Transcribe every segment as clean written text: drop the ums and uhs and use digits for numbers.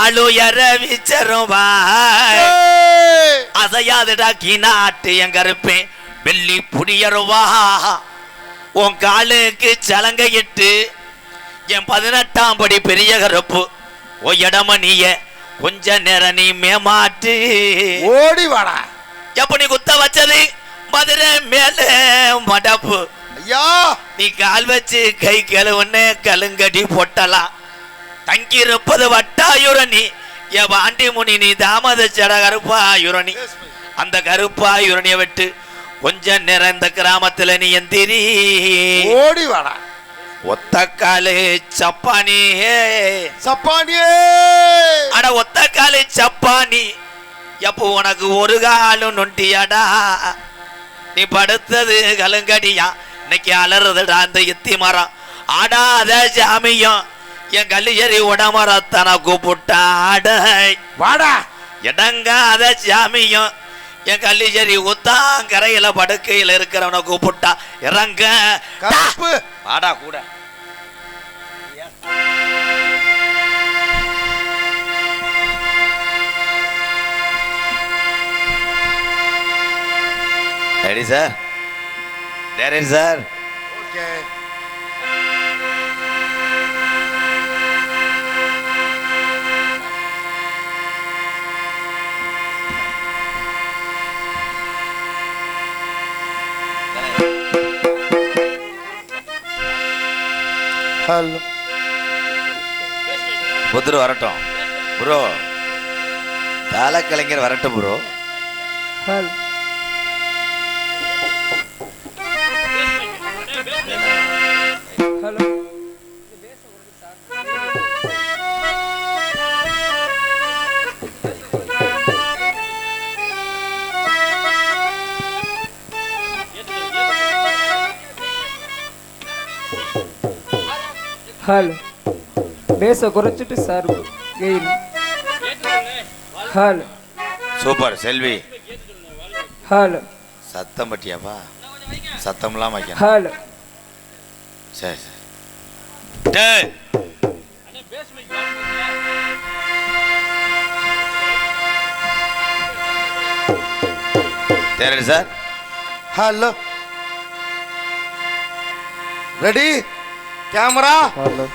ஆளுயர விச்சருவா அசையாதுடா கீநாட்டு எங்க இருப்பேன் வெள்ளி புடியருவா உன் காலுக்கு சலங்கையிட்டு என் 18ஆம் படி பெரிய கருப்பு ஓ இடமணிய கொஞ்ச நேரம் நீ மேமாட்டு ஓடி வாடா. எப்ப நீ குத்த வச்சது மதுரை மேல மடப்பு ஐயா நீ கால் வச்சு கை கழுவுன்னு கலுங்கடி பொட்டலாம் தங்கி இருப்பது வட்டாயுரணி என் பாண்டி முனி நீ தாமத சட கருப்பாயுரணி அந்த கருப்பாயுரணிய விட்டு கொஞ்ச நேரம் இந்த கிராமத்துல நீ எந்திரி ஓடி வாடா. ஒத்தக்காலு சப்பானியே சப்பானியே அட ஒத்தக்காலு சப்பானி எப்போ உனக்கு ஒரு காலும் நொண்டியாடா நீ படுத்தது கலுங்கடியா இன்னைக்கு அலறுதுடா அந்த எத்தி மரம் ஆடாத ஜாமியம் என் கல்லியறி உடமரத்தன கூப்பிட்டாட வாடா. இடங்காத ஜாமியம் என் கல்லிச்சேரி உத்தாங்கரையில படுக்கையில் இருக்கிறவனை கூப்பிட்டா இறங்க வாடா கூட ready sir ready sir okay hello புத்தர் வரட்டும் ப்ரோ தாள கலைஞர் வரட்டும் ப்ரோ ஹலோ ஹலோ ஹலோ பேச குறைச்சிட்டு சார் கெயின் ஹலோ சூப்பர் செல்வி ஹலோ சத்தம் பட்டியாப்பா சத்தம்லாம் வைக்கணும் ஹலோ சரி சரி சரி sir hello ready camera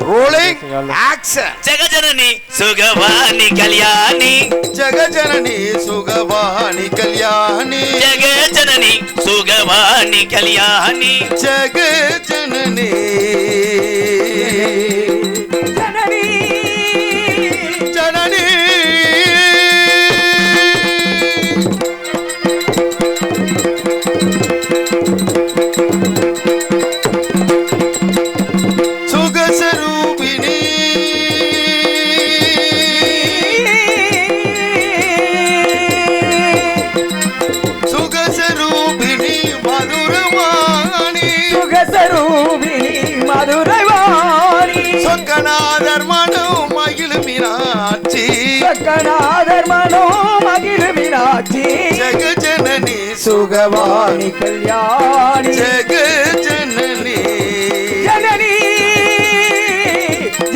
rolling action ஜெகஜனனி சுகவாணி கல்யாணி ஜெகஜனனி சுகவாணி கல்யாணி ஜெகஜனனி சுகவாணி கல்யாணி ஜெகஜனனி ஜனனி ஜனனி சொக்கநாதர் மனோ மகிழ் மீனாட்சி சொக்கநாதர் மனோ மகிழ் மீனாட்சி ஜெகஜனனி சுகவாணி கல்யாணி ஜெகஜனனி ஜனனி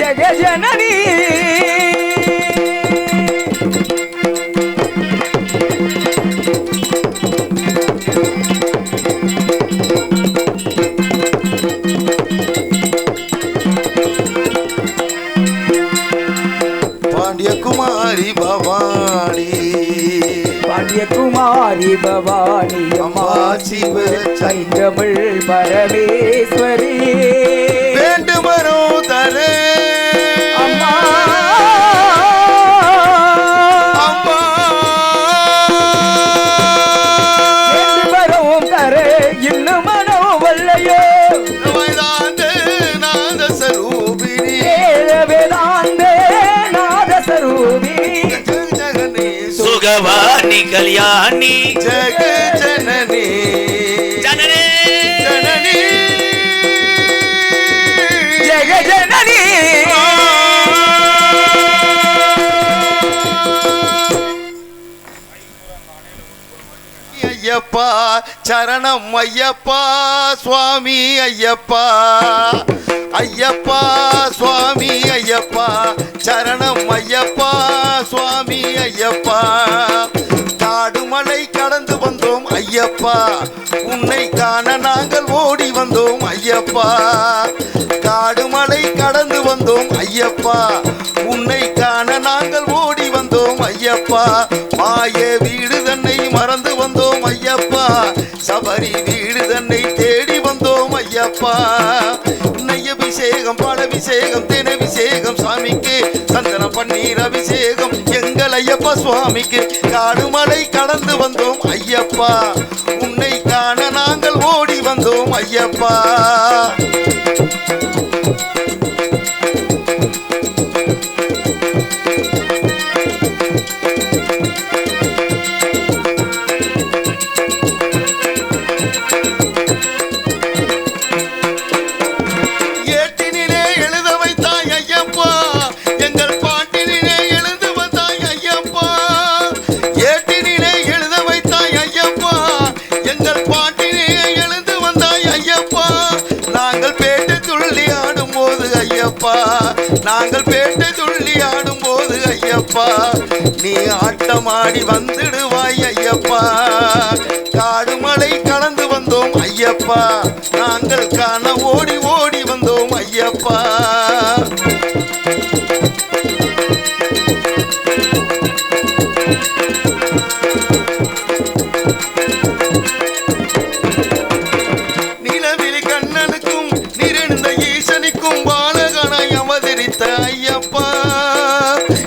ஜெகஜனனி பாண்டியகுமாரி பவானி பாண்டியகுமாரி பவானி அம்மா சிவ சைந்தமிழ் பரமேஸ்வரி வேண்டுமரோ தரே அம்மா அம்மா வேண்டுமரோ தரே இன்னும் மனோ வல்லையோ வேதாந்த நாத சரூபிணி வேதாந்த சுகவாணி கல்யாணி ஜெகஜனனி ஜனனி ஜனனி ஜெகஜனனி ஐயப்பா சரணம் ஐயப்பா சுவாமி ஐயப்பா ஐயப்பா சுவாமி ஐயப்பா சரணம் ஐயப்பா ஐயப்பா காடுமலை கடந்து வந்தோம் ஐயப்பா உன்னை காண நாங்கள் ஓடி வந்தோம் ஐயப்பா காடுமலை கடந்து வந்தோம் ஐயப்பா உன்னை காண நாங்கள் ஓடி வந்தோம் ஐயப்பா மாய வீடு தன்னை மறந்து வந்தோம் ஐயப்பா சபரி வீடு தன்னை தேடி வந்தோம் ஐயப்பா நெய் அபிஷேகம் பாலபிஷேகம் தேனபிஷேகம் சாமிக்கு சந்தன பன்னீர் அபிஷேகம் எங்கள் ஐயப்பா சுவாமிக்கு காடுமலை கடந்து வந்தோம் ஐயப்பா உன்னை காண நாங்கள் ஓடி வந்தோம் ஐயப்பா நாங்கள் பேட்டை துள்ளி ஆடும் போது ஐயப்பா நீ ஆட்டமாடி வந்துடுவாய் ஐயப்பா காடுமலை கடந்து வந்தோம் ஐயப்பா நாங்கள் காண ஓடி ஓடி வந்தோம் ஐயப்பா நிலவிழி கண்ணனுக்கும் நிறந்த ஈசனுக்கும் ஐயப்பா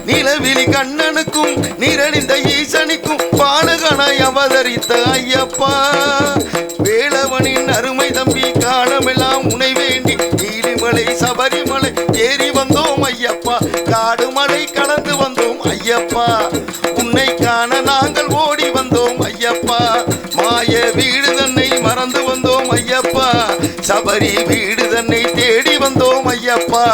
நிலவிழி கண்ணனுக்கும் நிரணிந்த ஈசனுக்கும் பாலகனாய் அவதரித்த ஐயப்பா வேளவனின் அருமை தம்பி காலமெல்லாம் உனை வேண்டி நீலிமலை சபரிமலை ஏறி வந்தோம் ஐயப்பா காடுமலை கடந்து வந்தோம் ஐயப்பா உன்னை காண நாங்கள் ஓடி வந்தோம் ஐயப்பா மாய வீடு தன்னை மறந்து வந்தோம் ஐயப்பா சபரி வீடு தன்னை தேடி வந்தோம் ஐயப்பா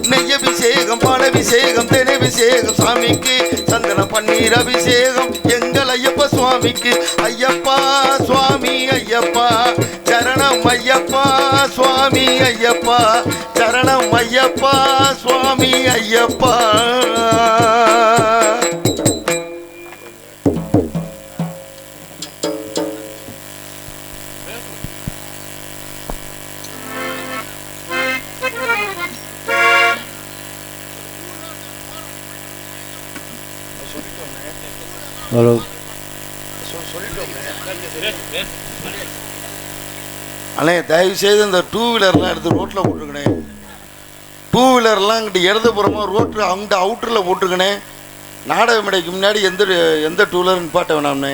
நெய் அபிஷேகம் பாலபிஷேகம் தேனபிஷேகம் சாமிக்கு சந்தன பன்னீர் அபிஷேகம் எங்கள் ஐயப்பா சுவாமிக்கு ஐயப்பா சுவாமி ஐயப்பா சரணம் ஐயப்பா சுவாமி ஐயப்பா சரணம் ஐயப்பா சுவாமி ஐயப்பா ஹலோ அண்ணே தயவு செய்து இந்த டூ வீலர்லாம் எடுத்து ரோட்டில் போட்டுருக்கணே டூ வீலர்லாம் இங்கிட்ட இடதுபுறமாக ரோட்டில் அங்கிட்ட அவுட்டரில் போட்டுருக்கணே நாடக மேடைக்கு முன்னாடி எந்த டூ வீலர் நிப்பாட்ட வேணாம்னே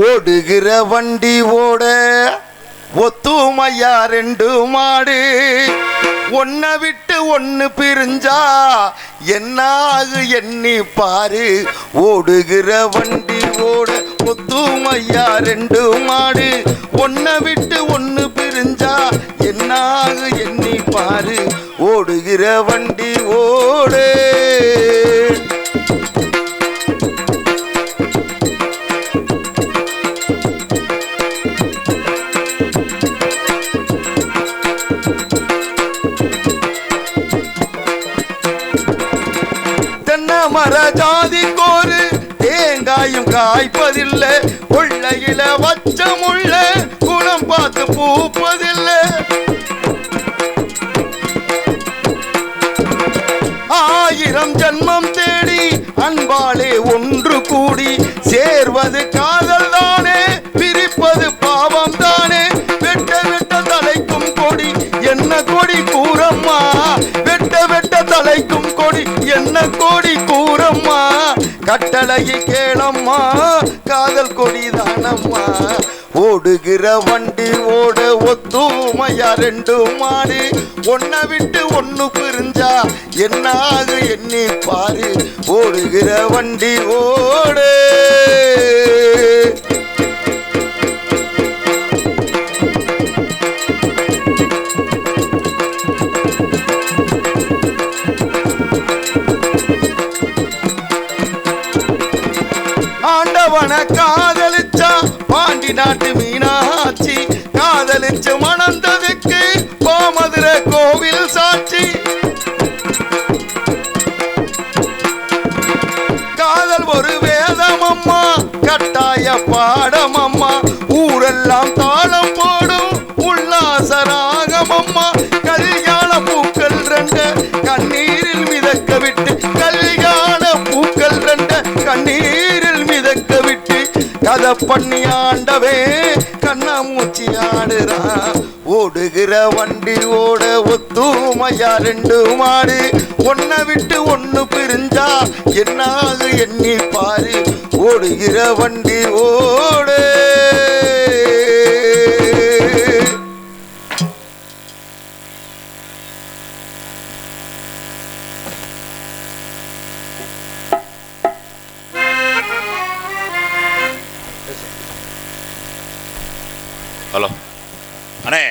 ஓடுகிற வண்டி ஓட ஒத்துமையா ரெண்டு மாடு ஒன்ன விட்டு ஒன்னு பிரிஞ்சா என்னாகு எண்ணி பாரு ஓடுகிற வண்டி ஓட ஒத்துமையா ரெண்டு மாடு ஒன்ன விட்டு ஒன்னு பிரிஞ்சா என்னாகு எண்ணி பாரு ஓடுகிற வண்டி ஓடு மர ஜாதி கோரு தேங்காயும் காய்ப்பதில்லை கொள்ளையில வச்சமுள்ள குணம் பார்த்து பூப்பதில்லை ஆயிரம் ஜன்மம் தேடி அன்பாலே ஒன்று கூடி சேர்வது காதல் தானே பிரிப்பது பாவம் தானே வெட்ட வெட்ட தலைக்கும் கொடி என்ன கொடி கூறம்மா வெட்ட வெட்ட தலைக்கும் கொடி என்ன கொடி கூறம்மா கட்டளையை கேளம்மா காதல் கொடி தானம்மா ஓடுகிற வண்டி ஓட ஒத்துமையா ரெண்டு மாடு ஒன்ன விட்டு ஒண்ணு பிரிஞ்சா என்னாக எண்ணி பாரு ஓடுகிற வண்டி ஓடு ஆண்டவன காதலிச்சா பாண்டி நாட்டு மீனாட்சி காதலிச்சு மணந்ததுக்கு கோமதுரை கோவில் சாட்சி காதல் ஒரு வேதம் அம்மா கட்டாய பாடம் அம்மா ஊரெல்லாம் தாளம் போடும் உல்லாசராகம் அம்மா கல்யாண பூக்கள் ரெண்டு கண்ணீரில் மிதக்க விட்டு கல்யாண பூக்கள் ரெண்டு கண்ணீரில் மிதக்க விட்டு கதை பண்ணி ஆண்டவே கண்ணாமூச்சி ஆடுறா ஓடுகிற வண்டி ஓட ஒத்துமையா ரெண்டு மாடு ஒன்ன விட்டு ஒண்ணு பிரிஞ்சா என்னாக எண்ணி பாரு ஓடுகிற வண்டி ஓடு ஹலோ அண்ணே,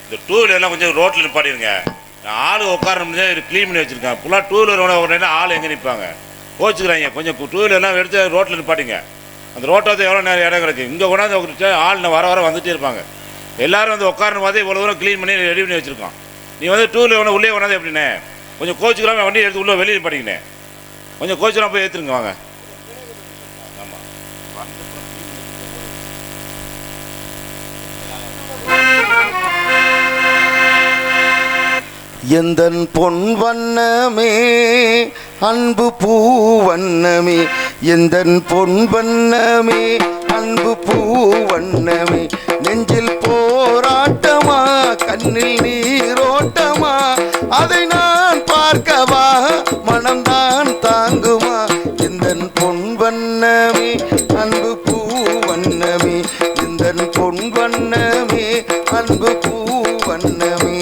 இந்த டூ வீலர்லாம் கொஞ்சம் ரோட்டில் நிப்பாட்டிருங்க. நான் ஆள் உட்கார முடியாது க்ளீன் பண்ணி வச்சுருக்கேன். ஃபுல்லாக டூ வீலர் உடனே ஆள் எங்கே நிற்பாங்க கோச்சுக்கிறாங்க. கொஞ்சம் டூ வீலர்லாம் எடுத்து ரோட்டில் நிப்பாட்டிங்க. அந்த ரோட்டை வந்து எவ்வளோ நேரம் இடம் கிடக்கு. இங்கே கொண்டாந்து ஆள் வர வர வந்துகிட்டே இருப்பாங்க. எல்லோரும் வந்து உட்காரணும் பார்த்து இவ்வளோ தூரம் க்ளீன் பண்ணி ரெடி பண்ணி வச்சுருக்கோம். நீ வந்து டூ வீலர் உள்ளே கொண்டாந்து எப்படிண்ணே கொஞ்சம் கோச்சுக்கிறாம வண்டி எடுத்து உள்ளே வெளியே நிப்பாட்டிங்கண்ணே. கொஞ்சம் கோச்சுக்கலாம் போய் ஏற்றுருங்க வாங்க. எந்தன் பொன் வண்ணமே அன்பு பூ வண்ணமே எந்தன் பொன் வண்ணமே அன்பு பூ வண்ணமே நெஞ்சில் போராட்டமா கண்ணில் நீரோட்டமா அதை நான் பார்க்கவா மனம்தான் தாங்குமா எந்தன் பொன் வண்ணமே அன்பு பூ வண்ணமே எந்தன் பொன் வண்ணமே அன்பு பூ வண்ணமே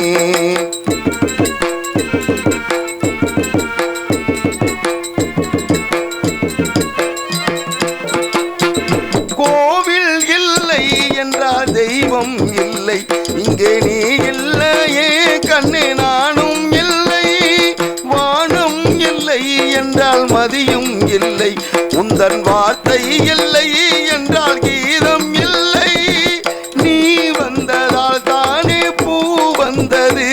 தெய்வம் இல்லை இங்கே நீ இல்லையே கண்ணே நானும் இல்லை வானம் இல்லை என்றால் மதியும் இல்லை உந்தன் வார்த்தை இல்லை என்றால் கீதம் இல்லை நீ வந்ததால் தானே பூ வந்தது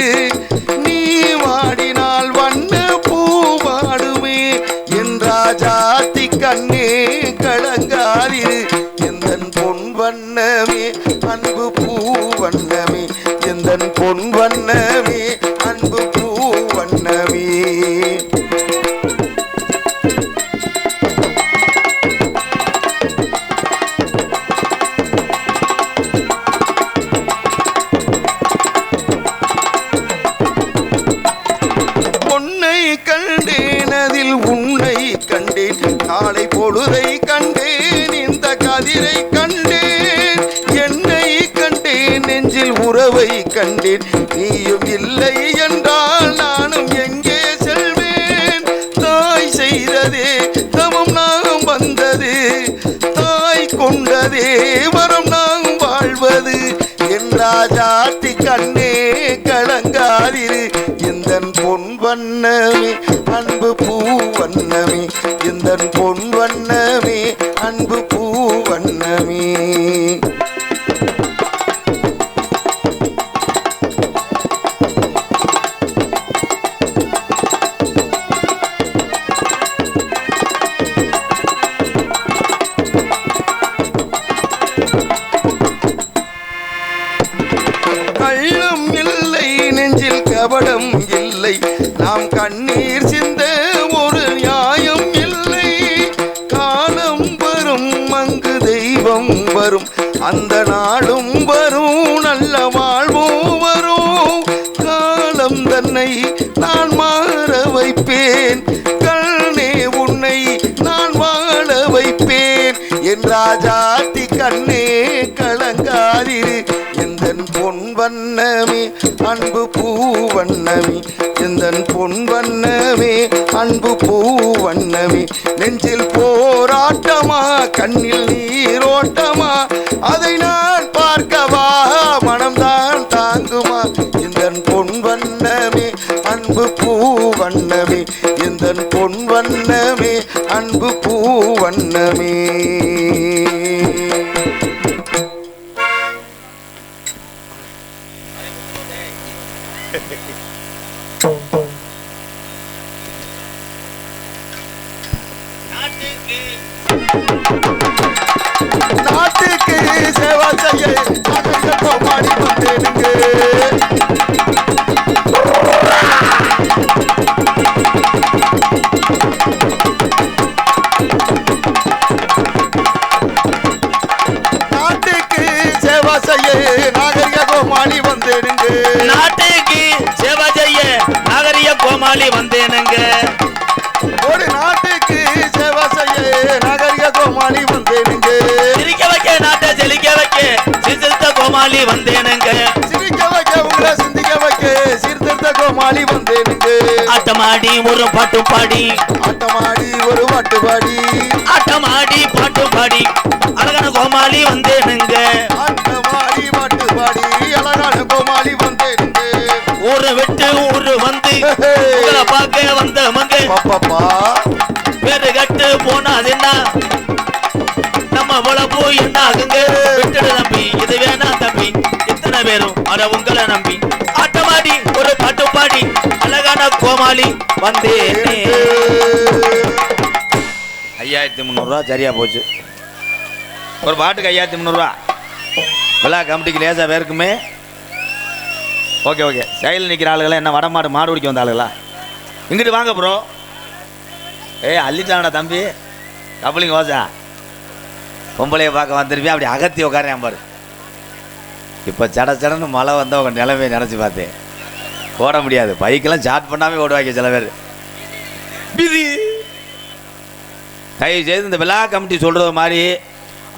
நீ வாடினால் வண்ண பூ வாடுமே என்றாஜாத்தி கண்ணே கலங்காதிரு எந்தன் பொன் வண்ணமே அன்பு பூ வண்ணமே எந்தன் பொன் வண்ணமே அன்பு பூ வண்ணமே பொன்னை கண்டேன் அதில் உன்னை கண்டேன் நாளை பொழுதை கண்டேன் இந்த கதிரை கண்டேன் என்னை கண்டேன் நெஞ்சில் உறவை கண்டேன் நீயும் இல்லை என்றால் நானும் எங்கே செல்வேன் தாய் செய்ததே தவம் நாம் வந்தது தாய் கொண்டதே வரம் நாம் வாழ்வது என்றாஜாத்தி கண்ணே கலங்காதிரு எந்தன் பொன் வண்ணமே அன்பு பூ வண்ணமே எந்தன் பொன் வண்ணமே அன்பு பூ வண்ணமே கள்ளம் இல்லை நெஞ்சில் கபடம் இல்லை நாம் கண்ணீர் சிந்த ஒரு நியாயம் இல்லை காலம் வரும் அங்கு தெய்வம் வரும் அந்த நாடும் வரும் நல்ல வாழ்வும் வரும் காலம் தன்னை நான் மாற வைப்பேன் கண்ணே உன்னை நான் வாழ வைப்பேன் என் ராஜாத்தி கண்ணே கள கலங்காதிரு எந்தன் பொன் வண்ணமே அன்பு பூ வண்ணமே எந்தன் பொன் வண்ணமே அன்பு பூ வண்ணமே நெஞ்சில் போராட்டமா கண்ணில் நீரோட்டமா அதை நான் பார்க்கவா மனம்தான் தாங்குமா எந்தன் பொன் வண்ணமே அன்பு பூ வண்ணமே எந்தன் பொன் வண்ணமே அன்பு பூ வண்ணமே. நாட்டுக்கு சேவா செய்ய பாடி வந்தேனுங்க. நாட்டுக்கு சேவா செய்ய நாகரிக கோமாளி வந்தேனுங்க. நாட்டுக்கு சேவை செய்ய நாகரிக கோமாளி வந்தேனுங்க. ஒரு நாட்டுக்கு சேவா செய்ய நாகரிக கோமாளி வந்தேனுங்க. சிரிக்க வைக்க நாட்டை செழிக்க வைக்க சிரித்த கோமாளி வந்தேனுங்க. சிரிக்க வைக்க உங்களை சிந்திக்க வைக்க சீர்திருத்த கோமாளி வந்தேனுங்க. ஆட்டமாடி ஒரு பாட்டு பாடி ஆட்டமாடி ஒரு பாட்டு பாடி ஆட்டமாடி பாட்டு பாடி அழகான கோமாளி வந்தேனுங்க. ஆட்டமாடி பாட்டு பாடி அழகான கோமாளி வந்தேனுங்க. ஊரை விட்டு ஊரு வந்து உங்களை பார்க்க வந்த மங்க பாப்பா பேரு கட்டு போனாது என்ன நம்ம உழப்பு என்ன ஆகுங்க விட்டுடு தம்பி இது வேணா தம்பி இத்தனை பேரும் அட உங்களை நம்பி ஆட்டமாடி ஒரு பாட்டு பாடி அழகான கோமாளி வந்தேனே. 5300 சரியா போச்சு. ஒரு பாட்டுக்கு 5300 விழா கமிட்டிக்கு லேசா பேருக்குமே. Okay okay. சைடில் நிற்கிற ஆளுகளை என்ன வடமாடு மாடு பிடிக்க வந்த ஆளுகளா? இங்கிட்டு வாங்க ப்ரோ. அள்ளிட்டாங்கடா தம்பி கபலிங்க ஓசா பொம்பளையை பார்க்க வந்துருப்பேன். அப்படி அகத்தி உட்காரேன் பாரு. இப்போ சட சடன்னு மழை வந்தால் உங்கள் நிலைமையை நினச்சி பார்த்தேன். ஓட முடியாது. பைக்கெல்லாம் ஸ்டார்ட் பண்ணாமல் ஓடுவாங்க சில பேர். தயவு செய்து இந்த விழா கமிட்டி சொல்கிறது மாதிரி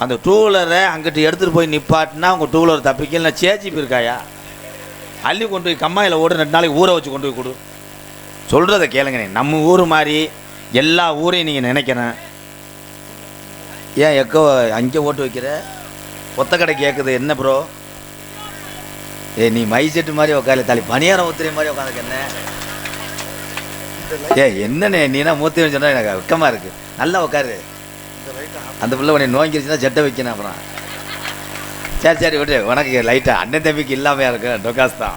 அந்த டூ வீலரை அங்கிட்டு எடுத்துகிட்டு போய் நிப்பாட்டினா உங்கள் டூ வீலர் தப்பிக்கல சேச்சி போயிருக்காயா அள்ளி கொண்டு போய் கம்மாயில் ஓடு 2 நாளைக்கு ஊற வச்சு கொண்டு போய் கொடு. சொல்கிறத கேளுங்கண்ணே. நம்ம ஊர் மாதிரி எல்லா ஊரையும் நீங்கள் நினைக்கிறேன். ஏன் எக்கோ அங்கே ஓட்டு வைக்கிற ஒத்த கடை கேட்குது என்ன ப்ரோ? நீ மை செட்டு மாதிரி உட்கால தாலி பணியாரம் ஊத்துற மாதிரி உட்காந்துக்க என்ன? என்னண்ணே நீனா மூத்தி சொன்னா எனக்கு வெக்கமாக இருக்குது. நல்லா உட்காரு. அந்த பிள்ளை உன்னை நோங்கிருச்சுன்னா ஜட்டை வைக்கணும். அப்புறம் சரி சரி விட்டு உனக்கு லைட்டாக அண்ணன் தம்பிக்கு இல்லாமையா இருக்கு டொக்காஸ் தான்.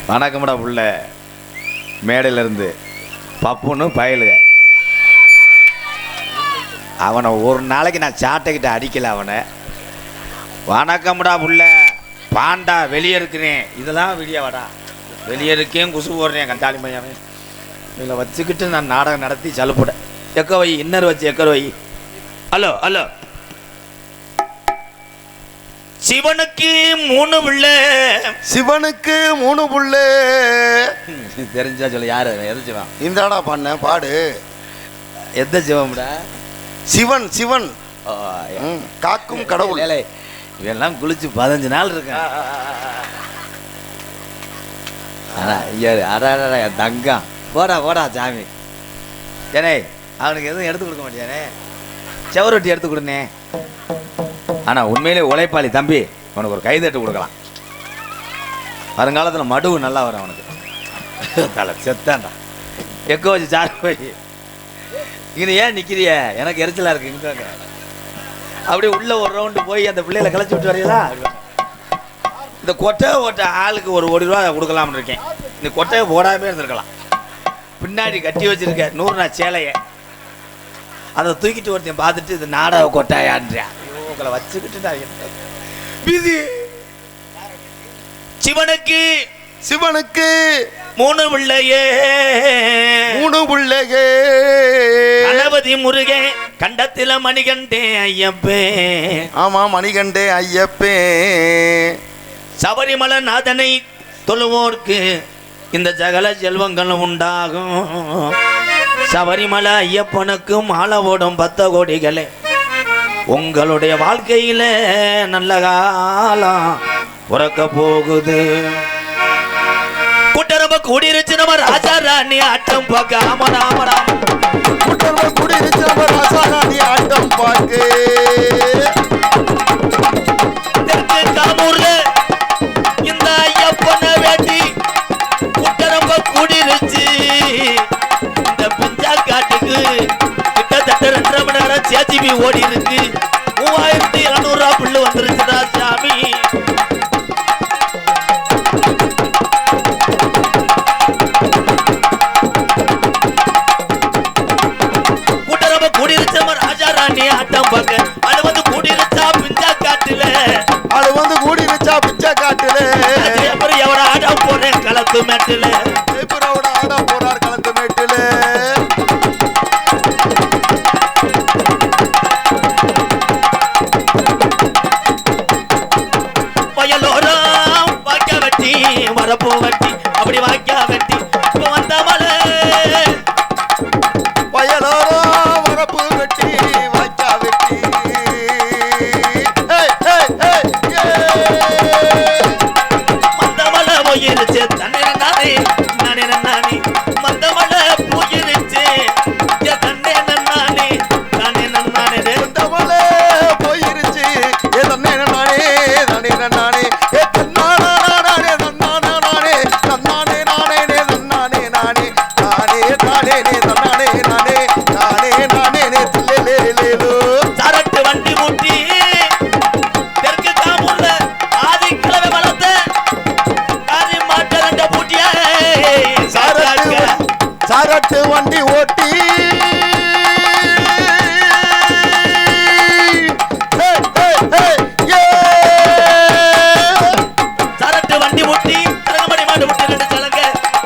வணக்கம்டா புள்ள மேடையிலேருந்து பப்புன்னு பயலுக. அவனை ஒரு நாளைக்கு நான் சாட்டைக்கிட்ட அடிக்கல அவனை. வணக்கம்டா புள்ள பாண்டா வெளியே இருக்கிறேன். இதெல்லாம் வீடியோவாடா வெளியே இருக்கேன் குசு போடுறேன் கண்டாளி மையாவே. இதில் வச்சுக்கிட்டு நான் நாடகம் நடத்தி சலுப்புட எக்க வை இன்னர் வச்சு எக்கர் வை. Hello hello. சிவனுக்கு 3 பிள்ளை. சிவனுக்கு 3 புள்ள. தெரிஞ்சா சொல்ல யாரு எது சிவன்? இந்தாடா பண்ண பாடு. எந்த சிவம்டா? சிவன் சிவன் காக்கும் கடவுள். இவெல்லாம் குளிச்சு 15 நாள் இருக்கேன். என் தங்கம் போடா போடா சாமி. ஏனே அவனுக்கு எதுவும் எடுத்து கொடுக்க மாட்டேனே. செவரொட்டி எடுத்து கொடுனே. ஆனால் உண்மையிலே உழைப்பாளி தம்பி. அவனுக்கு ஒரு கைதட்டு கொடுக்கலாம். வருங்காலத்தில் மடுவு நல்லா வரும் அவனுக்கு. தலை செத்தான்டா எக்கோ வச்சு சாரு போய் இங்கே ஏன் நிற்கிறிய எனக்கு எரிச்சலாக இருக்கு. இங்கே அப்படியே உள்ள ஒரு ரவுண்டு போய் அந்த பிள்ளைகளை கிளச்சி விட்டு வரீங்களா? இந்த கொட்டை ஓட்ட ஆளுக்கு ஒரு ₹1 கொடுக்கலாம்னு இருக்கேன். இந்த கொட்டையை போடாமே இருந்திருக்கலாம். பின்னாடி கட்டி வச்சிருக்க 100 நாள் சேலையை அதை தூக்கிட்டு ஒருத்தன் பார்த்துட்டு இது நாடக கொட்டாயான்றேன். உங்களை வச்சுக்கிட்டு சிவனுக்கு சிவனுக்கு 3 பிள்ளையே. 3 பிள்ளையே. கணபதி முருகன் கண்டத்தில மணிகண்டே ஐயப்பே. ஆமா மணிகண்டே ஐயப்பே. சபரிமலை நாதனை தொழுவோர்க்கு இந்த சகல செல்வங்களும் உண்டாகும். சபரிமலை ஐயப்பனுக்கு மாலை ஓடும் 10 கோடிகளே. உங்களுடைய வாழ்க்கையில நல்ல காலம் உறக்க போகுது. கூட்டரம்ப கூடிருச்சு நம்ம ராஜா ராணி ஆட்டம் பார்க்க. ஆமா ராம ராம கூட்டரம்ப கூடிருச்சு நம்ம ராஜா ராணி ஆட்டம் பார்க்க. தெற்கு காமூர்ல இந்த ஐயப்பன வேட்டி கூட்டரம்ப கூடிருச்சு. இந்த பிஞ்சா காட்டுக்கு கிட்டத்தட்ட 2.5 மணி நேரம் சேஜிபி ஓடி இருக்கு. 3700 ரூபா புல்லு வந்துருச்சுடா சாமி. கூட்டரம்ப கூடிருச்சு ராஜா ராணி ஆட்டம் பார்க்க. அது வந்து கூடிருச்சா பிஞ்சா காட்டுல. அது வந்து கூடிருச்சா பிச்சை காட்டுல. அப்புறம் எவட ஆட போறேன் களத்து மேட்டுல. ஜெயபுரோட ஆட போறார் களத்து மேட்டுல. வயலோரம் வாக்கிய வெட்டி வரப்போ வெட்டி அப்படி வாக்கிய வெட்டி இப்ப வந்த மலை. வயலோரம் வரப்பு வெட்டி வாய்க்கா வெட்டி. மந்த மலை போயிருச்சு தண்ணி நானே நானே நானே. மந்த மலை போயிருச்சு தண்ணே நானே நானே நானே. இந்த மலை போயிருச்சு ஏ தன்னே நானே நானே நானே. ஏ தன்னானே நானே தன்னானே நானே தன்னானே நானே தன்னானே நானே நானே நானே தன்னானே நானே நானே நானே தில்லேலேலேலோ. சரட்டு வண்டி மூட்டி தெற்கு காமூர்ல ஆதி கிழமை வளர்த்த காரி மாட்ட 2 பூட்டிய சரட்டு வண்டி ஓட்டி சரட்டு வண்டி மூட்டி தரங்கமணி மாடு முட்டி 2 சலங்க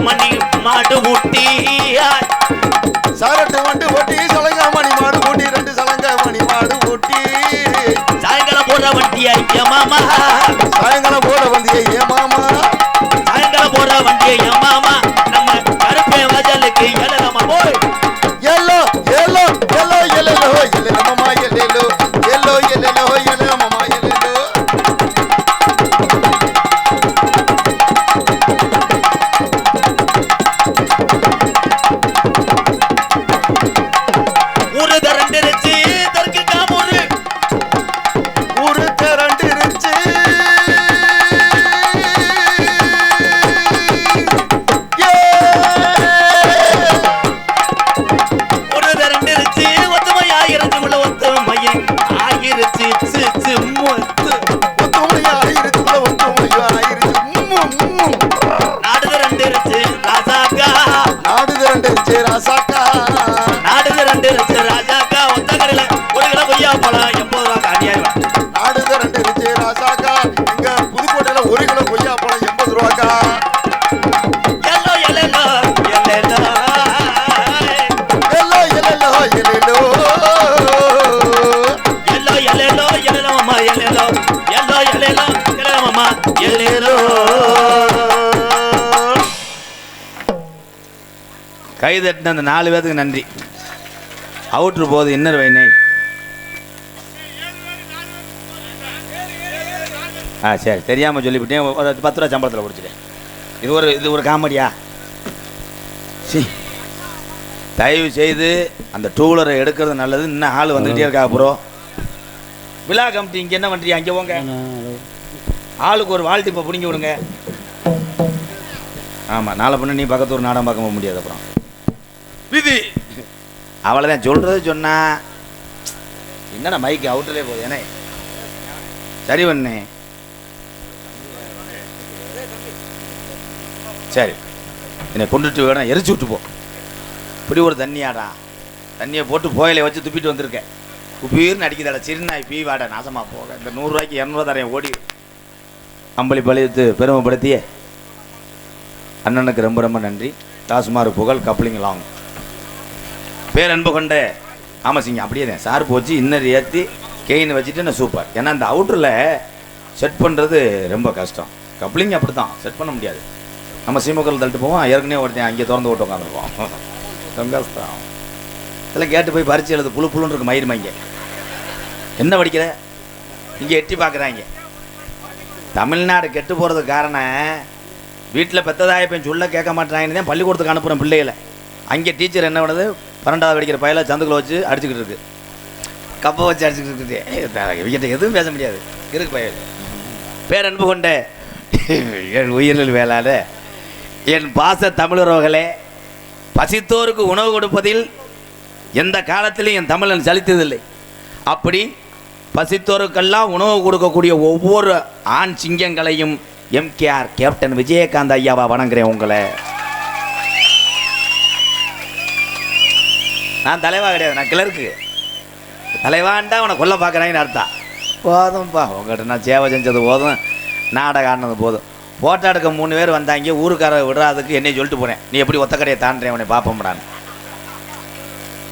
மணி மாடு முட்டி. சரட்டு வண்டி ஓட்டி சலங்க மணி மாடு ஓட்டி 2 சலங்க மணி மாடு ஓட்டி. சாயங்காலம் போடுற வண்டி ஐயா மாமா. சாயங்காலம் போட வந்தியே ஏ மாமா. சாயங்காலம் போடுற வண்டி ஐயா மாமா. நம்ம கருப்பே வாஜலுக்கு எழலாமா போய். எல்லோ எல்லோ எல்லோ எல்லோ எல்லோ மாமா எல்லோ எல்லோ எல்லோ எல்லோ மாமா எல்லோ. ஊரு தரண்டிருச்சு தெற்கு காமூரு. ஊரு திரண்டிருச்சு ஒரு தரண்டிருச்சு ஒத்துமை ஆயிருச்சு உள்ள ஒத்துமை ஆயிருச்சு. ஒத்துமையா ஆயிருச்சு ஒத்துமையா ஆயிருச்சு. நாடு தரண்டிருச்சு ராசாக்கா. நாடு திரண்டிருச்சு ராசாக்கா. நாடு தரண்டிருச்சு ராஜாக்கா. ஒத்த கடையில 1 கிலோ கொய்யா பழம் 80 ரூபா அநியாயம். நாடு திரண்டிருச்சு ராசாக்கா. இங்க புதுக்கோட்டையில 1 கிலோ கொய்யா பழம் 80 ரூபாக்கா. எல்லோ எல்லோ எல்லோ எல்லோ எல்லோ எல்லோ எல்லோ எல்லோ எல்லோ மாமா எல்லோ எல்லோ எல்லோ எல்லோ மாமா எல்லோ. கை தட்டின அந்த 4 பேருக்கு நன்றி. அவுட்ரு போகுது இன்னர் வைனை. சரி தெரியாமல் சொல்லிவிட்டேன். 10 ரூபா சம்பளத்தில் பிடிச்சிட்டேன். இது ஒரு காமெடியா? சரி தயவு செய்து அந்த 2 வீலரை எடுக்கிறது நல்லது. இன்னும் ஆள் வந்துகிட்டே இருக்கா ப்ரோ. விழா கமிட்டி இங்கே என்ன பண்ணுறீங்க? அங்கே போங்க. ஆளுக்கு ஒரு வாழ்த்து பிடிங்கி விடுங்க. ஆமாம் நாளை பண்ண நீ பக்கத்து ஒரு நாடகம் பார்க்க முடியாது. அப்புறம் விதி அவ்வளோதான் சொல்கிறது. சொன்னா என்னண்ணா மைக்கு அவுட்டிலே போகுது. ஏன்னா சரி பண்ணே. சரி என்னை கொண்டுட்டு வேணும் எரிச்சு விட்டு போ. இப்படி ஒரு தண்ணியாடா. தண்ணியை போட்டு போயில வச்சு துப்பிட்டு வந்திருக்கேன். குப்பீர்னு அடிக்குதாடா. சிறுநாய் பீ வாடா நாசமாக போக. இந்த 100 ரூபாய்க்கு 200 தரேன் ஓடி. அம்பளி பழித்து பெருமைப்படுத்திய அண்ணனுக்கு ரொம்ப ரொம்ப நன்றி. டாஸ்மார் புகழ் கப்ளிங் லாங் பேரன்பு கொண்ட ஆமாசிங்க. அப்படியே தான் சார் போச்சு. இன்னர் ஏற்றி கெயின் வச்சுட்டு நான் சூப்பர். ஏன்னா அந்த அவுட்டரில் செட் பண்ணுறது ரொம்ப கஷ்டம். கப்ளிங் அப்படி தான் செட் பண்ண முடியாது. நம்ம சீமக்கல் தள்ளிட்டு போவோம். ஏற்கனவே ஒருத்தன் அங்கே திறந்து விட்டு உட்காந்துருப்போம். ரொம்ப கஷ்டம். இதெல்லாம் கேட்டு போய் பறிச்சு எழுது புழு புழுன்னு இருக்கு மயிர் மைங்க. என்ன படிக்கிற? இங்கே எட்டி பார்க்குறாங்க. தமிழ்நாடு கெட்டு போகிறதுக்கு காரணம் வீட்டில் பெற்றதாய போய் சொல்ல கேட்க மாட்டேறாங்கன்னு தான் பள்ளிக்கூடத்துக்கு அனுப்புகிறேன் பிள்ளைகளை. அங்கே டீச்சர் என்ன பண்ணுது, 12வது படிக்கிற பையில சந்துக்குள்ள வச்சு அடிச்சுக்கிட்டு இருக்கு, கப்பை வச்சு அடிச்சுக்கிட்டு இருக்குது. இவங்கிட்ட எதுவும் பேச முடியாது இருக்கு பையன். பேரன்பு கொண்ட என் உயிரில் வேளாட என் பாச தமிழர்களே, பசித்தோருக்கு உணவு கொடுப்பதில் எந்த காலத்திலும் என் தமிழன் சலித்ததில்லை. அப்படி பசித்தோருக்கெல்லாம் உணவு கொடுக்கக்கூடிய ஒவ்வொரு ஆண் சிங்கங்களையும் எம்கேஆர் கேப்டன் விஜயகாந்த் ஐயாவா வணங்குறேன். உங்களை நான் தலைவா கிடையாது, நான் கிளருக்கு. தலைவான்டா அவனை கொல்ல பார்க்குறாங்கன்னு அர்த்தம். போதும்ப்பா, உங்கள்கிட்ட நான் சேவை செஞ்சது போதும், நாடகம் ஆடினது போதும். போட்டோ எடுக்க 3 பேர் வந்தாங்க, ஊருக்கார விடுறதுக்கு என்னை சொல்லிட்டு போகிறேன், நீ எப்படி ஒத்த கடையை தாண்டுறேன் அவனை பார்ப்போம்டான்னு.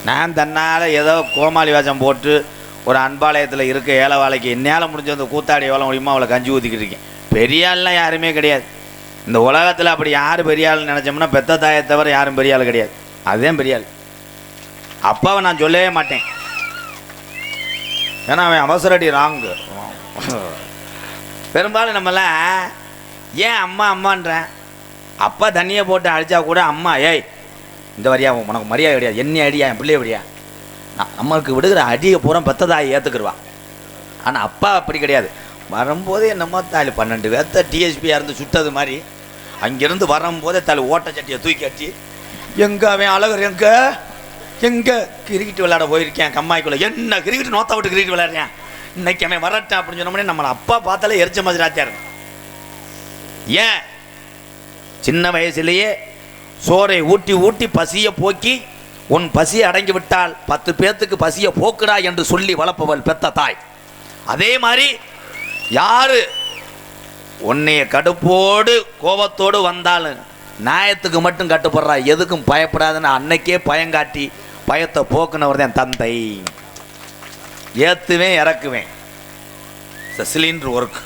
நான் தன்னால் ஏதோ கோமாளி வேஷம் போட்டு ஒரு அன்பாலயத்தில் இருக்க ஏழைவாளைக்கு என்னால் முடிஞ்ச அந்த கூத்தாடி எவ்வளோ முடியுமோ அவளை கஞ்சி ஊற்றிக்கிட்டு இருக்கேன். பெரிய ஆள்லாம் யாருமே கிடையாது இந்த உலகத்தில். அப்படி யார் பெரிய ஆள்னு நினச்சோம்னா பெத்த தாயை தவிர யாரும் பெரிய ஆள் கிடையாது. அதுதான் பெரிய ஆள். அப்பாவை நான் சொல்லவே மாட்டேன், ஏன்னா அவன் அவசரடி ராங்கு. பெரும்பாலும் நம்மளாம் ஏன் அம்மா அம்மான்றேன். அப்பா தண்ணியை போட்டு அடித்தா கூட அம்மா ஏய் இந்த வரியா உனக்கு மரியாதை கிடையாது, என்ன அடியா என் பிள்ளைய விடியா. அம்மாவுக்கு விடுகிற அடியை பூரா பெத்ததாயை ஏற்றுக்கிடுவான். ஆனால் அப்பா அப்படி கிடையாது. வரும்போதே என்னமோ தாலி 12 பேர்த்த டிஎஸ்பியாக இருந்து சுட்டது மாதிரி அங்கேருந்து வரும்போதே தாலி ஓட்டச்சட்டியை தூக்கி கட்டி எங்கே அவன் அழகர் எங்கே கிரிக்கெட் விளையாட போயிருக்கேன் கம்மாய்க்குள்ளே, என்ன கிரிக்கெட் நோத்த விட்டு கிரிக்கெட் விளையாடுறேன், இன்னைக்கு அவன் வரட்டேன் அப்படின்னு சொன்னோம்னே நம்மளை அப்பா பார்த்தாலே எரிச்ச மாதிரி ராத்தியா இருக்கும். ஏன் சின்ன வயசுலேயே சோறை ஊட்டி ஊட்டி பசியை போக்கி உன் பசியை அடங்கி விட்டால் 10 பேர்த்துக்கு பசியை போக்குடா என்று சொல்லி வளர்ப்பவள் பெத்த தாய். அதே மாதிரி யாரு உன்னைய கடுப்போடு கோபத்தோடு வந்தாலும் நியாயத்துக்கு மட்டும் கட்டுப்படுறா, எதுக்கும் பயப்படாதுன்னு அன்னைக்கே பயங்காட்டி பயத்தை போக்குனவர் தான் தந்தை. ஏற்றுவேன் இறக்குவேன், சிலிண்டர் ஒர்க்,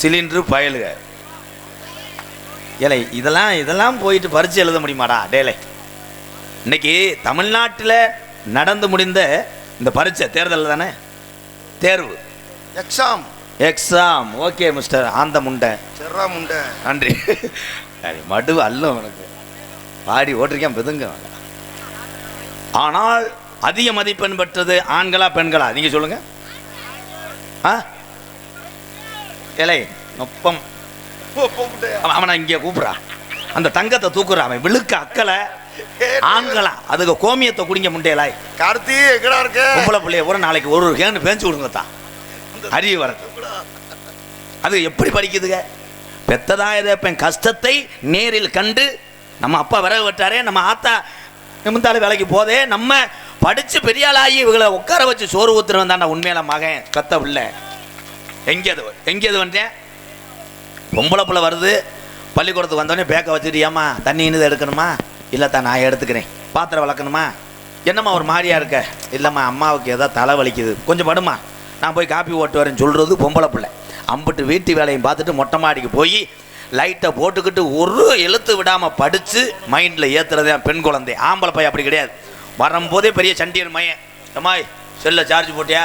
சிலிண்டரு பயலுக. ஏலை இதெல்லாம் போயிட்டு பரிச்சு எழுத முடியுமாடா டேலை? இன்னைக்கு தமிழ்நாட்டில் நடந்து முடிந்த இந்த பரீட்சை தேர்தல் தானே, தேர்வு எக்ஸாம். ஓகே மிஸ்டர் ஆந்த முண்டை செர்ரா முண்டை, நன்றி. மடு அல்ல உனக்கு பாடி ஓட்டிருக்கேன் பெதுங்க. ஆனால் அதிக மதிப்பெண் பெற்றது ஆண்களா பெண்களா நீங்க சொல்லுங்க. ஏலை நொப்பம் அவனை இங்கே கூப்பிட்றான், அந்த தங்கத்தை தூக்குறான், அவன் விழுக்க அக்கலை ஆண்களா அதுக்கு கோமியத்தை குடிங்க முண்டையலாய். கார்த்தி எங்கடா இருக்க? பொம்பளை பிள்ளைய பூரா நாளைக்கு ஒரு கேண்டு பேஞ்சு விடுங்க தான் அறிவு வரது. அது எப்படி படிக்குதுங்க? பெத்ததாயதப்பன் கஷ்டத்தை நேரில் கண்டு நம்ம அப்பா விறகு வெட்டாரே, நம்ம ஆத்தா நிமிந்தாலும் வேலைக்கு போதே, நம்ம படித்து பெரியாளாகி இவங்களை உட்கார வச்சு சோறு ஊத்துற வந்தாண்டா உண்மையில மகன் பெத்த பிள்ளை. எங்கேது வந்தேன் பொம்பளை பிள்ளை வருது பள்ளிக்கூடத்துக்கு வந்தோடனே பேக்கை வச்சுட்டு ஏமா தண்ணி இதை எடுக்கணுமா, இல்லைத்தா நான் எடுத்துக்கிறேன், பாத்திரம் வளர்க்கணுமா, என்னம்மா ஒரு மாதிரியா இருக்க, இல்லைம்மா அம்மாவுக்கு ஏதோ தலை வலிக்குது கொஞ்சம் படுமா, நான் போய் காப்பி ஓட்டு வரேன்னு சொல்கிறது பொம்பளை பிள்ளை. அம்பிட்டு வீட்டு வேலையும் பார்த்துட்டு மொட்டை மாடிக்கு போய் லைட்டை போட்டுக்கிட்டு ஒரு எழுத்து விடாமல் படித்து மைண்டில் ஏற்றுறதே பெண் குழந்தை. ஆம்பளை பையன் அப்படி கிடையாது. வரும்போதே பெரிய சண்டியன் மையன், அம்மாய் செல்லை சார்ஜ் போட்டியா,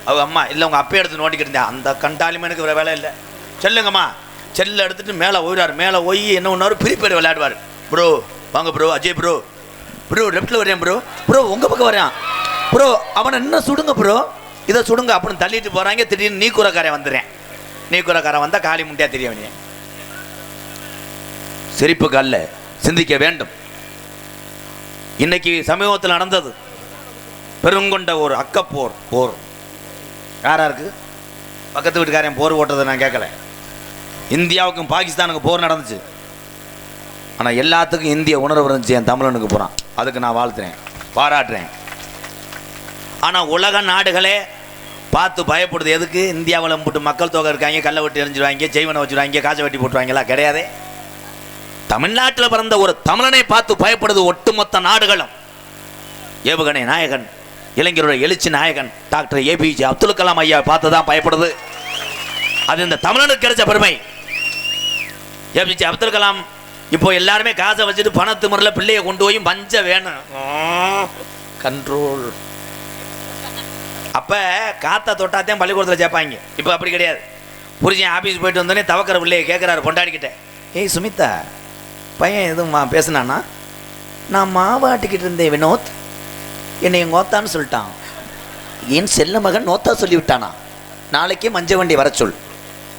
அவங்க அம்மா இல்லை உங்கள் அப்பே எடுத்து நோண்டிக்கிட்டு இருந்தேன், அந்த கண்டாலுமே எனக்கு வேறு வேலை இல்லை, செல்லுங்கம்மா செல்லை எடுத்துகிட்டு மேலே ஓய்றாரு, மேலே ஓய் என்ன ஒன்றாரு பிரிப்பேர் விளையாடுவார். ப்ரோ வாங்க ப்ரோ, அஜய் ப்ரோ, ப்ரோ லெஃப்ட்டில் வரேன் ப்ரோ, ப்ரோ உங்கள் பக்கம் வரேன் ப்ரோ, அவனை என்ன சுடுங்க ப்ரோ, இதை சுடுங்க அப்படின்னு தள்ளிட்டு போகிறாங்க. திடீர்னு நீக்கூரக்காரன் வந்துடுறேன், நீக்கூரக்காரன் வந்தால் காலி முண்டியா தெரியவனே. சிரிப்பு கல்ல சிந்திக்க வேண்டும். இன்னைக்கு சமீபத்தில் நடந்தது பெருங்கொண்ட ஒரு அக்கப்போர் போர். யாரா இருக்கு பக்கத்து வீட்டுக்காரன் போர் ஓட்டதை நான் கேட்கல. இந்தியாவுக்கும் பாகிஸ்தானுக்கும் போர் நடந்துச்சு. ஆனால் எல்லாத்துக்கும் இந்திய உணர்வு இருந்துச்சு என் தமிழனுக்கு போகிறான், அதுக்கு நான் வாழ்த்துறேன் பாராட்டுறேன். ஆனால் உலக நாடுகளே பார்த்து பயப்படுது. எதுக்கு? இந்தியாவில் போட்டு மக்கள் தொகை இருக்காங்க, கல்லை வெட்டி எரிஞ்சிடுவாங்க, ஜெய்வனை வச்சுருவாங்க, காசை வெட்டி போட்டுருவாங்களா? கிடையாதே. தமிழ்நாட்டில் பிறந்த ஒரு தமிழனை பார்த்து பயப்படுது ஒட்டுமொத்த நாடுகளும். ஏவுகணை நாயகன், இளைஞருடைய எழுச்சி நாயகன் டாக்டர் ஏபிஜே அப்துல் கலாம் ஐயா பார்த்து தான் பயப்படுது. அது இந்த தமிழனுக்கு கிடைச்ச பெருமை. ஏபிஜே அப்துல் கலாம் இப்போ எல்லாருமே காசை வச்சுட்டு பணத்து முறையில் பிள்ளையை கொண்டு போய் பஞ்ச வேணும் கண்ட்ரோல் அப்போ காத்தா தொட்டாத்தையும் பள்ளிக்கூடத்தில் சேர்ப்பாங்க. இப்போ அப்படி கிடையாது. புரிஞ்சு ஆஃபீஸ் போயிட்டு வந்தோடனே தவக்கிற பிள்ளையை கேட்குறாரு பொண்டாடிக்கிட்ட, ஏய் சுமிதா, பையன் எதுவும் பேசுனானா? நான் மாவாட்டிக்கிட்டு இருந்தேன் வினோத், என்னை எங்கள் ஓத்தான்னு சொல்லிட்டான். என் செல்ல மகன் நோத்தா சொல்லிவிட்டானா? நாளைக்கே மஞ்ச வண்டி வர சொல்,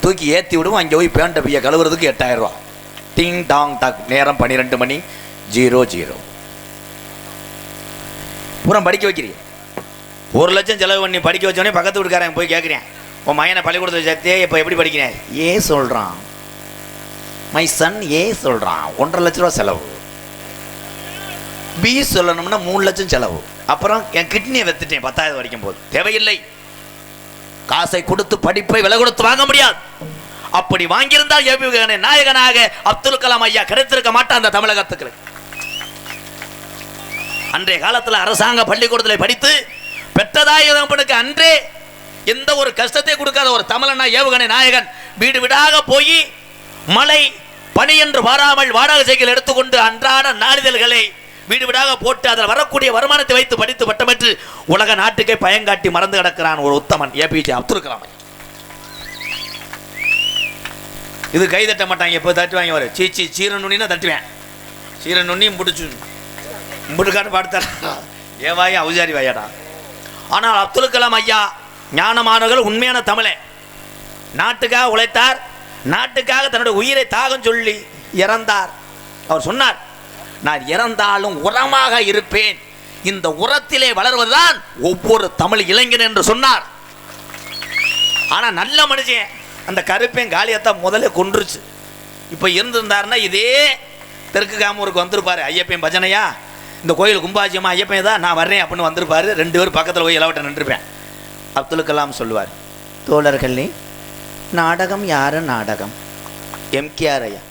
தூக்கி ஏற்றி விடுவோம். அங்கே போய் பேண்ட பைய கழுவுறதுக்கு 8000 ரூபா. டிங் டாங் டாக். நேரம் 12 மணி 00. பூரா படிக்க வைக்கிறீங்க. 1 லட்சம் செலவு பண்ணி படிக்க வச்சோடனே பக்கத்து வீட்டுக்காரன் போய் கேட்குறேன், உன் மையனை பள்ளிக்கூடத்தில் சேர்த்தே இப்போ எப்படி படிக்கிறேன்? ஏ சொல்கிறான், மை சன் ஏ சொல்கிறான், 1.5 லட்ச ரூபா செலவு. பி சொல்லணும்னா 3 லட்சம் செலவு. அப்புறம் என் கிட்னியை வெத்துட்டேன் 10வது வரைக்கும் போது. தேவையில்லை. காசை கொடுத்து படிப்பை விலை கொடுத்து வாங்க முடியாது. அப்படி வாங்கியிருந்தால் ஏபி நாயகனாக அப்துல் கலாம் ஐயா கிடைத்திருக்க மாட்டான் அந்த தமிழகத்துக்கு. அன்றைய காலத்தில் அரசாங்க பள்ளிக்கூடத்தில் படித்து பெற்றதாயகனுக்கு அன்றே எந்த ஒரு கஷ்டத்தை கொடுக்காத ஒரு தமிழனா ஏவுகணை நாயகன் வீடு வீடாக போய் மழை பனி என்று பாராமல் வாடகை சைக்கிள் எடுத்துக்கொண்டு அன்றாட நாளிதழ்களை வீடு வீடாக போட்டு அதில் வரக்கூடிய வருமானத்தை வைத்து படித்து பட்டமற்று உலக நாட்டுக்கே பயங்காட்டி மறந்து கிடக்கிறான் ஒரு உத்தமன் ஏபிஜே அப்துல் கலாம். இது கை தட்ட மாட்டாங்க, எப்போ தட்டுவாங்க. வர சீச்சி சீரன் நுண்ணினா தட்டுவேன். சீரன் நுண்ணி முடிச்சு முடுக்காட்டு பாடுத்தா ஏவாயா அவுஜாரி வாயாடா. ஆனால் அப்துல் கலாம் ஐயா ஞானமானவர்கள், உண்மையான தமிழே, நாட்டுக்காக உழைத்தார். நாட்டுக்காக தன்னுடைய உயிரை தாகம் சொல்லி இறந்தார். அவர் சொன்னார், நான் இறந்தாலும் உரமாக இருப்பேன், இந்த உரத்திலே வளர்வதுதான் ஒவ்வொரு தமிழ் இளைஞன் என்று சொன்னார். ஆனால் நல்ல மனுஷன் அந்த கருப்பேன் காளியத்தான் முதல்ல கொன்றுச்சு. இப்போ இருந்திருந்தாருன்னா இதே தெற்கு காமூருக்கு வந்திருப்பாரு. ஐயப்பன் பஜனையா, இந்த கோயில் கும்பாஜியமா, ஐயப்பன் தான் நான் வர்றேன் அப்படின்னு வந்திருப்பாரு. 2 பேர் பக்கத்தில் போய் இளவட்ட நின்றுப்பேன். அப்துல் கலாம் சொல்லுவார், தோழர்களே, நாடகம் யாரு நாடகம்? எம்கேஆர் ஐயா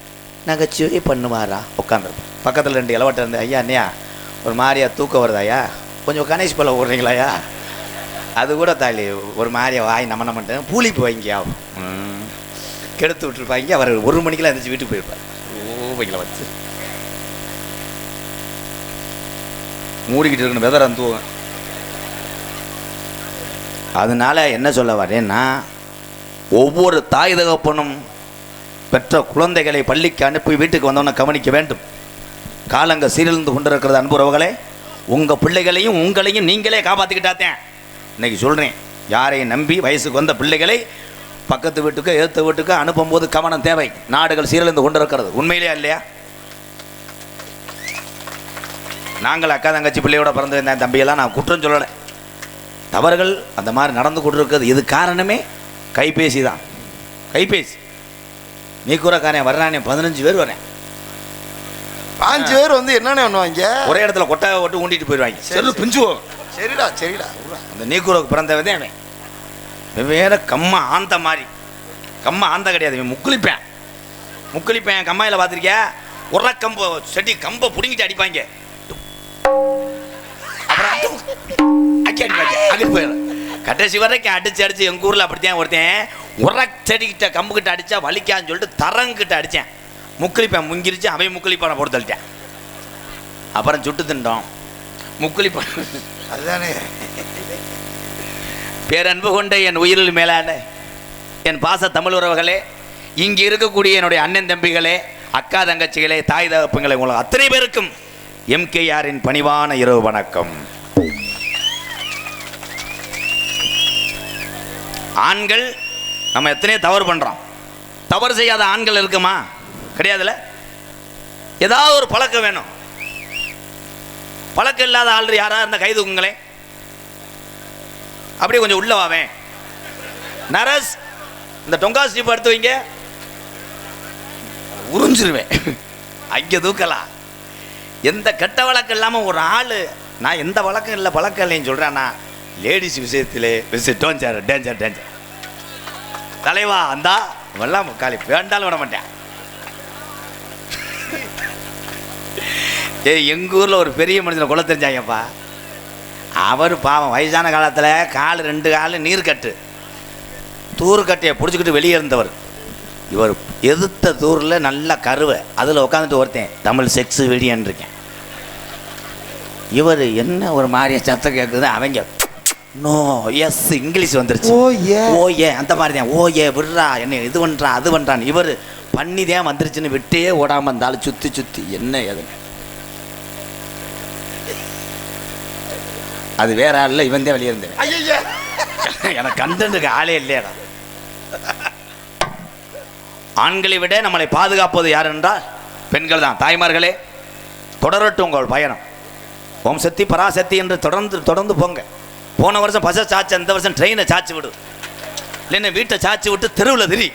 நகைச்சுவை பண்ணுவாரா? உட்காந்துருப்போம். பக்கத்தில் 2 இளவட்ட இருந்து, ஐயா அண்ணையா ஒரு மாதிரியா தூக்கம் வருதாயா, கொஞ்சம் கணேஷ் போல ஓடுறீங்களாயா? அது கூட தாலி ஒரு மாதிரியா வாய் நம்ம நம்மட்டு பூலிப்பு வைங்கியா கெடுத்து விட்டுருப்பாங்க. அவர் 1 மணிக்கெல்லாம் எழுந்திரிச்சு வீட்டுக்கு போயிருப்பார். ஓவைகளை வச்சு மூடிக்கிட்டு இருக்கணும், வெதர் அந்துவோம். அதனால என்ன சொல்ல வரேன்னா, ஒவ்வொரு தாய் தகப்பனும் பெற்ற குழந்தைகளை பள்ளிக்கு அனுப்பி வீட்டுக்கு வந்தவன கவனிக்க வேண்டும். காலங்க சீரழிந்து கொண்டிருக்கிறது. அன்புறவுகளே, உங்கள் பிள்ளைகளையும் உங்களையும் நீங்களே காப்பாற்றிக்கிட்டாத்தேன். இன்னைக்கு சொல்கிறேன், யாரையும் நம்பி வயசுக்கு வந்த பிள்ளைகளை பக்கத்து வீட்டுக்கு எதிர்த்த வீட்டுக்கு அனுப்பும்போது கவனம் தேவை. நாடுகள் சீரழிந்து கொண்டிருக்கிறது. உண்மையிலேயா இல்லையா? நாங்கள் அக்கா தங்கச்சி பிள்ளையோட பிறந்த தம்பியெல்லாம் நான் குற்றம் சொல்லலை. தவறுகள் அந்த மாதிரி நடந்து கொண்டிருக்கிறது. இது காரணமே கைபேசி தான். கைபேசி. நீ கூறக்காரன் வர்றானே 15 பேர் வரேன். 5 பேர் வந்து என்னென்ன பண்ணுவாங்க, ஒரே இடத்துல கொட்டாவை போட்டு ஊண்டிட்டு போயிடுவாங்க. செல்லு பிஞ்சுவோம். சரிடா சரிடா. அந்த நீக்கூருக்கு பிறந்தவதே அவன் வெவ்வேறு கம்மா ஆந்த மாதிரி. கம்மா ஆந்த கிடையாது, இவன் முக்குளிப்பேன். முக்குளிப்பேன் கம்மாயில் பார்த்துருக்கியா? உர கம்பை செடி கம்பை பிடிங்கிட்டு அடிப்பாங்க. அப்புறம் அடிப்பாங்க, அங்கிட்டு போயிடும். கடைசி வரைக்கும் அடிச்சு எங்கள் ஊரில் அப்படித்தான் ஒருத்தன் உர செடிக்கிட்ட கம்புக்கிட்ட அடித்தா வலிக்கான்னு சொல்லிட்டு தரங்கிட்ட அடித்தேன். முக்குளிப்பேன் முங்கிருச்சு, அவன் முக்குளிப்பானை போட்டு தள்ளிட்டேன். அப்புறம் சுட்டு தின்றோம் முக்குளிப்பான். அதுதானே பேரன்பு கொண்ட என் உயிரில் மேலான என் பாச தமிழ் உறவுகளே, இங்கே இருக்கக்கூடிய என்னுடைய அண்ணன் தம்பிகளே, அக்கா தங்கச்சிகளே, தாய் தகப்பங்களே, உங்களுக்கு அத்தனை பேருக்கும் எம்கேஆரின் பணிவான இரவு வணக்கம். ஆண்கள் நம்ம எத்தனையோ தவறு பண்ணுறோம். தவறு செய்யாத ஆண்கள் இருக்குமா? கிடையாதுல்ல. ஏதாவது ஒரு பழக்கம் வேணும். பழக்கம் இல்லாத ஆள் யாராக இருந்தால் கை தூக்குங்களேன். அப்படியே கொஞ்சம் உள்ள வாவேன். நரஸ், இந்த டொங்கா ஸ்டீப் எடுத்து வைங்க, உறிஞ்சிருவேன். அங்கே தூக்கலாம். எந்த கெட்ட வழக்கம் இல்லாமல் ஒரு ஆள், நான் எந்த வழக்கம் இல்லை பழக்கம் இல்லைன்னு சொல்கிறேன்னா, லேடிஸ் விஷயத்திலே டேஞ்சர் டேஞ்சர் டேஞ்சர். தலைவா அந்தா வெள்ளம் காலி வேண்டாலும் விட மாட்டேன். எங்கள் ஊரில் ஒரு பெரிய மனுஷனை கொலை தெரிஞ்சாங்கப்பா. அவர் பாவம் வயசான காலத்தில் கால் 2 கால் நீர் கட்டு தூர்கட்டையை பிடிச்சிக்கிட்டு வெளியே இருந்தவர். இவர் எதிர்த்த தூரில் நல்ல கருவை அதில் உட்காந்துட்டு ஒருத்தன் தமிழ் செக்ஸ் வெடியான் இருக்கேன். இவர் என்ன ஒரு மாதிரியா சத்தம் கேட்குது, அவங்க நோ எஸ் இங்கிலீஷ் வந்துருச்சு. ஓ ஏ ஓ ஏ அந்த மாதிரி தான். ஓ ஏ விடுறா என்ன இது பண்ணுறான் அது பண்ணுறான். இவர் பண்ணி தான் வந்துருச்சுன்னு விட்டே ஓடாமல் இருந்தாலும் சுற்றி சுற்றி என்ன எது அது வேற ஆள் இல்லை, இவன் தான் வெளியே இருந்தேன். ஐயா எனக்கு கண்டனுக்கு ஆளே இல்லையாடா. ஆண்களை விட நம்மளை பாதுகாப்பது யார் என்றால் பெண்கள் தான். தாய்மார்களே, தொடரட்டும் உங்கள் பயணம். ஓம் சக்தி பராசக்தி என்று தொடர்ந்து போங்க. போன வருஷம் பஸ்ஸை சாச்சு, இந்த வருஷம் ட்ரெயினை சாச்சு விடு, இல்லைன்னா வீட்டை சாச்சு விட்டு தெருவில் திரி.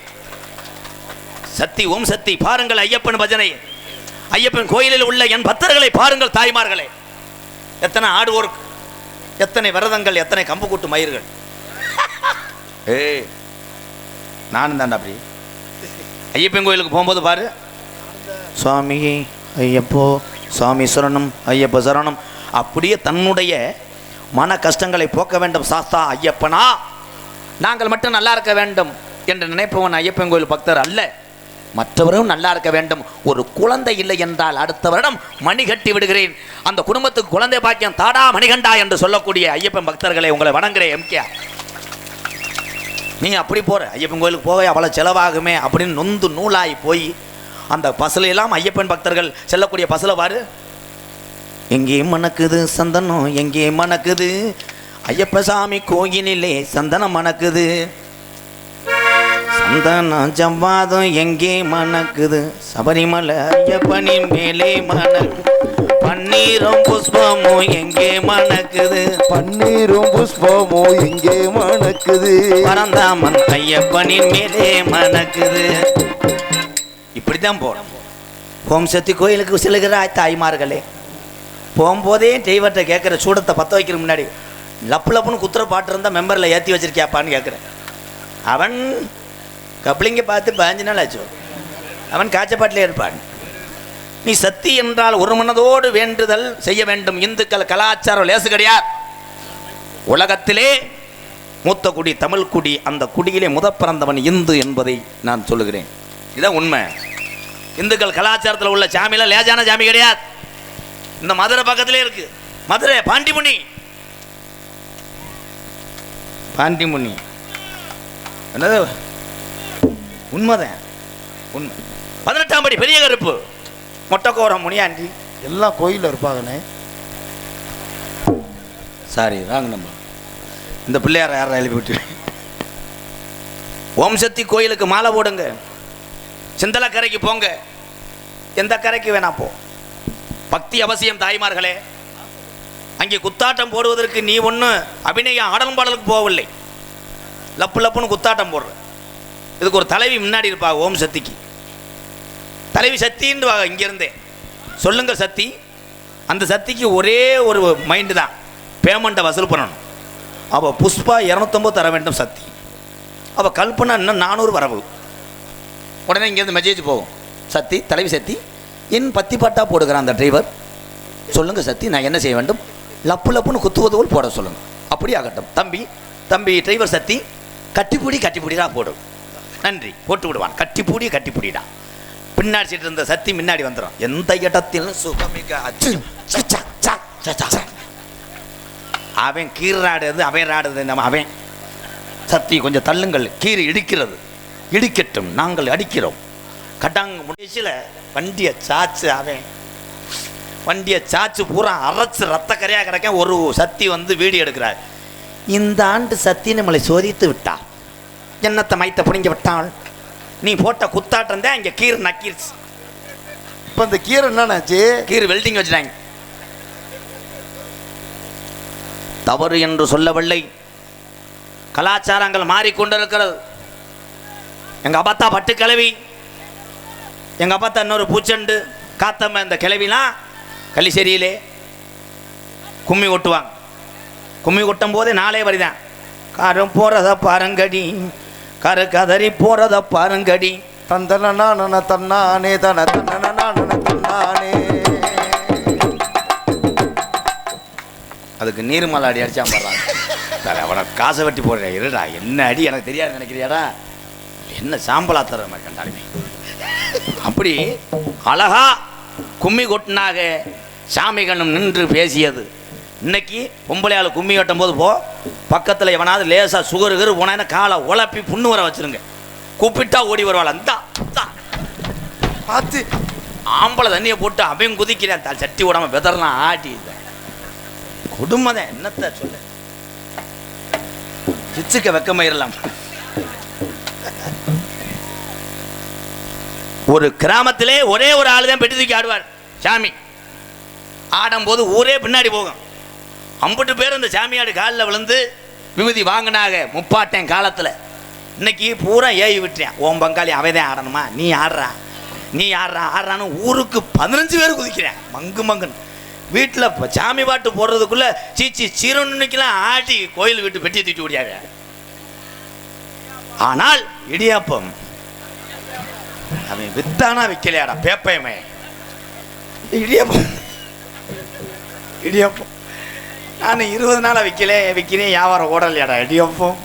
சக்தி ஓம் சக்தி பாருங்கள் ஐயப்பன் பஜனை. ஐயப்பன் கோயிலில் உள்ள என் பக்தர்களை பாருங்கள் தாய்மார்களே. எத்தனை ஆடு ஒர்க், எத்தனை விரதங்கள், எத்தனை கம்பு கூட்டு மயிர்கள். ஏய் நானும் தாண்டா அப்படி. ஐயப்பன் கோயிலுக்கு போகும்போது பாரு, சுவாமி ஐயப்போ சுவாமி சரணம் ஐயப்ப சரணம். அப்படியே தன்னுடைய மன கஷ்டங்களை போக்க வேண்டும் சாஸ்தா ஐயப்பனா, நாங்கள் மட்டும் நல்லா இருக்க வேண்டும் என்று நினைப்பவன் ஐயப்பன் கோயில் பக்தர் அல்ல, மற்றவரும் நல்லா இருக்க வேண்டும். ஒரு குழந்தை இல்லை என்றால் அடுத்த வருடம் மணி கட்டி விடுகிறேன், அந்த குடும்பத்துக்கு குழந்தை பாக்கியம் தாடா மணிகண்டா என்று சொல்லக்கூடிய ஐயப்பன் பக்தர்களை உங்களை வணங்குகிறேன். எம்கே நீ அப்படி போகிற ஐயப்பன் கோயிலுக்கு போக அவ்வளோ செலவாகுமே அப்படின்னு நொந்து நூலாகி போய் அந்த பஸ்ஸில் எல்லாம் ஐயப்பன் பக்தர்கள் செல்லக்கூடிய பஸ்ஸில் பாரு, எங்கே மணக்குது சந்தனம் எங்கே மணக்குது, ஐயப்ப சாமி கோயிலிலே சந்தனம் மணக்குது, சந்தனம் ஜவ்வாதம் எங்கே மணக்குது, சபரிமலை ஐயப்பனின் மேலே மணக்கு, பன்னீரும் புஷ்பமும் எங்கே மணக்குது, பன்னீரும் புஷ்பமும் எங்கே மணக்குது, பரந்தாமன் ஐயப்பனின் மேலே மணக்குது. இப்படித்தான் போறோம். ஓம் சக்தி கோயிலுக்கு செல்கிறாய் தாய்மார்களே, போகும்போதே தெய்வத்தை கேட்குற சூடத்தை பற்ற வைக்கிற முன்னாடி லப்பு லப்புன்னு குத்துற பாட்டு இருந்தால் மெம்பரில் ஏற்றி வச்சிருக்கியாப்பான்னு கேட்குறேன். அவன் கப்ளிங்க பார்த்து 15 நாள் ஆச்சு, அவன் காய்ச்சப்பாட்டிலே இருப்பான். நீ சக்தி என்றால் ஒரு மனதோடு வேண்டுதல் செய்ய வேண்டும். இந்துக்கள் கலாச்சாரம் லேசு கிடையாது. உலகத்திலே மூத்த குடி தமிழ் குடி, அந்த குடியிலே பிறந்தவன் இந்து என்பதை நான் சொல்லுகிறேன். இதுதான் உண்மை. இந்துக்கள் கலாச்சாரத்தில் உள்ள சாமியெல்லாம் லேஜான சாமி கிடையாது. இந்த மதுரை பக்கத்திலே இருக்கு, மதுரை பாண்டிமுனி. பாண்டிமுனி என்னது உண்மைதான், உண்மை. 18ஆம் படி பெரிய கருப்பு மொட்டைக்கோரம் முனியாண்டி எல்லாம் கோயிலில் இருப்பாங்கண்ணே. சாரி வாங்க, நம்ம இந்த பிள்ளையார யாரை எழுப்பி விட்டு ஓம் சக்தி கோயிலுக்கு மாலை போடுங்க. சிந்தலக்கரைக்கு போங்க, எந்த கரைக்கு வேணா போ. பக்தி அவசியம் தாய்மார்களே. அங்கே குத்தாட்டம் போடுவதற்கு நீ ஒன்று அபிநய ஆடலும் பாடலுக்கு போகவில்லை, லப்பு லப்புன்னு குத்தாட்டம் போடுற. இதுக்கு ஒரு தலைவி முன்னாடி இருப்பா. ஓம் சக்திக்கு தலைவி சக்தின்னு இங்கேருந்தே சொல்லுங்க சக்தி. அந்த சக்திக்கு ஒரே ஒரு மைண்டு தான், பேமெண்ட்டை வசூல் பண்ணணும். அவள் புஷ்பா 250 தர வேண்டும் சக்தி. அவள் கல்பனா இன்னும் 400 வரவு. உடனே இங்கேருந்து மெசேஜ் போகும், சக்தி தலைவி சக்தி என் பத்தி பாட்டா போடுகிறான் அந்த டிரைவர், சொல்லுங்கள் சக்தி நான் என்ன செய்ய வேண்டும், லப்பு லப்புன்னு குத்துவது போல் போட சொல்லுங்கள். அப்படி ஆகட்டும் தம்பி டிரைவர் சக்தி, கட்டிப்பிடிடா போடும். நன்றி போட்டு விடுவான். கட்டிப்பிடிடா. பின்னாடி சீட்டு இருந்த சக்தி முன்னாடி வந்துடும். எந்த இடத்திலும் சுகமிக அவன் கீறாடுறது அவன் ராடுறது நம்ம அவன் சக்தி கொஞ்சம் தள்ளுங்கள், கீறி இடிக்கட்டும் நாங்கள் அடிக்கிறோம். கட்டாங்க முடிச்சில் வண்டியை சாச்சு பூரா அரைச்சு ரத்த கரையாக கிடைக்க ஒரு சக்தி வந்து வீடியோ எடுக்கிறார். இந்த ஆண்டு சக்தி நம்மளை சோதித்து விட்டாள், என்னத்தை மைத்த புடிங்க விட்டாள். நீ போட்ட குத்தாட்டம் தான் இங்கே கீர் நக்கிருச்சு. இப்போ இந்த கீரை என்னாச்சு, கீர் வெல்டிங் வச்சுட்டாங்க. தவறு என்று சொல்லவில்லை, கலாச்சாரங்கள் மாறிக்கொண்டிருக்கிறது. எங்கள் அப்பத்தா பட்டு கிளவி, எங்கள் அப்பத்தா இன்னொரு பூச்செண்டு காத்தம்ம, இந்த கிளவிலாம் கள்ளிச்சேரியிலே கும்மி கொட்டுவாங்க. கும்மி கொட்டும் போதே நாளே வரிதான், காரம் போகிறத பாருங்கடி, கரு கதறி போகிறத பாருங்கடி, தந்தன தன்னானே தன தன்னானே. அதுக்கு நீர்மலை அடி அடிச்சான் பாடுறாங்க. சார் அவனை காசை வெட்டி போடுறேன் இருடா, என்ன அடி எனக்கு தெரியாது நினைக்கிறியாடா, என்ன சாம்பலா தர மாதிரி கண்டாலுமே. அப்படி அழகா கும்மி கொட்டினாக சாமிகண்ணும் நின்று பேசியது. இன்னைக்கு பொம்பளையால் கும்மி கட்டும் போது போ பக்கத்தில் எவனாவது லேசாக சுகரு போனா காலை உழப்பி புண்ணு வர வச்சிருங்க. கூப்பிட்டா ஓடி வருவாள். அந்த பார்த்து ஆம்பளை தண்ணியை போட்டு அவன் குதிக்கிறேன். சட்டி ஓடாம வெதர்லாம் ஆட்டி கொடுமை தான். என்னத்த சொல்ல, சிச்சுக்க வெக்கமாயிரலாம். ஒரு கிராமத்திலே ஒரே ஒரு ஆளு தான் பெட்டி தூக்கி ஆடுவார். சாமி ஆடும்போது ஊரே பின்னாடி போகும். 50 பேர் அந்த சாமியாடு காலில் விழுந்து விபூதி வாங்கினாங்க முப்பாட்டேன் காலத்தில். இன்னைக்கு பூரா ஏவி விட்டுறேன். ஓம் பங்காளி அவைதான் ஆடணுமா, நீ ஆடுறா நீ ஆடுறா ஆடுறான்னு ஊருக்கு 15 பேர் குதிக்கிறேன். மங்குன்னு வீட்டில் சாமி பாட்டு போடுறதுக்குள்ள சீச்சி சீரனுக்கெல்லாம் ஆட்டி கோயில் வீட்டு பெட்டி தூக்கி ஓடியாங்க. ஆனால் இடியாப்பம் அவன் வித்தானா விற்கலையாடா பேப்பயமே. இடியாப்பம் இடியாப்பம் நான் 20 நாளாக விற்கிறேன், வியாபாரம் ஓடலையாடா இடியாப்பம்.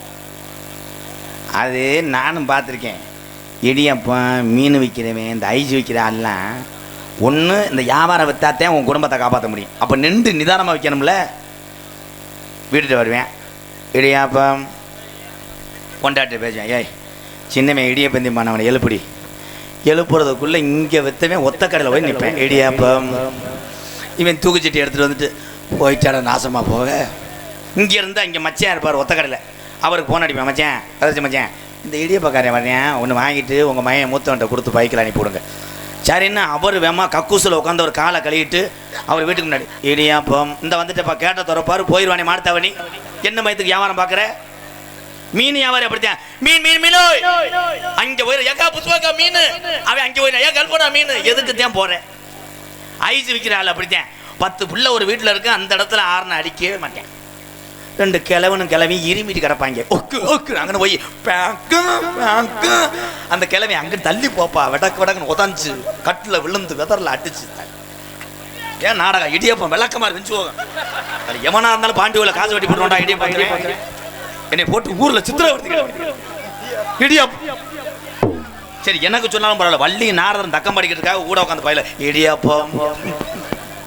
அது நானும் பார்த்துருக்கேன். இடியாப்பம் மீன் விற்கிறவன் இந்த ஐஸ் விற்கிற ஆள்லாம் ஒன்று இந்த வியாபாரம் விற்றாத்தான் உன் குடும்பத்தை காப்பாற்ற முடியும். அப்போ நின்று நிதானமாக விற்கணும்ல. வீட்டுட்டு வருவேன், இடியாப்பம் கொண்டாட்டு பேசுவேன். ஏய் சின்னவன் இடியப்பந்தி பண்ணவனை எழுப்புடி. எழுப்புறதுக்குள்ளே இங்கே விற்றவன் ஒத்த கடையில் போய் நிற்பேன். இடியாப்பம் இவன் தூக்குச்சட்டி எடுத்துகிட்டு வந்துட்டு போயிட்டாட நாசமாக போக. இங்கே இருந்தால் இங்கே மச்சான் இருப்பார் ஒத்த கடையில். அவருக்கு ஃபோன் அடிப்பேன், மச்சான் கதைச்சி மச்சான் இந்த இடியப்பக்காரன் வரேன் ஒன்று வாங்கிட்டு உங்கள் மையன் மூத்தவன்ட்ட கொடுத்து பைக்கில் அனுப்பிவிடுங்க. சரின்னா அவர் வேமா கக்கூசில் உட்காந்து ஒரு காலை கழுவிட்டு அவர் வீட்டுக்கு முன்னாடி இடியாப்பம் இந்த வந்துட்டுப்பா கேட்ட திறப்பார் போயிடுவானே மாடுத்தாவணி. என்ன மயத்துக்கு வியாபாரம் பார்க்குற? மீன் வியாபாரம் அப்படித்தான். மீன் மீன் மீனோ அங்கே போயிடும். ஏக்கா புதுவாக்கா மீன் அவன் அங்கே போயிடும். ஏன் கல்பனா மீன் எதுக்கு தான் போகிறேன். ஐஸ் விற்கிற ஆள் அப்படித்தான். 10 பிள்ளை ஒரு வீட்டில் இருக்கு. அந்த இடத்துல ஆறுன அடிக்கவே மாட்டேன். 2 கிழவி இருமிட்டு கிடப்பாங்க. அங்கே போய் அந்த கிழவி அங்கே தள்ளி போப்பா விடக்குன்னு உதஞ்சு கட்டில் விழுந்து வெதரில் அடிச்சு. ஏன் நாடகம் இடியப்பம் விளக்கமா இருந்துச்சு போகும். அது எவனா இருந்தாலும் பாண்டியோல காசு வெட்டி போட்டுடா இடியப்பம். என்னை போட்டு ஊர்ல சித்திரவர்த்தி இடியப்பம். சரி எனக்கு சொன்னாலும் பரவாயில்ல. வள்ளி நாரதன் தக்கம் படிக்கிறதுக்காக கூட உட்காந்து பயில இடியப்பம்.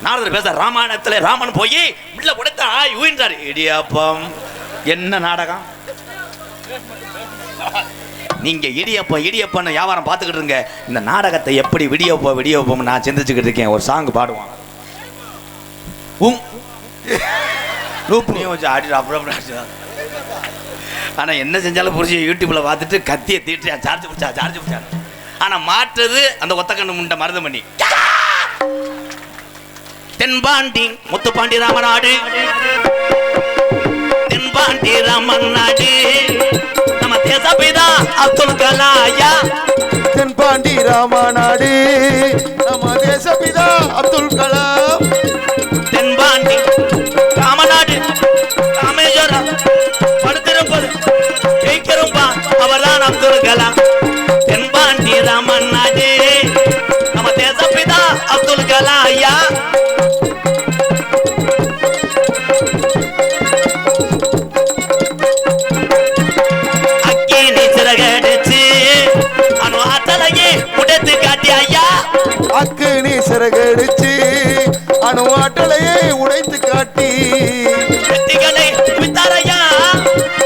நாரதர் பேச ராமாயணத்தில் ராமன் போய் உள்ள உடைத்த ஊயின்றாரு. இடியாப்பம் என்ன நாடகம். நீங்க இடியப்பன்னு வியாபாரம் பார்த்துக்கிட்டு இருங்க. இந்த நாடகத்தை எப்படி விடியோப்பம் நான் சிந்திச்சுக்கிட்டு இருக்கேன். ஒரு சாங் பாடுவான். வச்சு ஆடி ஆனா என்ன செஞ்சாலும் புரிஞ்சு யூடியூப்ல பார்த்துட்டு கத்தியை தீட்டு சார்ஜ் பிடிச்சா. ஆனா மாற்றுறது அந்த ஒத்தக்கண்ணு முண்டை மருதம் பண்ணி. தென்பாண்டி முத்துப்பாண்டி ராமநாடு, தென்பாண்டி ராமன் நாடு நம்ம தேசபிதா அப்துல் கலாயா. தென்பாண்டி ராமநாடு நம்ம தேசபிதா அப்துல் கலாம். தென்பாண்டி ராமநாடு ராமேஸ்வரம் படுத்திருப்பது ஜெயிக்கிறோம்பா அவர்தான் அப்துல் கலாம். தென்பாண்டி ராமன் நாடு நம்ம தேசபிதா அப்துல் கலாயா. அக்கினி சிறகடிச்சு அணு ஆற்றலையே உடைத்து காட்டி வெட்டிகளை வித்தாரையா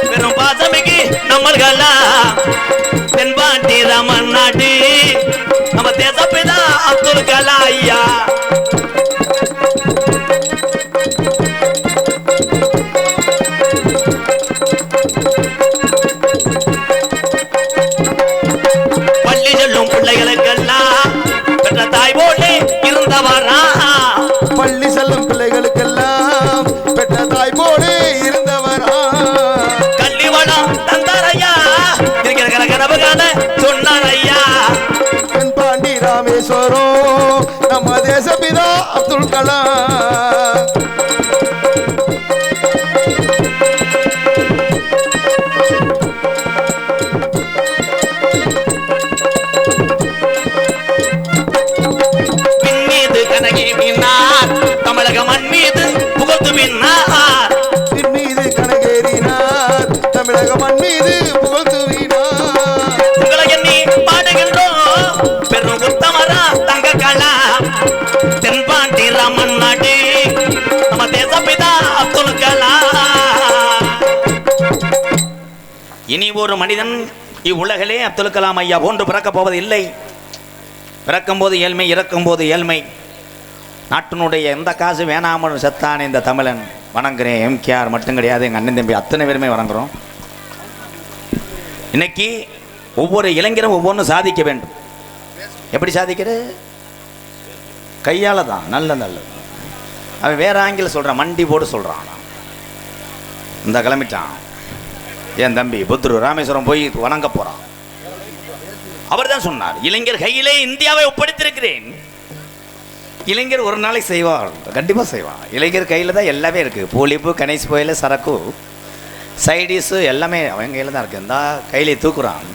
பெரும் பாசமிக்கு நம்மள்களா. தென்பாண்டி ராமன் நாடு நம்ம தேசப்பிதா அப்துல் கலாம் ஐயா. பள்ளி செல்லும் பிள்ளைகளுக்கெல்லாம் பெற்ற தாய் போலே இருந்தவரா. பள்ளி செல்லும் பிள்ளைகளுக்கெல்லாம் பெற்ற தாய் போலே இருந்தவரா. கல்வி வளம் தந்தாரையா இருக்கிற கனவு காண சொன்னாரையா. தென்பாண்டி ராமேஸ்வரம் நம்ம தேசபிதா அப்துல் கலாம். தமிழக மண் மீது புகழ்ந்து மின்னார். மீது கனகேறினார் தமிழக மண் மீது புகழ்ந்து வீணார். உங்களை எண்ணி பாடுகின்றோம் பெரும் உத்தமரா தங்க கலா. தென்பாண்டி ராமன் நாடு ஒரு மனிதன் இவ்வுலகிலே அப்துல் கலாம் ஐயா போன்று பிறக்கப் போவது இல்லை. பிறக்கும்போது ஏழ்மை, இறக்கும்போது ஏழ்மை. நாட்டினுடைய எந்த காசு வேணாமல் செத்தான இந்த தமிழன். வணங்குறேன். எம்கேஆர் மட்டும் கிடையாது, எங்கள் அண்ணன் தம்பி அத்தனை பேருமே வணங்குறோம். இன்னைக்கு ஒவ்வொரு இளைஞரும் ஒவ்வொன்றும் சாதிக்க வேண்டும். எப்படி சாதிக்கிறது? கையால் தான். நல்லது. அவன் வேற ஆங்கில சொல்கிறான், மண்டி போட்டு சொல்கிறான். இந்த கிளம்பிட்டான் என் தம்பி புத்ரு ராமேஸ்வரம் போய் வணங்க போகிறான். அவர் தான் சொன்னார், இளைஞர் கையிலே இந்தியாவை ஒப்படைத்திருக்கிறேன். இளைஞர் ஒரு நாளைக்கு செய்வார், கண்டிப்பாக செய்வான். இளைஞர் கையில் தான் எல்லாமே இருக்குது. பூலிப்பு, கணேஷ் புயல், சரக்கு, சைடிஸு எல்லாமே அவன் கையில் தான் இருக்குது. இந்த கையிலே தூக்குறான்.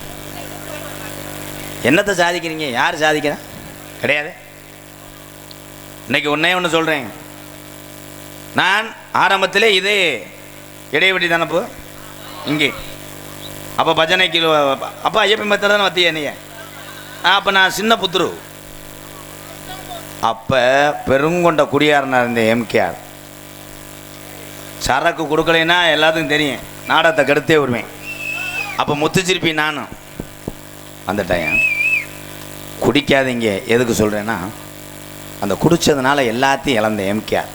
என்னத்தை சாதிக்கிறீங்க? யார் சாதிக்கிறா? கிடையாது. இன்னைக்கு ஒன்றே சொல்கிறேன். நான் ஆரம்பத்திலே இதே இடைவெளி தானப்போ இங்கே அப்போ பஜனைக்கு அப்போ ஐயப்பன் மத்தியில் தானே வத்திய நீ. அப்போ நான் சின்ன புத்துரு. அப்போ பெருங்கொண்ட குடியாரனாக இருந்த எம்கேஆர் சரக்கு கொடுக்கலைன்னா எல்லாத்துக்கும் தெரியும், நாடகத்தை கெடுத்தே வருவேன். அப்போ முத்துச்சிருப்பி நானும் அந்த டைம் குடிக்காதீங்க. எதுக்கு சொல்கிறேன்னா, அந்த குடித்ததுனால எல்லாத்தையும் இழந்த எம்கேஆர்.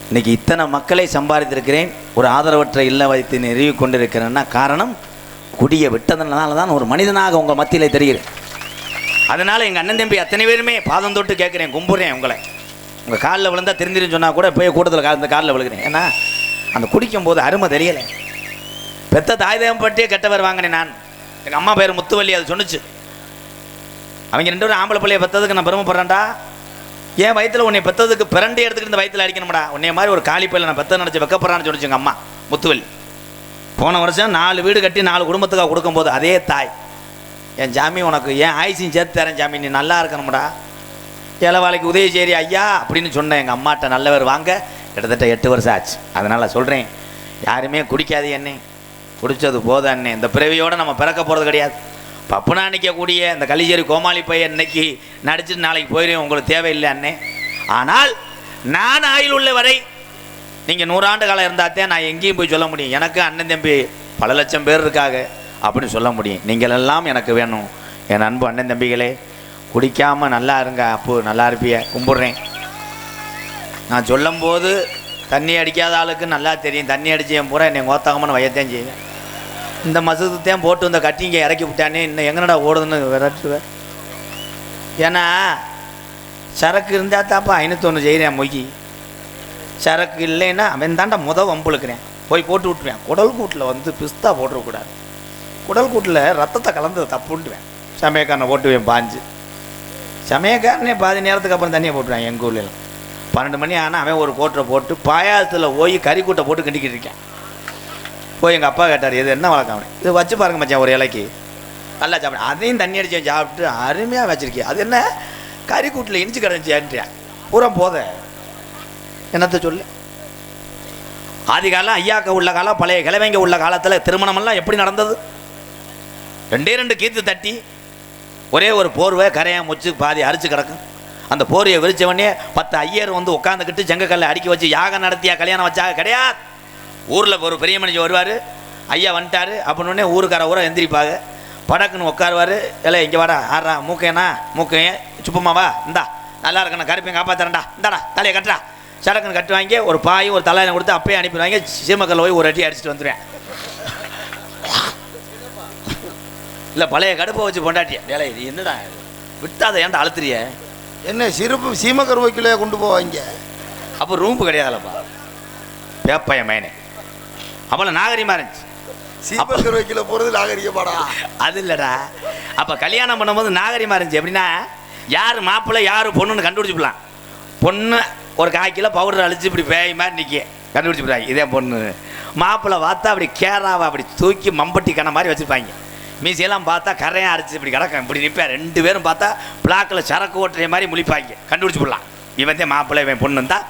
இன்றைக்கி இத்தனை மக்களை சம்பாதித்திருக்கிறேன், ஒரு ஆதரவற்ற இல்ல வைத்து நிறுவி கொண்டிருக்கிறேன்னா காரணம் குடியை விட்டதுனால தான் ஒரு மனிதனாக உங்கள் மத்தியில் தெரிகிறேன். அதனால் எங்கள் அண்ணன் தம்பி அத்தனை பேருமே பாதம் தொட்டு கேட்குறேன், கும்பிட்றேன். உங்களை உங்கள் காலில் விழுந்தால் தெரிஞ்சிருன்னு சொன்னால் கூட போய் கூட்டத்தில் அந்த காலில் விழுகிறேன். ஏன்னா அந்த குடிக்கும் போது அருமை தெரியலை. பெத்த தாய் தேவம் பற்றியே கெட்டவர் வாங்கினேன் நான். எங்கள் அம்மா பேர் முத்துவள்ளி, அது சொன்னிச்சு. அவங்க 2 பேரும் ஆம்பளை பிள்ளையை பெற்றதுக்கு நான் பெருமைப்படுறேன்டா. ஏன் வயிற்றில் உன்னை பெற்றதுக்கு பிறண்டி எடுத்துக்கிட்டு இந்த வயிற்றில் அடிக்கணும்டா. உன்னைய மாதிரி ஒரு காலி பையில நான் பெற்ற நினச்சி வைக்கப்படுறான்னு சொல்லிச்சு எங்கள் அம்மா முத்துவள்ளி. போன வருஷம் 4 வீடு கட்டி 4 குடும்பத்துக்காக கொடுக்கும்போது அதே தாய், என் ஜாமி உனக்கு ஏன் ஆயுசையும் சேர்த்து தரேன் ஜாமி, நீ நல்லா இருக்கணும்டா, இளவாளைக்கு உதயசேரி ஐயா அப்படின்னு சொன்னேன் எங்கள் அம்மாட்ட. நல்லவர் வாங்க கிட்டத்தட்ட 8 வருஷம் ஆச்சு. அதனால் சொல்கிறேன், யாருமே குடிக்காது அண்ணே, குடித்தது போதும் அண்ணே. இந்த பிறவியோடு நம்ம பிறக்க போகிறது கிடையாது. பப்புனா நிற்கக்கூடிய இந்த கலிஜேரி கோமாளி பையன் இன்னைக்கு நடிச்சுட்டு நாளைக்கு போயிடும், உங்களுக்கு தேவையில்லை அண்ணே. ஆனால் நான் ஆயுள் உள்ள வரை நீங்கள் 100 ஆண்டு காலம் இருந்தாத்தே நான் எங்கேயும் போய் சொல்ல முடியும், எனக்கு அண்ணன் தம்பி பல லட்சம் பேர் இருக்காங்க அப்படின்னு சொல்ல முடியும். நீங்கள் எல்லாம் எனக்கு வேணும். என் அன்பு அண்ணன் தம்பிகளே, குடிக்காமல் நல்லா இருங்க, அப்போ நல்லா இருப்பிய. கும்பிட்றேன். நான் சொல்லும்போது தண்ணி அடிக்காத ஆளுக்கு நல்லா தெரியும். தண்ணி அடித்து என் பூரா என்னை கோத்தாகமான வயத்தையும் செய்வேன். இந்த மசூதத்தையும் போட்டு இந்த கட்டிங்க இறக்கி விட்டானே, இன்னும் எங்கனடா ஓடுதுன்னு விரட்டுவேன். ஏன்னா சரக்கு இருந்தால் தாப்பா 501 செய்கிறேன் மொய்கி. சரக்கு இல்லைன்னா அவன் தாண்டா வம்புழுக்கிறேன், போய் போட்டு விட்டுருவேன். குடல் கூட்டில் வந்து பிஸ்தா போட்டுறக்கூடாது, குடல் கூட்டில் ரத்தத்தை கலந்து தப்புன்ட்டுவேன். சமயக்காரனை போட்டுவேன் பாஞ்சு. சமயக்காரனே பாதி நேரத்துக்கு அப்புறம் தண்ணியை போட்டுருவேன். எங்கள் ஊர்லாம் 12 மணி ஆனால் அவன் ஒரு கோட்டரை போட்டு பாயாசத்தில் போய் கறி கூட்டை போட்டு கிண்டிக்கிட்டு இருக்கேன். போய் எங்கள் அப்பா கேட்டார், இது என்ன வழக்கம்? இது வச்சு பாருங்க மச்சான், ஒரு இலைக்கு நல்லா சாப்பிட. அதையும் தண்ணி அடிச்சு சாப்பிட்டு அருமையாக வச்சுருக்கேன். அது என்ன கறி கூட்டில் இனிச்சு கிடந்துச்சேன்றியா பூரா போத என்னத்தை சொல்லு. ஆதி காலம் ஐயாக்க உள்ள காலம், பழைய கிழமைங்க உள்ள காலத்தில் திருமணமெல்லாம் எப்படி நடந்தது? 2 கீத்து தட்டி ஒரே ஒரு போர்வை கரையாக முச்சு பாதி அரிச்சு கிடக்கும். அந்த போர்வையை விரிச்சவொடனே 10 ஐயர் வந்து உட்காந்துக்கிட்டு செங்கக்கல்லை அடுக்கி வச்சு யாகம் நடத்தியா கல்யாணம் வச்சாக? கிடையாது. ஊரில் ஒரு பெரிய மனுஷன் வருவார், ஐயா வந்துட்டார் அப்படின்னே ஊருக்கார ஊரை எந்திரிப்பாங்க. படக்குன்னு உட்காருவார். இல்லை இங்கே வாடா, ஆடுறா மூக்கையண்ணா, மூக்கையன் சுப்பமாவா, இந்தா நல்லா இருக்கண்ணா, கருப்பையும் காப்பாற்றுறேன்டா, இந்தாடா தலையை கட்டுறா. சடக்குன்னு கட்டுவாங்க, ஒரு பாயும் ஒரு தலையை கொடுத்து அப்பயே அனுப்பிடுவாங்க. சீமக்கல்ல போய் ஒரு அடி அடிச்சுட்டு வந்துடுவேன். இல்லை பழைய கடுப்பை வச்சு பொண்டாட்டியா, வேலை இது என்னடா விட்டாத ஏன்டா அழுத்துறிய? என்ன சிறப்பு சீமக்கருவைக்குள்ளே கொண்டு போவாங்க. அப்போ ரூம்பு கிடையாதுல்லப்பா, வேப்பைய மேனே. அவ்வளோ நாகரிகமாக இருந்துச்சு. சீமக்கருவைக்குள்ள போகிறது நாகரிகமாடா? அது இல்லைடா. அப்போ கல்யாணம் பண்ணும்போது நாகரிகமாக இருந்துச்சு. எப்படின்னா யார் மாப்பிள்ளை யார் பொண்ணுன்னு கண்டுபிடிச்சிக்கலாம். பொண்ணு ஒரு 1/4 கிலோ பவுடர் அழிச்சு இப்படி பேய் மாதிரி நிற்க கண்டுபிடிச்சிக்கிறாங்க, இதே பொண்ணு. மாப்பிள்ளை பார்த்தா அப்படி கேராவை அப்படி தூக்கி மம்பட்டி கண்ண மாதிரி வச்சுருப்பாங்க. மீசையெல்லாம் பார்த்தா கரையாக அரைச்சி இப்படி கிடக்கும், இப்படி நிற்பேன். 2 பேரும் பார்த்தா பிளாக்கில் சரக்கு ஓட்டுற மாதிரி முழிப்பாங்க, கண்டுபிடிச்சி போடலாம். இவன் மாப்பிள்ளை இவன் பொண்ணு தான்.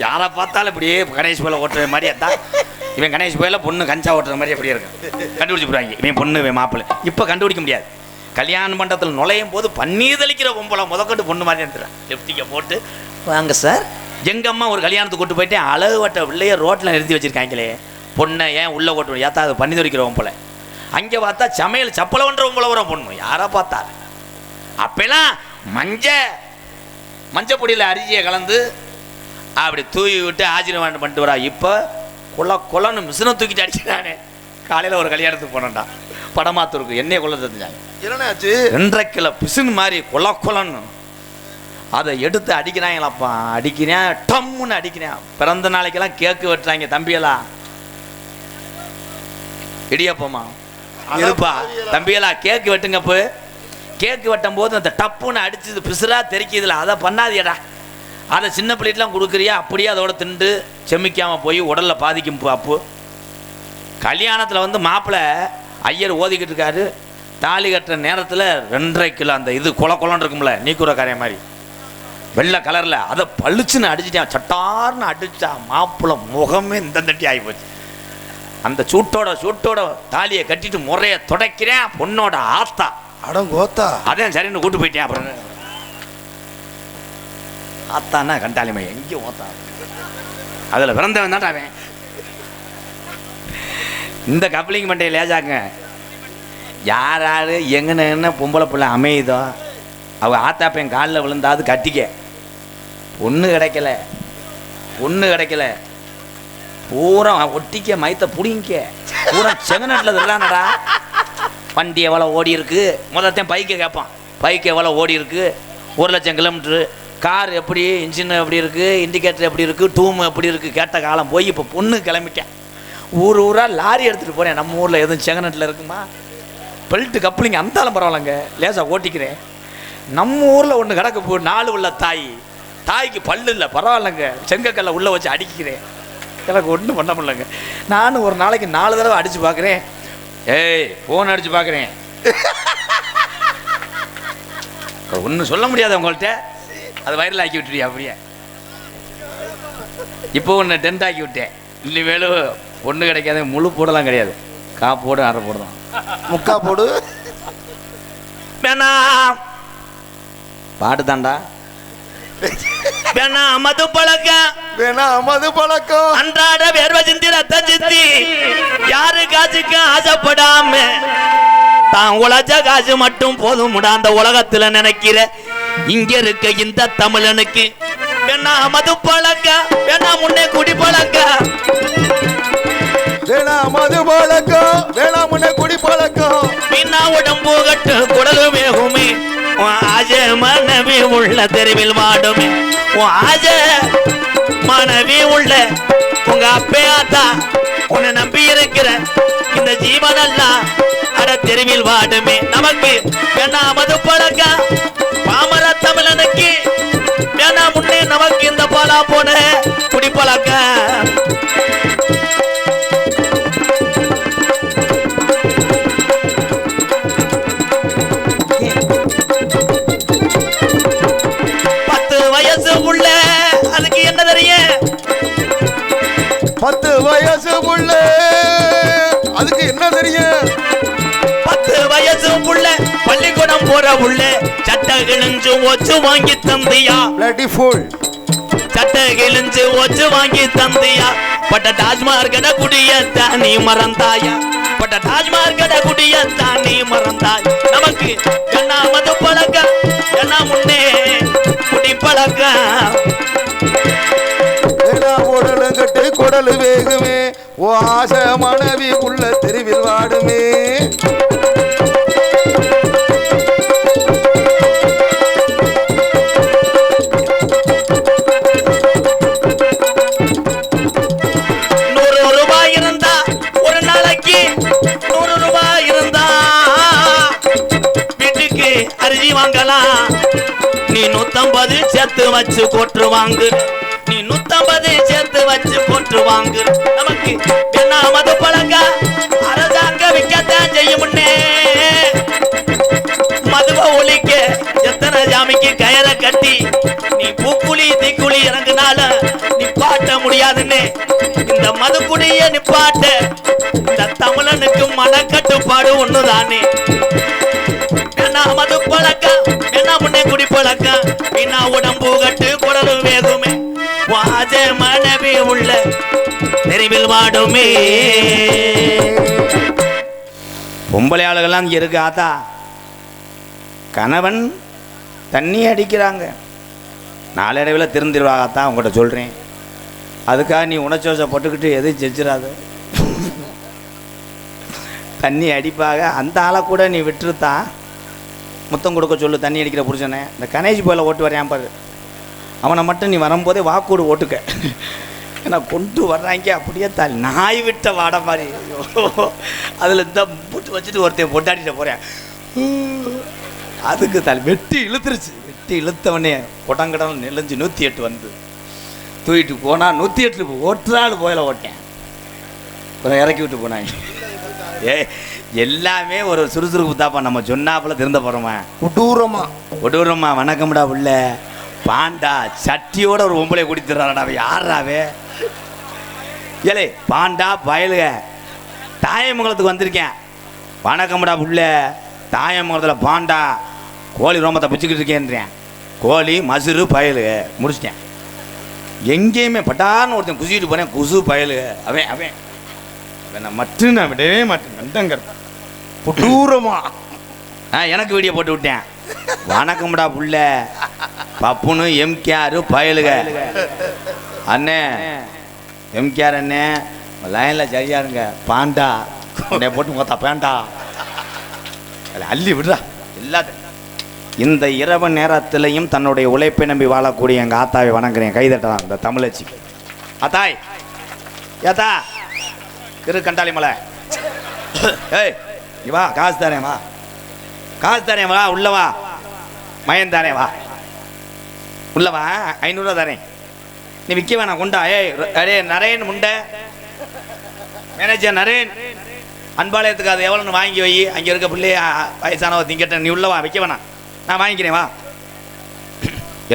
யாரை பார்த்தாலும் இப்படியே கணேஷ் போயில ஓட்டுற மாதிரி தான். இவன் கணேஷ் போயில பொண்ணு கஞ்சா ஓட்டுற மாதிரி அப்படியே இருக்கும், கண்டுபிடிச்சி போடுவாங்க. இவன் பொண்ணு இவன் மாப்பிள்ளை. இப்போ கண்டுபிடிக்க முடியாது. கல்யாண மண்டபத்தில் நுழையும் போது பன்னீர் தெளிக்கிற பொம்பளை முதற்கொண்டு பொண்ணு மாதிரி எடுத்துறேன். லெப்டிக்கை போட்டு வாங்க சார். எங்கள் அம்மா ஒரு கல்யாணத்துக்கு கூட்டு போயிட்டு அழகு வட்ட பிள்ளைய ரோட்டில் நிறுத்தி வச்சுருக்காங்களே, பொண்ணை ஏன் உள்ளே ஓட்டு ஏத்தா அது பண்ணி துடிக்கிறவன் போல. அங்கே பார்த்தா சமையல் சப்பலை ஒன்றவன் போல வரும் பொண்ணு. யாரை பார்த்தா அப்பெல்லாம் மஞ்சள் பொடியில் அரிசியை கலந்து அப்படி தூவி விட்டு ஆசீர்வாதம் பண்ணிட்டு வரா. இப்போ கொலன்னு மிஷினை தூக்கிட்டு அடிச்சுட்டானே. காலையில் ஒரு கல்யாணத்துக்கு போனோம்டா படமாத்தூருக்கு எண்ணெயை கொள்ள தெரிஞ்சாங்க. என்னச்சு 2.5 கிலோ பிசுன்னு மாதிரி கொலன்னு அதை எடுத்து அடிக்கிறாங்களாப்பா. அடிக்கிறேன் டம்முன்னு அடிக்கிறேன். பிறந்த நாளைக்கெல்லாம் கேக்கு வெட்டுறாங்க தம்பியெல்லாம். இடியப்பமா இருப்பா தம்பியெல்லாம் கேக்கு வெட்டுங்கப்பு. கேக்கு வெட்டும் போது அந்த டப்புன்னு அடிச்சது பிசுரா தெரிக்குதுல, அதை பண்ணாதியடா. அதை சின்ன பிள்ளைக்கெலாம் கொடுக்குறியா அப்படியே அதோட திண்டு செமிக்காமல் போய் உடலில் பாதிக்கும். அப்போ கல்யாணத்தில் வந்து மாப்பிள்ளை ஐயர் ஓதிக்கிட்டு இருக்காரு. தாலி கட்டுற நேரத்தில் 2.5 கிலோ அந்த இது கொலன்னு இருக்கும்ல நீக்குற காரிய மாதிரி வெள்ளை கலரில் அதை பளிச்சுன்னு அடிச்சுட்டான். சட்டார்னு அடிச்சா மாப்பிள்ளை முகமே இந்த தட்டி ஆகி போச்சு. அந்த சூட்டோட தாலியை கட்டிட்டு முறைய துடைக்கிறேன். பொண்ணோட ஆத்தா அடங்கோத்தா அதான் சரின்னு கூட்டு போயிட்டேன். அப்புறம் ஆத்தானா கண்டாலிமை எங்கேயும் ஓத்தா அதில் பிறந்தவன் தான்டா அவன். இந்த கப்ளிங் மண்டையை லேஜாங்க. யார் எங்கன்னு பொம்பளை பிள்ளை அமையுதோ அவ ஆத்தாப்பையன் காலில் விழுந்தாது கட்டிக்க. பொண்ணு கிடைக்கல பூரா ஒட்டிக்க மயத்தை புடிங்க. பூரா செங்கநாட்டில் இல்லானடா. வண்டி எவ்வளோ ஓடி இருக்கு முதத்தையும் பைக்கை கேட்பான். பைக்கு எவ்வளோ ஓடி இருக்கு 1,00,000 கிலோமீட்ரு. கார் எப்படி இன்ஜின் எப்படி இருக்குது, இண்டிகேட்டர் எப்படி இருக்குது, டூம் எப்படி இருக்குது கேட்ட காலம் போய் இப்போ பொண்ணு கிளம்பிட்டேன். ஊராக லாரி எடுத்துகிட்டு போகிறேன். நம்ம ஊரில் எதுவும் செங்கநாட்டில் இருக்குமா? பெல்ட்டு கப்ளிங் அந்தாலும் பரவாயில்லங்க, லேசாக ஓட்டிக்கிறேன். நம்ம ஊரில் ஒன்று கிடக்க போ 4 உள்ள தாய்க்கு பல்லு இல்லை பரவாயில்லைங்க, செங்கக்கல்லை உள்ளே வச்சு அடிக்கிறேன். எனக்கு ஒன்றும் பண்ண முடியலங்க. நானும் ஒரு நாளைக்கு 4 தடவை அடித்து பார்க்குறேன். ஏய் ஃபோன் அடித்து பார்க்குறேன். ஒன்றும் சொல்ல முடியாது உங்கள்கிட்ட. அது வைரல் ஆக்கி விட்டுறியா அப்படியே. இப்போ ஒன்று டென்ட் ஆக்கி விட்டேன். இல்லை வேலு ஒன்று கிடைக்காது. முழு போடலாம் கிடையாது, காப்போடு அரை போடுதான் முக்கா போடு வேணா பாட்டு தாண்டா. வேணா மது பழக்கம் அன்றாட வேர்வை சிந்தி ரத்த சிந்தி யாரு காசுக்கு ஆசைப்படாம தான் உழைச்ச காசு மட்டும் போதும் அந்த உலகத்துல நினைக்கிற இங்க இருக்க இந்த தமிழனுக்கு வேணா மது பழக்கம், வேணா முன்னே குடி பழக்கம், வேணா மது பழக்கம், வேணா முன்னே குடி பழக்கம். மீனா உடம்பு கட்டு குடலு வேகுமே ஆஜ மனைவி உள்ள தெருவில் வாடுமே. ஆஜ மனைவி உள்ள உங்க அப்பையாத்தா உன்னை நம்பி இருக்கிற இந்த ஜீவனெல்லாம் அட தெருவில் வாடுமே. நமக்கு வேணா மது பழக்கம், பாமர தமிழனுக்கு வேணா முன்னே நமக்கு இந்த பாலா போன குடிப்பழக்கம். அதுக்கு என்ன தெரியும்? 10 வயசு புள்ள அதுக்கு என்ன தெரியும்? 10 வயசு புள்ள பள்ளிக்கூடம் போற புள்ள சட்டை கிழிஞ்சு ஒச்சு வாங்கி தந்தியா. பிளட்டி ஃபுல் சட்டை கிழிஞ்சு ஒச்சு வாங்கி தந்தியா. பட்ட டாஜ்மார்கட குடியத்தான் நீ மறந்தாயா. பட்ட டாஜ்மார்கட குடியத்தான் நீ மறந்தாய். நமக்கு என்ன மது பழக்கம், என்ன முன்னே குடி பழக்கம். உடலங்கட்டு குடலு வேகுமே ஓ ஆசை மனைவி உள்ள தெருவில் வாடுமே. ரூபாய் இருந்தா ஒரு நாளைக்கு 100 ரூபாய் இருந்தா வீட்டுக்கு அரிசி வாங்கலாம். நீ 150 சேர்த்து வச்சு கொற்று வாங்கு. நீ 150 சேர்த்து வச்சு கொற்று வாங்கு. நமக்கு என்ன மது பழக்கம் அரசாங்க விற்கத்தான் செய்யும். மதுவை ஒழிக்க எத்தனை ஜாமிக்கு கயரை கட்டி நீ பூக்குழி தீக்குழி இறங்குனாலும் நிப்பாட்ட முடியாதுன்னு இந்த மதுக்குடிய நிப்பாட்ட இந்த தமிழனுக்கு மனக்கட்டுப்பாடு ஒண்ணுதானே. என்ன மது பழக்கம், என்ன முன்னே குடி பழக்கம். என்ன உடம்பு கட்டு குடலும் வேகுமே வாஜ மனைவி உள்ள தெரிவி நினைவில் வாடுமே. பொம்பளை ஆளுகள்லாம் இங்கே இருக்கு ஆத்தா. கணவன் தண்ணி அடிக்கிறாங்க, நாளடைவில் திருந்திருவாகத்தான் உங்கள்கிட்ட சொல்கிறேன். அதுக்காக நீ உணர்ச்சி போட்டுக்கிட்டு எதுவும் செஞ்சிடாத. தண்ணி அடிப்பாக, அந்த ஆளை கூட நீ விட்டுருத்தான் முத்தம் கொடுக்க சொல்லு. தண்ணி அடிக்கிற புருஷனை இந்த கணேஷ் போயில் ஓட்டு வரையான் பாரு, அவனை மட்டும் நீ வரும்போதே வாக்கூடு ஓட்டுக்க. ஏன்னா கொண்டு வர்றாங்க அப்படியே நாய் விட்ட வாட மாதிரி. அதில் இந்த போட்டு வச்சுட்டு ஒருத்தையும் பொட்டாடிட்டு போகிறேன். அதுக்கு வெட்டி இழுத்துருச்சு. வெட்டி இழுத்தவனே கொடங்கடல் நெல்லஞ்சு 108 வந்து தூக்கிட்டு போனால் 108 ஓட்டுறாள் போயில ஓட்டேன். கொஞ்சம் இறக்கி விட்டு போனாங்க. எல்லாமே ஒரு சுறுசுறுப்பு தாப்பா. நம்ம சொன்னாப்புல திருந்த போகிறோமா? கொடூரமா வணக்கம்டா உள்ள பாண்டா சட்டியோட ஒரு பொம்பளை குடித்துறாடா. யாராவே ஏலே பாண்டா பயலுக தாயமங்கலத்துக்கு வந்திருக்கேன். வணக்கம்டா உள்ள தாயமங்கலத்தில் பாண்டா கோழி ரோமத்தை பிச்சுக்கிட்டு இருக்கேன்றேன். கோழி மசுறு பயலுக முடிச்சிட்டேன். எங்கேயுமே பட்டான்னு ஒருத்தன் குசிட்டு போனேன். குசு பயலுக அவன் அவன் நான் மட்டும் நான் விடவே மாட்டேன். கண்டங்கர் கொடூரமா எனக்கு வீடியோ போட்டு விட்டேன். வணக்கம்டா புள்ள பப்புனு எம்கேஆர் பயலுக. அண்ணே எம்கேஆர் அண்ணே லைனில் சரியா இருங்க. பாண்டா உன்னை போட்டு மொத்தா பேண்டா அள்ளி விடுறா எல்லாத்தையும். இந்த இரவு நேரத்திலையும் தன்னுடைய உழைப்பை நம்பி வாழக்கூடிய எங்கள் ஆத்தாவை வணங்குறேன். கைதட்டலாம் இந்த தமிழச்சி. ஆத்தாய் ஏத்தா திரு கண்டாளி மலை. ஏய் வா, காசு தரேன் வா, காசு தரேன் வா, உள்ளவா மயன் தானே வா, உள்ளவா 500 ரூபா தரேன். நீ விற்க வேணாம் கொண்டா. ஏய் அரே நரேன் முண்டை மேனேஜர் நரேன் அன்பாலயத்துக்கு அது எவ்வளோன்னு வாங்கி வை. அங்கே இருக்க பிள்ளைய வயசானவ திங்கட்ட. நீ உள்ளவா, விற்க வேணாம், நான் வாங்கிக்கிறேன் வா.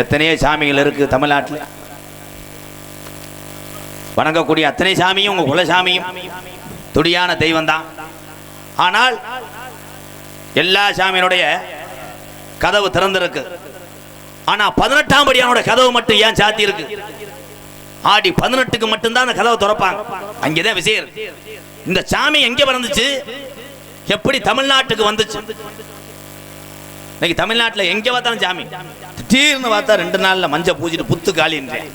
எத்தனையோ சாமிகள் இருக்குது தமிழ்நாட்டில். வணங்கக்கூடிய அத்தனை சாமியும் உங்கள் குலசாமியும் துடியான தெய்வம் தான். ஆனால் எல்லா சாமியினுடைய கதவு திறந்திருக்கு. ஆனால் 18ஆம் படியானோட கதவு மட்டும் ஏன் சாத்தி இருக்கு? ஆடி 18க்கு மட்டும்தான் அந்த கதவை திறப்பாங்க. அங்கேதான் விஷயம். இந்த சாமி எங்கே பிறந்துச்சு, எப்படி தமிழ்நாட்டுக்கு வந்துச்சு? இன்னைக்கு தமிழ்நாட்டில் எங்கே பார்த்தாலும் சாமி. திடீர்னு பார்த்தா 2 நாளில் மஞ்சள் பூஜிட்டு புத்து காலின்றேன்.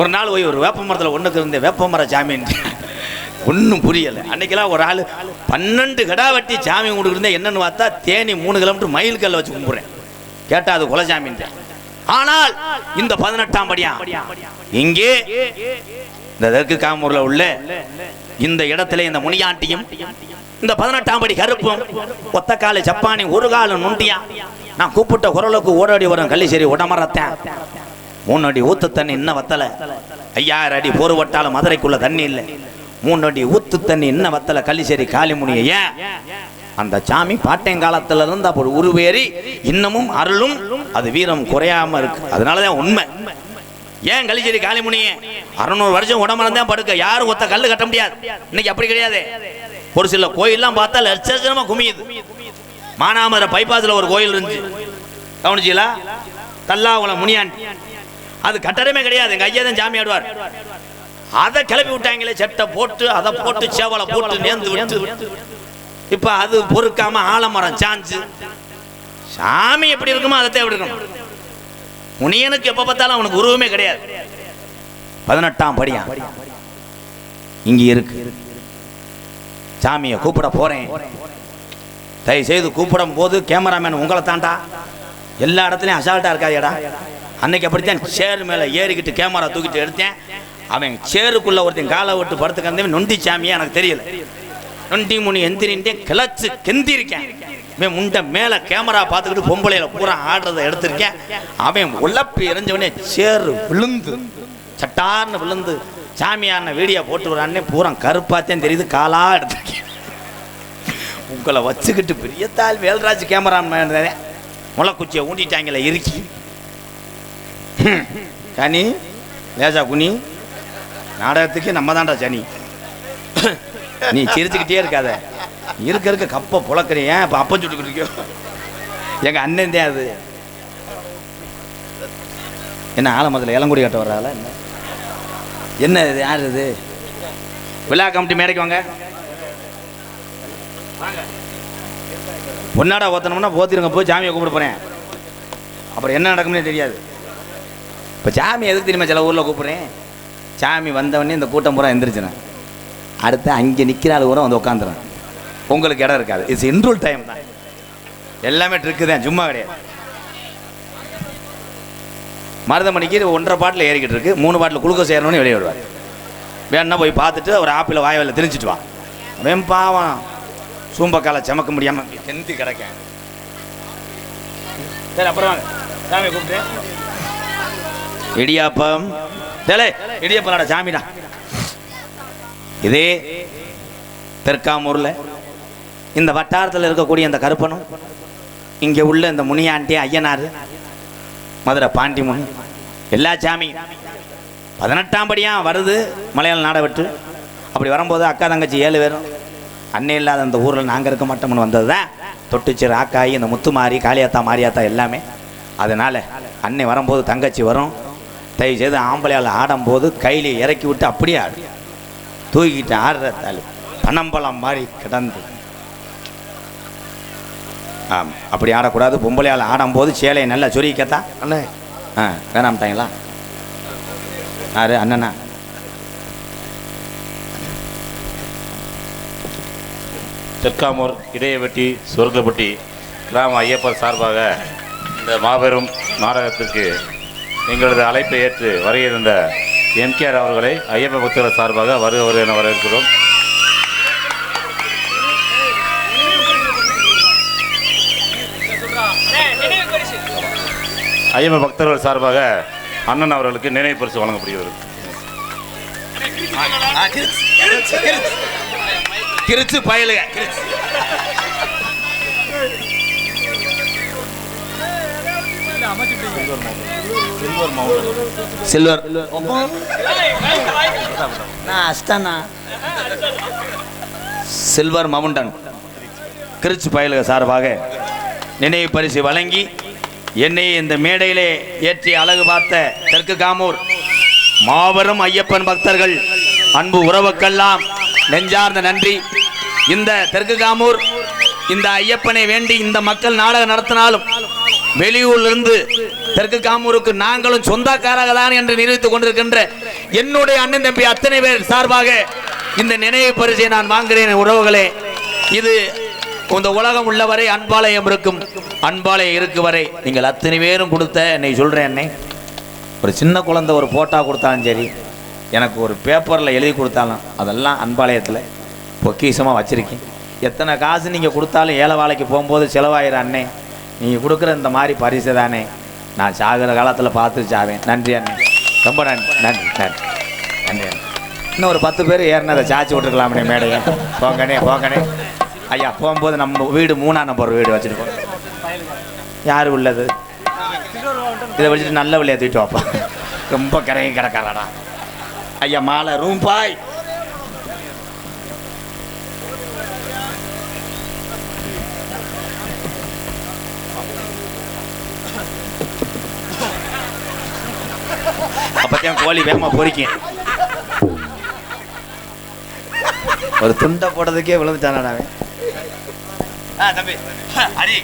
ஒரு நாள் போய் ஒரு வேப்ப மரத்தில் ஒன்றுக்கு இருந்த வேப்ப மர சாமின்றேன். ஒன்றும் புரியலை. அன்னைக்கெல்லாம் ஒரு ஆள் 12 கடா வெட்டி சாமி கொடுக்குறேன். என்னன்னு பார்த்தா தேனி 3 கிலோமீட்டர் மயில் கல்லை வச்சு கும்பிட்றேன். கேட்டால் அது குலசாமின்றேன். ஆனால் இந்த 18ஆம் படியா இங்கே இந்த தெற்கு காமூரில் உள்ள இந்த இடத்துல இந்த முனியாண்டியும் இந்த 18ஆம் படி கருப்பும் ஒத்த கால ஜப்பானி ஒரு காலம் நுண்டியா நான் கூப்பிட்ட குரலுக்கு ஓடாடி வரும் கள்ளிசேரி உடமரத்தேன். 3 அடி ஊத்து தண்ணி இன்னும் வத்தலை. 5000 அடி போர் வட்டாலும் மதுரைக்குள்ள தண்ணி இல்லை. 3 அடி ஊத்து தண்ணி இன்னும் வத்தலை கள்ளிசேரி காளிமுனிய. ஏன் அந்த சாமி பாட்டையங்காலத்துல இருந்து அப்படி உருவேறி இன்னமும் அருளும் அது வீரம் குறையாம இருக்கு. அதனாலதான் உண்மை. ஏன் கள்ளிசேரி காளிமுனிய 600 வருஷம் உடம்புதான் படுக்க, யாரும் ஒத்த கல்லு கட்ட முடியாது. இன்னைக்கு அப்படி கிடையாது. ஒரு சில கோயில்லாம் பார்த்தா லட்சமா குமியுது. மானாமதுரை பைபாஸ்ல ஒரு கோயில் இருந்துச்சு, கவனிச்சீங்களா? தல்லாகுளம் முனியாண்டி. அது கட்டடமே கிடையாது, எங்க ஐயா தான் சாமி ஆடுவார். அதை கிளப்பி விட்டாங்களே, சட்டை போட்டு அதை போட்டு சேவலை போட்டு நேர்ந்து விட்டு இப்ப அது பொறுக்காம ஆலமரம் சாஞ்சு. சாமி எப்படி இருக்குமோ அதை எப்படி இருக்கணும். முனியனுக்கு எப்ப பார்த்தாலும் அவனுக்கு உருவமே கிடையாது. 18ஆம் படியா இங்க இருக்கு. சாமியை கூப்பிட போறேன். தயவு செய்து கூப்பிடும் போது கேமராமேன் உங்களை தாண்டா. எல்லா இடத்துலயும் அசால்ட்டா இருக்காதேடா. அன்னைக்கு அப்படித்தான் சேரு மேல ஏறிக்கிட்டு கேமரா தூக்கிட்டு எடுத்தேன். அவன் சேருக்குள்ள ஒருத்தன் காலை விட்டு படுத்துக்கிறதே நொண்டி சாமியா எனக்கு தெரியல. நொண்டி முனி எந்திரின்ட்டே கிளச்சு கெந்திருக்கேன். அவன் முண்டை மேல கேமரா பார்த்துக்கிட்டு பொம்பளையில பூரா ஆடுறதை எடுத்திருக்கேன். அவன் உழப்பி எரிஞ்சவனே சேரு விழுந்து சட்டார்னு விழுந்து சாமியான வீடியோ போட்டு வரானே பூரா கருப்பாத்தேன் தெரியுது. காலா எடுத்திருக்கேன். உங்களை வச்சுக்கிட்டு பெரியத்தால் வேல்ராஜ் கேமராமேன் முளைக்குச்சியை ஊண்டிட்டாங்களே இருக்கி கனி லேசா குனி நாடகத்துக்கு நம்ம தான்டா சனி. நீ சிரிச்சுக்கிட்டே இருக்காத, இருக்க கப்பை புழக்கிறீங்க. இப்போ அப்பம் சுட்டுக்கிட்டு இருக்கியோ. எங்க அண்ணன் தான் அது. என்ன ஆலமரத்தில் இளங்குடி கட்ட வர்றால என்ன இது? யார் இது? விழா கமிட்டி மேடைக்கு வாங்க. பொன்னாடா ஓத்தனம்னா போத்திருங்க, போய் சாமியை கும்பிட போகிறேன். அப்புறம் என்ன நடக்கும்னே தெரியாது. இப்போ சாமி எதுக்கு தெரியுமா சில ஊரில் கூப்பிட்றேன்? சாமி வந்தவொடனே இந்த கூட்டம் பூரா எந்திரிச்சினேன், அடுத்து அங்கே நிற்கிற ஆள் பூரா வந்து உட்காந்துறேன். உங்களுக்கு இடம் இருக்காது. இட்ஸ் இன்ட்ரோல் டைம் தான், எல்லாமே ட்ரிக்கு தான், சும்மா கிடையாது. மருதமணிக்கு 1.5 பாட்டில் ஏறிக்கிட்டு இருக்கு, 3 பாட்டில் குளுக்கோஸ் ஏறணும்னு வெளியே விடுவார். வேணா போய் பார்த்துட்டு ஒரு ஆப்பிள வாயில் திணிச்சிட்டு வா. அவன் பாவம் சூம்பக்கால சமக்க முடியாமல் எந்தி கிடக்க. சரி அப்புறம் வாங்க, சாமி கூப்பிட்டு. இடியாப்பம் தேலே, இடியாப்பம் சாமிடா. இதே தெற்காமூரில் இந்த வட்டாரத்தில் இருக்கக்கூடிய இந்த கருப்பனும், இங்கே உள்ள இந்த முனியாண்டி ஐயனார், மதுரை பாண்டிமுன், எல்லா சாமி 18ஆம் படியாக வருது மலையாள நாடை விட்டு. அப்படி வரும்போது அக்கா தங்கச்சி 7 பேரும் அன்னை இல்லாத அந்த ஊரில் நாங்கள் இருக்க மாட்டோம்னு வந்தது தான் தொட்டுச்சிறு ஆக்காயி இந்த முத்துமாரி காளியாத்தா மாரியாத்தா எல்லாமே. அதனால் அன்னை வரும்போது தங்கச்சி வரும். தயவு செய்து ஆம்பளையால் ஆடும்போது கையில் இறக்கி விட்டு அப்படியே ஆடு, தூக்கிட்டு ஆடுற தாள் பனம்பழம் மாதிரி கிடந்து. ஆமாம், அப்படி ஆடக்கூடாது. பொம்பளையால் ஆடும்போது சேலையை நல்லா சொருகிக்கத்தா. அண்ணே வேணாம்ட்டாங்களா? யாரு அண்ணனா? தெற்காமூர் இடையவெட்டி சொர்க்கப்பட்டி கிராம ஐயப்பர் சார்பாக இந்த மாபெரும் நாடகத்திற்கு எங்களது அழைப்பை ஏற்று வருகின்ற எம்கேஆர் அவர்களை ஐயப்ப பக்தர்கள் சார்பாக வருக என வரவேற்கிறோம். ஐயப்ப பக்தர்கள் சார்பாக அண்ணன் அவர்களுக்கு நினைவு பரிசு வழங்கப்படுகிறது. கிரிச்சு பயலுக சில்வர் சில்வர் மவுண்டன் கிரிச்சு பயலுக சார்பாக நினைவு பரிசு வழங்கி என்னை இந்த மேடையிலே ஏற்றி அழகு பார்த்த தெற்கு காமூர் மாபெரும் ஐயப்பன் பக்தர்கள் அன்பு உறவுக்கெல்லாம் நெஞ்சார்ந்த நன்றி. இந்த தெற்கு காமூர் இந்த ஐயப்பனை வேண்டி இந்த மக்கள் நாடகம் நடத்தினாலும் வெளியூரிலிருந்து தெற்கு காமூருக்கு நாங்களும் சொந்தக்காரக தான் என்று நிரூபித்துக் கொண்டிருக்கின்ற என்னுடைய அண்ணன் தம்பி அத்தனை பேர் சார்பாக இந்த நினைவு பரிசை நான் வாங்குகிறேன். உறவுகளே, இது இந்த உலகம் உள்ளவரை அன்பாலயம் இருக்கும், அன்பாலயம் இருக்கு வரை நீங்கள் அத்தனை பேரும் கொடுத்த என்னை சொல்கிறேன். என்னை ஒரு சின்ன குழந்தை ஒரு போட்டா கொடுத்தாலும் சரி, எனக்கு ஒரு பேப்பரில் எழுதி கொடுத்தாலும் அதெல்லாம் அன்பாலயத்தில் பொக்கிஷமாக வச்சுருக்கேன். எத்தனை காசு நீங்கள் கொடுத்தாலும் ஏழை வேலைக்கு போகும்போது செலவாயிரம் அண்ணே. நீங்கள் கொடுக்குற இந்த மாதிரி பரிசு தானே நான் சாகிற காலத்தில் பார்த்து சாவேன். நன்றி அண்ணே, ரொம்ப நன்றி நன்றி நன்றி நன்றி அண்ணே. இன்னும் ஒரு 10 பேர் ஏறினதை சாச்சி விட்டுருக்கலாம்ண்ணே மேடையை. போங்கண்ணே போங்கண்ணே. ஐயா போகும்போது நம்ம வீடு 3ஆம் நம்பர் வீடு வச்சுருக்கோம். யார் உள்ளது? இதை வச்சுட்டு நல்ல விளையா தூக்கிட்டு வாப்பா, ரொம்ப கரையை கிடக்காரடா. ஐயா மாலை ரூம் பாய். அப்பத்தான் கோழி வேகமா பொறிக்கும். ஒரு துண்டை போடுறதுக்கே விழுந்துட்டானா தம்பி?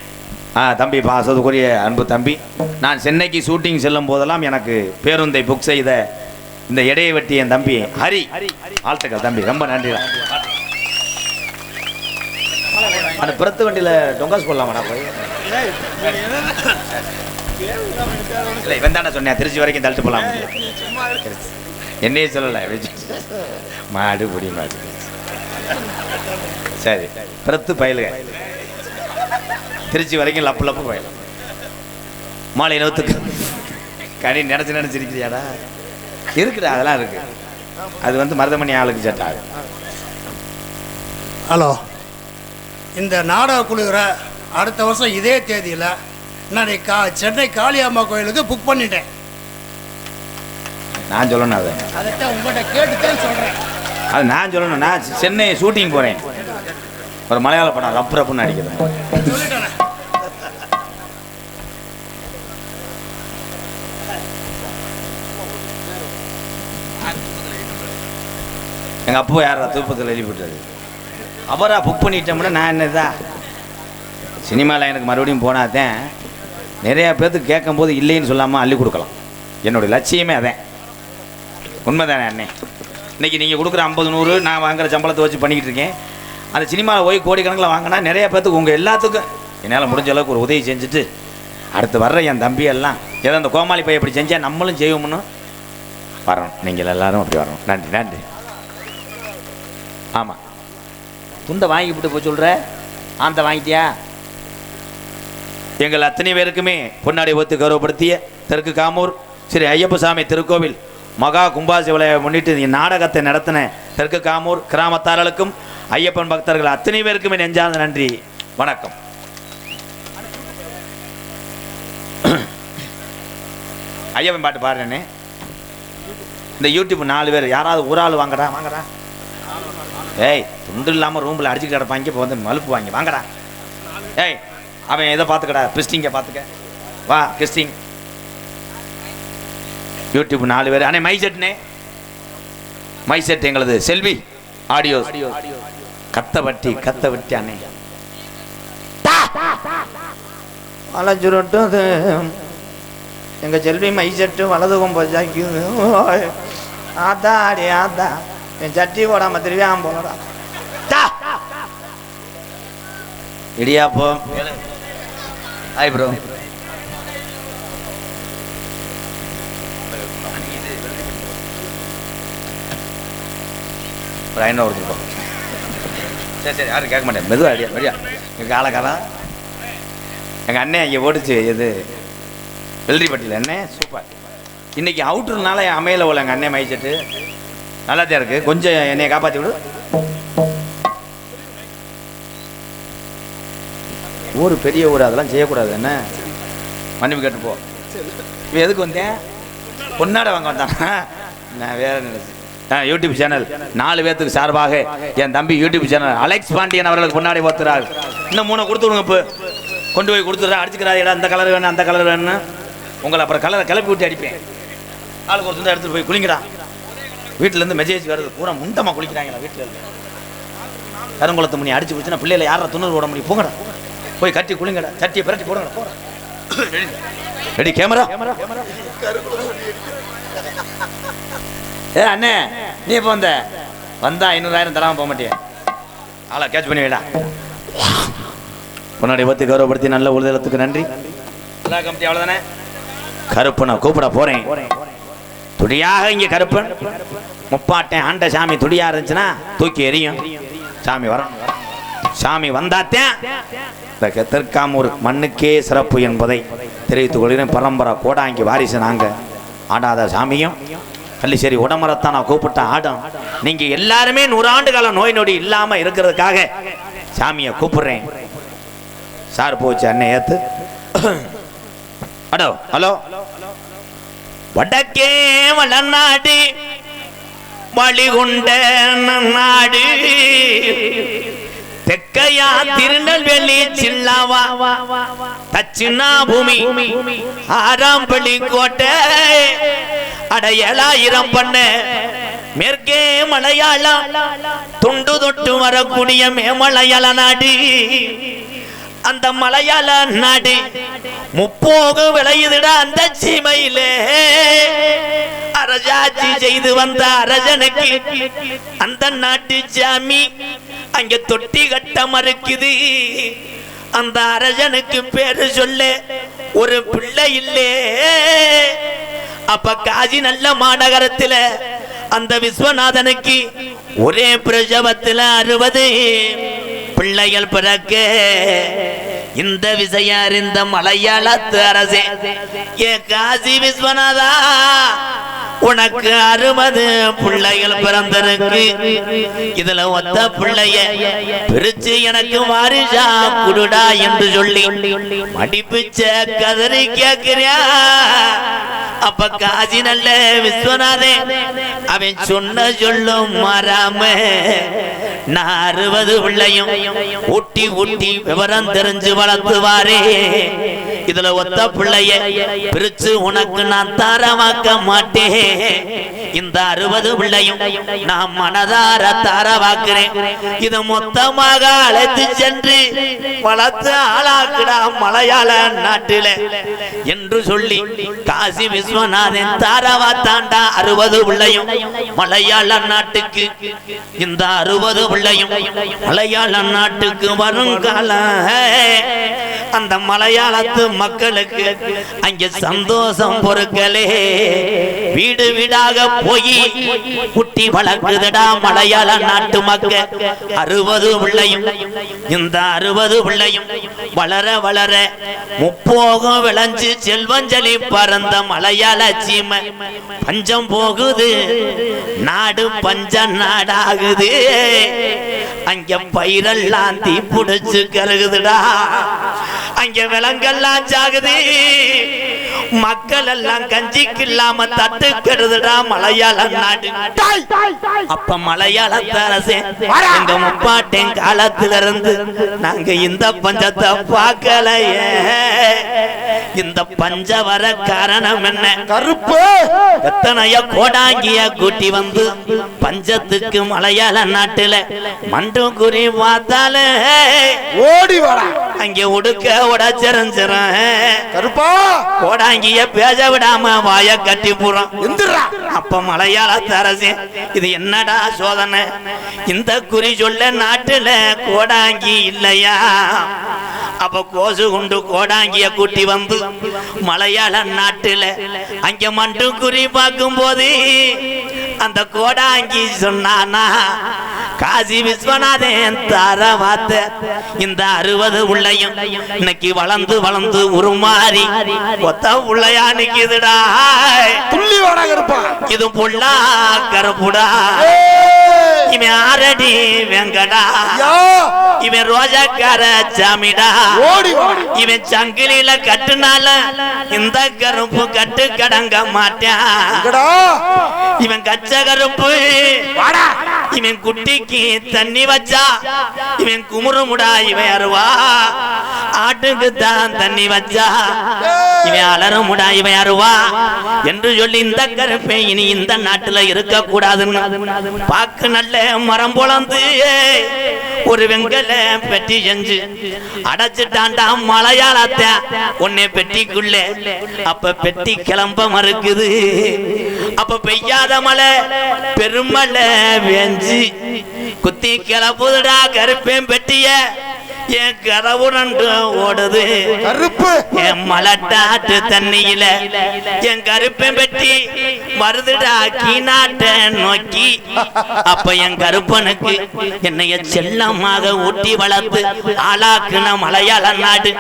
தம்பி பாசத்துக்குரிய அன்பு தம்பி, நான் சென்னைக்கு ஷூட்டிங் செல்லும் போதெல்லாம் எனக்கு பேருந்தை புக் செய்த இந்த இடையை வெட்டி என் தம்பி ஹரி, வாழ்த்துக்கள் தம்பி, ரொம்ப நன்றி. அந்த பிறத்து வண்டியில் டொங்காஸ் போடலாமாடா போய்? இல்லை இவன் தானே சொன்னேன் திருச்சி வரைக்கும் தள்ளிட்டு போகலாம். என்னையே சொல்லலை, மாடு பொடி மாடு. சரி, பிறத்து பயலுக திருச்சி வரைக்கும் லப்பு லப்பு போயிடலாம். மாலை நோத்துக்கு கனி நினச்சிருக்கிறியாடா? இருக்குடா, அதெல்லாம் இருக்கு. அது மருதமணி ஆளுக்கு செட் ஆகும். ஹலோ, இந்த நாடக குழுகிற அடுத்த வருஷம் இதே தேதியில் நான் சென்னை காளியம்மா கோயிலுக்கு புக் பண்ணிட்டேன். நான் சொல்லணும் அதைத்தான் உங்கள்கிட்ட கேட்டுதான் சொல்கிறேன். அது நான் சொல்லணும். நான் சென்னை ஷூட்டிங் போகிறேன், ஒரு மலையாள படம் ரப்பு ரப்புன்னு அடிக்கிறேன். சொல்லிட்டேன். எங்கள் அப்பா யாரா திருப்பத்தில் எழுதி போட்டாரு அவரா புக் பண்ணிட்டோம்னா நான் என்னதான் சினிமாவில் எனக்கு மறுபடியும் போனாதான் நிறையா பேர்த்துக்கு கேட்கும்போது இல்லைன்னு சொல்லாமல் அள்ளி கொடுக்கலாம். என்னுடைய லட்சியமே அதான். உண்மைதானே அண்ணே? இன்றைக்கி நீங்கள் கொடுக்குற 50 100 நான் வாங்குகிற சம்பளத்தை வச்சு பண்ணிக்கிட்டு இருக்கேன். அந்த சினிமாவில் போய் கோடிக்கணக்கில் வாங்கினா நிறைய பேர்த்துக்கு உங்கள் எல்லாத்துக்கும் என்னால் முடிஞ்ச அளவுக்கு ஒரு உதவி செஞ்சுட்டு அடுத்து வர்ற என் தம்பியெல்லாம் ஏதோ அந்த கோமாளி பையன் இப்படி செஞ்சால் நம்மளும் செய்வோம்னு வரணும். நீங்கள் எல்லாரும் அப்படி வரணும். நன்றி நன்றி. ஆமாம், துண்டை வாங்கிவிட்டு போய் சொல்கிற ஆந்த வாங்கிட்டியா? எங்கள் அத்தனை பேருக்குமே பொன்னாடி ஒத்து கௌரவப்படுத்திய தெற்கு காமூர் ஸ்ரீ ஐயப்பசாமி திருக்கோவில் மகா கும்பாசிவலையை முன்னிட்டு நாடகத்தை நடத்தின தெற்கு காமூர் கிராமத்தார்களுக்கும் ஐயப்பன் பக்தர்கள் அத்தனை பேருக்குமே நெஞ்சார்ந்த நன்றி, வணக்கம். ஐயப்பன் பாட்டு பாடுறேனே. இந்த யூடியூப் 4 பேர் யாராவது ஒரு ஆள் வாங்கடா வாங்கடா. ஏய், துண்டு இல்லாமல் ரூமில் அடிச்சு கிடப்பாங்க. இப்போ வந்து மலுப்பு வாங்கி வாங்கடா. ஏய், அவன் எதை பார்த்துக்கடா, கிறிஸ்டிங்க பார்த்துக்க வா. கிறிஸ்டின் யூடியூப் 4 பேர். அண்ணே மைசெட்னே, மைசெட் எங்களது செல்வி ஆடியோ கத்த வட்டி அண்ணே அலைஞ்சுருட்டு எங்கள் செல்வி மைசெட்டு வலதுகம் போச்சாக்கி ஆத்தா அடி ஆத்தா என் சட்டி போடாம திருவியாம் போனடா. இடியாப்போ ஹாய் ப்ரோ. ஒரு 500 கொடுப்போம். சரி யாரும் கேட்க மாட்டேன். மெதுவாக அடியா வழியா எங்கள் காலக்காலம் எங்கள் அண்ணன் இங்கே ஓடிச்சு. இது வெள்ளரிப்பட்டியில் அண்ணன் சூப்பர். இன்றைக்கி அவுட்ருனால அமையல போல எங்கள் அண்ணன் மைச்சட்டு நல்லா தான் இருக்குது. கொஞ்சம் என்னையை காப்பாற்றி விடு. ஊர் பெரிய ஊர், அதெல்லாம் செய்யக்கூடாது. என்ன மன்னிப்பு கேட்டு போ. இப்போ எதுக்கு வந்தேன்? பொன்னாட வாங்க வந்தாங்க. நான் வேற நினைச்சு யூடியூப் சேனல் 4 பேர்த்துக்கு சார்பாக என் தம்பி யூடியூப் சேனல் அலெக்ஸ் பாண்டியன் அவர்களுக்கு பொன்னாடி போத்துறாரு. இன்னும் 3 கொடுத்துருங்க. இப்போ கொண்டு போய் கொடுத்துட்றா. அடிச்சுக்கிறாரு. அந்த கலர் வேணும் அந்த கலர் வேணும்னு உங்களை அப்புறம் கலரை கிளப்பி விட்டு அடிப்பேன். ஆளுக்கு ஒரு துண்டை எடுத்துகிட்டு போய் குளிங்கடா. வீட்டிலேருந்து மெசேஜ் வருது, பூரா முண்டமாக குளிக்கிறாங்களா வீட்டில் இருந்து. கருங்குளத்து மணி அடிச்சு போச்சுன்னா பிள்ளைகளை யாரை துண்ணூறு போட முடியும்? போங்கடா போய் கட்டி குளிங்கடா. சட்டியை பிரட்டி போடுங்கடா. போகிறேன் ரெடி கேமரா. ஏ அண்ணே, நீ இப்போ வந்தா 500,000 தராமல் போக மாட்டியா? ஆளா கேட்ச் பண்ணி வைடா. முன்னாடி பற்றி கௌரவப்படுத்தி நல்ல உறுதலத்துக்கு நன்றி. கமிட்டி அவ்வளோதானே. கருப்பனை கூப்பிட போகிறேன். துடியாக இங்கே கருப்பன் முப்பாட்டேன் ஆண்ட சாமி துடியாக இருந்துச்சுன்னா தூக்கி எறியும். சாமி வரணும். சாமி வந்தாத்தேன் இந்த தெற்காமூர் மண்ணுக்கே சிறப்பு என்பதை தெரிவித்துக் கொள்கிறேன். பரம்பரை கோடாங்கி வாரிசு நாங்கள். ஆடாத சாமியும் கள்ளிச்சேரி உடமரத்தான் நான் கூப்பிட்ட ஆடம். நீங்கள் எல்லாருமே 100 ஆண்டு காலம் நோய் நொடி இல்லாமல் இருக்கிறதுக்காக சாமியை கூப்பிடுறேன். சார் போச்சு அண்ணன் ஏத்து. அடோ ஹலோ. வடக்கே வளநாடு வழிகுண்ட நாடு தெக்கையா திருநெல்வேலி சில்லாவா தச்சினா பூமி ஆறாம்பள்ளி கோட்டை அடையலாயிரம் பண்ண மேற்கே மலையாளம் துண்டு தொட்டு வரக்கூடிய மேமலையாள நாடு. அந்த மலையாள நாடு முப்போக விளையுதுடா. அந்த சீமையிலே அரசாட்சி செய்து வந்த அரசனுக்கு அந்த நாட்டு சாமி அங்க தொட்டி கட்ட மறுக்குது. அந்த அரசனுக்கு பேரு சொல்ல ஒரு பிள்ளை இல்லே. அப்ப காசி நல்ல மாநகரத்துல அந்த விஸ்வநாதனுக்கு ஒரே பிரசவத்துல 60 பிள்ளைகள் பிறக்க இந்த விஷயம் அறிந்த மலையாளத்து அரசே, ஏ காசி விஸ்வநாதா, உனக்கு 60 பிள்ளைகள் பிறந்திருக்கு. இதுல ஒத்த பிள்ளைய பிரிச்சு எனக்கு வாரிசா குடுடா என்று சொல்லி மடிப்பிச்ச கதறி கேட்கிறியா? அப்ப காசி நல்ல விஸ்வநாதே அவன் சொன்ன சொல்லும் மாறாம நான் 60 பிள்ளையும் ஊட்டி ஊட்டி விவரம் தெரிஞ்சு வளர்த்துவாரே. இதுல ஒத்த பிள்ளைய பிரிச்சு உனக்கு நான் தாரமாக்க மாட்டேன். இந்த 60 பிள்ளையும் நான் மனதார தாரவாக்குறேன். இத மொத்தமாக அழைத்து சென்று வளர்த்து ஆளாக்குடா மலையாள நாட்டில என்று சொல்லி காசி விஸ்வநாதன் தாரவா தாண்டா 60 பிள்ளையும் மலையாள நாட்டுக்கு. இந்த 60 பிள்ளையும் மலையாள நாட்டுக்கு வருங்காலம் அந்த மலையாளத்து மக்களுக்கு அங்கே சந்தோஷம் பொறுக்கலே. வீடு வீடாக போய் குட்டி வளர்க்குதடா மலையாள நாட்டு மக்கள் 60 பிள்ளையும். இந்த 60 பிள்ளையும் வளர வளர முப்போகம் விளைஞ்சு செல்வஞ்சலி பறந்த மலையாள சீமை பஞ்சம் போகுது, நாடு பஞ்ச நாடாகுது. அங்க பயிரெல்லாம் தீ புடிச்சு கருகுதுடா, அங்க விலங்கெல்லாம் சாகுது, மக்கள் எல்லாம் கஞ்சிக்கு இல்லாம தட்டு கெடுதுடா மலையாள நாடு. அப்ப மலையாளத்து அரசே எங்க முப்பாட்டின் காலத்துல இருந்து நாங்க இந்த பஞ்சத்தை பார்க்கலையே. இந்த பஞ்ச வர காரணம் என்ன? கருப்பு எத்தனைய கோடாங்கிய கூட்டி வந்து பஞ்சத்துக்கு மலையாள நாட்டுல மண்டு குறி பார்த்தால ஓடி வாடா. அங்க உடுக்க உடச்சிருந்துறேன். கருப்பா கோடாங்கிய பேச விடாம வாய கட்டி போறோம். எந்திரா. அப்ப மலையாளத்து அரசே இது என்னடா சோதனை? இந்த குறி சொல்ல நாட்டுல கோடாங்கி இல்லையா? அப்ப கோசு கொண்டு கோடாங்கிய கூட்டி வந்து மலையாள நாட்டுல அங்க மண்டு குறி பார்க்கும் போது அந்த கோடாங்கி சொன்னானா காசி விஸ்வநாதன் தார வாத்த இந்த 60 உள்ளையும் இன்னைக்கு வளர்ந்து வளர்ந்து உருமாறி ஒத்த உள்ளையா நிக்குதுடா. துள்ளி வாடா கருப்பா. இது புள்ளா கருப்புடா. இவன் ஆரடி வெங்கடா, இவன் ரோஜாக்கார சாமிடா. இவன் சங்கிலியில கட்டுனால இந்த கருப்பு கட்டு கடங்க மாட்டான். இவன் கச்ச கருப்பு, இவன் குட்டிக்கு தண்ணி வச்சா இவன் குமுறுமுடா. இவன் அருவா ஆட்டுக்கு தான் தண்ணி வச்சா இவன் அலறுமுடா. இவன் அருவா என்று சொல்லி இந்த கருப்பை இனி இந்த நாட்டுல இருக்க கூடாதுன்னு பாக்கு நல்ல மரம் பொழந்து ஒரு வெங்கல பெட்டி செஞ்சு அடைச்சிட்டாண்டா மலையாளத்த உன்னை பெட்டிக்குள்ள. அப்ப பெட்டி கிளம்ப மறுக்குது. அப்ப பெய்யாத மழை பெருமழை வேஞ்சு குத்தி கிளப்புதுடா கருப்பேன் பெட்டிய. என் கரவுரண்டு ஓடுது கருப்பு, என் மலட்டாட்டு தண்ணியில என் கருப்பேன் பெட்டி மருதுடா கீநாட்ட நோக்கி. அப்ப என் கருப்பனுக்கு என்னைய செல்லமாக ஊட்டி வளர்த்து ஆளாக்குன மலையாள நாடு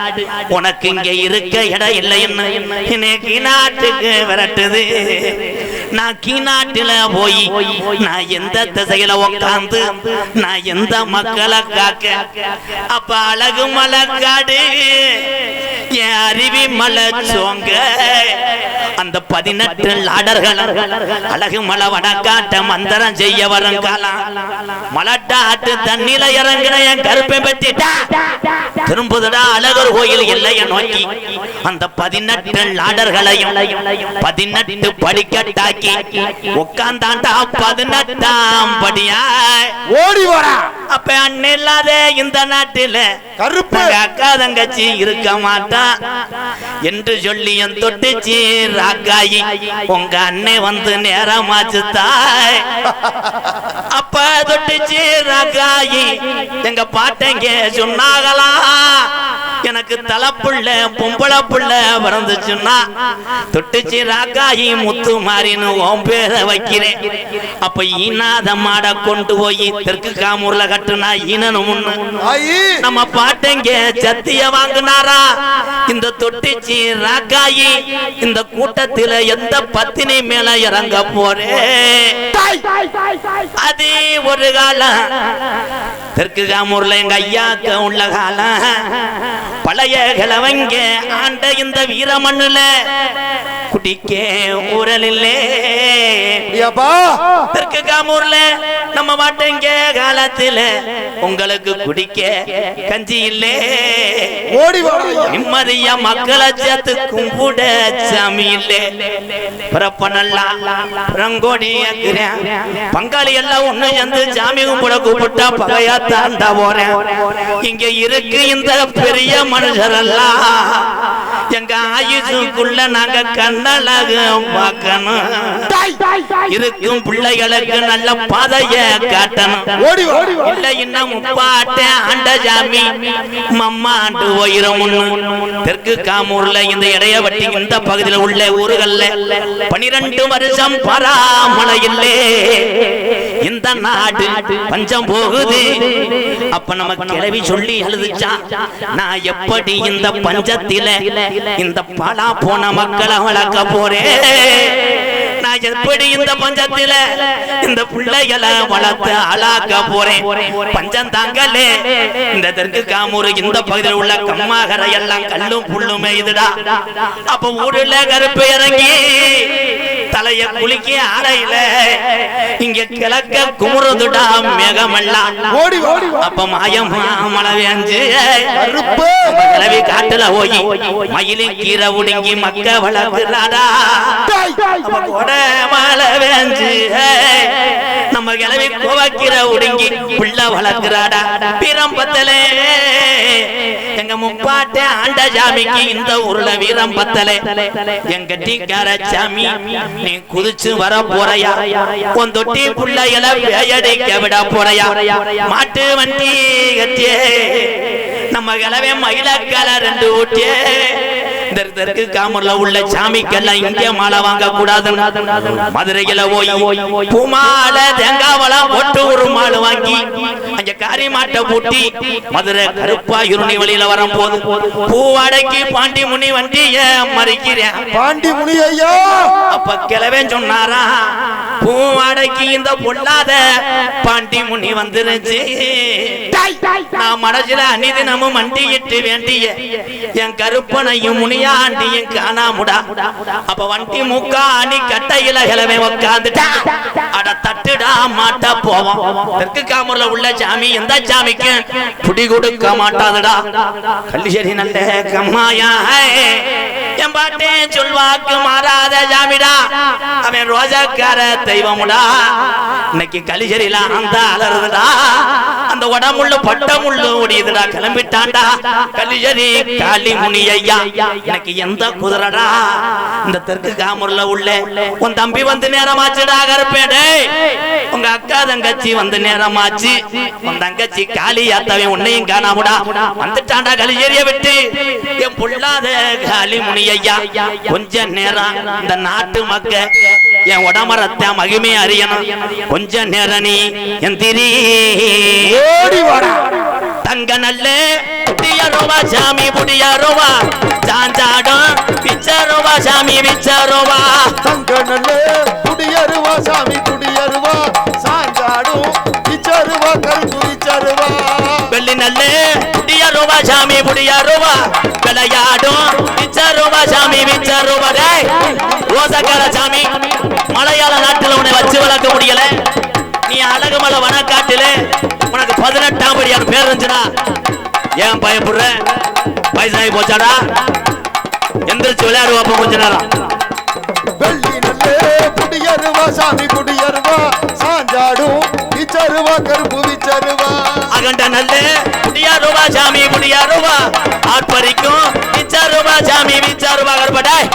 உனக்கு இங்க இருக்க இடம் இல்லைன்னு என்னை கீநாட்டுக்கு விரட்டுது. நான் கீநாட்டுல போய் நான் எந்த திசையில உட்கார்ந்து நான் எந்த மக்களை காக்க. அப்ப அழகு மலக்காடு என் அருவி மலை சோங்க அந்த 18 லாடர்கள் அழகு மலை வடக்காட்ட மந்திரம் செய்ய வரும் காலம். மலட்டாட்டு தண்ணில இறங்கின என் கருப்பை பெட்டிட்டா திரும்புதடா அழகர் கோயில் எல்லைய நோக்கி. அந்த 18 லாடர்களையும் 18 படிக்கட்டாக்கி உட்கார்ந்தாண்டா 18ஆம் படியா ஓடி வாடா. அப்ப அண்ணன் இல்லாத இந்த நாட்டில கருப்பு அக்கா தங்கச்சி இருக்க மாட்டான் என்று சொல்லி என் தொட்டுச்சு ராக்காயி உங்க அண்ணன் வந்து நேரமாச்சு தாய். அப்ப தொட்டுச்சு ராக்காயி எங்க பாட்டங்க சொன்னாகலாம் எனக்கு தலைப்புள்ள பொம்பளை புள்ள பிறந்துச்சுன்னா தொட்டுச்சு ராக்காயி முத்து மாறின்னு உன் பேரை வைக்கிறேன். அப்ப ஈனாத மாட கொண்டு போய் தெற்கு காமூர்ல கட்டுனா ஈனனு முன்னு நம்ம பாட்டங்க சத்திய வாங்கினாரா. இந்த தொட்டுச்சு ராக்காயி இந்த கூட்டத்தில எந்த பத்தினி மேல இறங்க போறே. அதே ஒரு காலம் தெற்கு காமூர்ல எங்க ஐயாக்க உள்ள காலம் பழைய கிழவங்க ஆண்ட இந்த வீரமண்ணுல குடிக்க ஊரலில்லே அப்படியாப்பா? தெற்கு காமூர்ல நம்ம மாட்டேங்க காலத்துல உங்களுக்கு குடிக்க கஞ்சி இல்லே ஓடி வாடா ஐயா. நிம்மதியா மக்களை சேர்த்து கும்பிட சாமி இல்லே பிறப்ப நல்லா ரங்கோடி பங்காளி எல்லாம் ஒண்ணு சேர்ந்து சாமி கும்பிட கூப்பிட்டா பகையா தாண்டா போறேன். இங்க இருக்கு இந்த பெரிய மனுஷரெல்லாம் எங்க ஆயுசுக்குள்ள நாங்க கண்ணழக பார்க்கணும். இருக்கும் பிள்ளைகளுக்கு நல்ல பாதைய காட்டணும். ஓடி வாடி வாடி. இல்ல இன்னும் முப்பாட்ட ஆண்ட சாமி மம்மாண்டு உயிரம் தெற்கு காமூர்ல இந்த இடையவட்டி இந்த பகுதியில் உள்ள ஊர்கள்ல 12 வருஷம் பராமழை இல்லே. இந்த நாடு பஞ்சம் போகுது. அப்ப நம்ம கிளவி சொல்லி எழுதுச்சா, நான் எப்படி இந்த பஞ்சத்தில இந்த பாலா போன மக்களை வளர்க்க போறேன். நான் எப்படி இந்த பஞ்சத்தில இந்த பிள்ளைகளை வளர்த்து ஆளாக்க போறேன். பஞ்சம் தாங்கலே இந்த தெற்கு காமூர் இந்த பகுதியில் உள்ள கம்மாகரை எல்லாம் கல்லும் புல்லுமே இதுடா. அப்ப ஊருல கருப்பு இறங்கி தலைய குளிக்க ஆடையில இங்க கிழக்க குமுறதுடா மேகமெல்லாம். ஓடி வாடி வாடி. அப்ப மாயம் மழை வேஞ்சு கருப்பு. கிளவி காட்டுல போய் மயிலி கீரை உடுங்கி மக்க வளர்க்கிறாடா. மழை வேஞ்சு நம்ம கிளவி கோவக்கிற உடுங்கி பிள்ளை வளர்க்கிறாடா. வீரம்பத்தலே எங்க முப்பாட்டே ஆண்ட சாமிக்கு இந்த ஊர்ல வீரம்பத்தலே எங்க டீக்கார சாமி நீ குதிச்சு வர போறையா, உன் தொட்டி புள்ளையில வேயடிக்க விட போறையா. மாட்டு வண்டி கட்டியே நம்ம கிளவே மயிலக்கால 2 ஊட்டியே. தெற்கு காமூர்ல உள்ள சாமிக்கெல்லாம் இங்கே மாலை வாங்க கூடாது. மதுரையில போய் பூமால தேங்காவளம் போட்டு ஒரு மாலை வாங்கி அங்க காரி மாட்டை பூட்டி மதுரை கருப்பாயூரணி வழியில வரும்போது பூவாடைக்கு பாண்டி முனி வண்டிய மறிக்கிறேன். பாண்டி முனி ஐயா. அப்ப கிளவே சொன்னாரா, பூவாடைக்கு இந்த பொல்லாத பாண்டி முனி வந்துருச்சு. நான் மனசுல அனிதினமும் மண்டியிட்டு வேண்டிய என் கருப்பனையும் முனியாண்டியும் காணாமுடா. அப்ப வண்டி முக்கா அணி கட்டையில கிளவே உட்காந்துட்டா. அட தட்டுடா மாட்ட போவோம். தெற்கு காமூர்ல உள்ள சாமி எந்த சாமிக்கு புடி கொடுக்க மாட்டாதுடா. கள்ளிச்சேரி நல்ல கம்மாயா என் பாட்டே சொல்வாக்கு மாறாத சாமிடா. அவன் ரோஜாக்கார தெய்வமுடா. இன்னைக்கு கள்ளிச்சேரியில அந்த அலறுதுடா. அந்த உடம்புள்ள பட்டமுள்ள ஓடியதுடா. கிளம்பிட்டான்டா கள்ளிச்சேரி காளி முனி ஐயா. எனக்கு எந்த குதிரடா இந்த தெற்கு காமூர்ல உள்ள உன் தம்பி வந்து நேரமாச்சுடா. கருப்பேடே உங்க அக்கா தங்கச்சி வந்து நேரமாச்சு. உன் தங்கச்சி காளி அத்தவன் உன்னையும் காணாமுடா. வந்துட்டான்டா கள்ளிச்சேரியை விட்டு என் பொல்லாத காளி முனி ஐயா. கொஞ்ச நேரம் இந்த நாட்டு மக்க என் உடமரத்தை மகிமை அறியணும். கொஞ்ச நேரம் நீ எந்திரி ஓடி வாடா. தங்க நல்ல புடியரோவா சாமி புடியரோவா சாஞ்சாடும் பிச்சரோவா சாமி பிச்சரோவா. தங்க நல்ல குடியருவா சாமி குடியருவா சாஞ்சாடும் பிச்சருவா கருப்பு பிச்சருவா. வெள்ளி நல்ல புடியரோவா சாமி புடியரோவா விளையாடும் பிச்சரோவா சாமி பிச்சரோவா. ரோசக்கார சாமி மலையாள நாட்டுல உன்னை வச்சு வளர்க்க முடியல. நீ அழகுமலை வனக்காட்டில உனக்கு 18ஆம் படியான பேர் இருந்துச்சுடா. ஏன் பயப்படுற? வயசாகி போச்சாடா. எந்திரிச்சு விளையாடுவாப்ப கொஞ்ச நேரம். வெள்ளி நல்ல குடியருவா சாமி குடியருவா சாஞ்சாடும் பிச்சருவா கருப்பு பிச்சருவா. அகண்ட நல்ல புடியாருவா சாமி புடியாருவா ஆட்பறிக்கும் பிச்சருவா சாமி பிச்சருவா. கருப்படாய்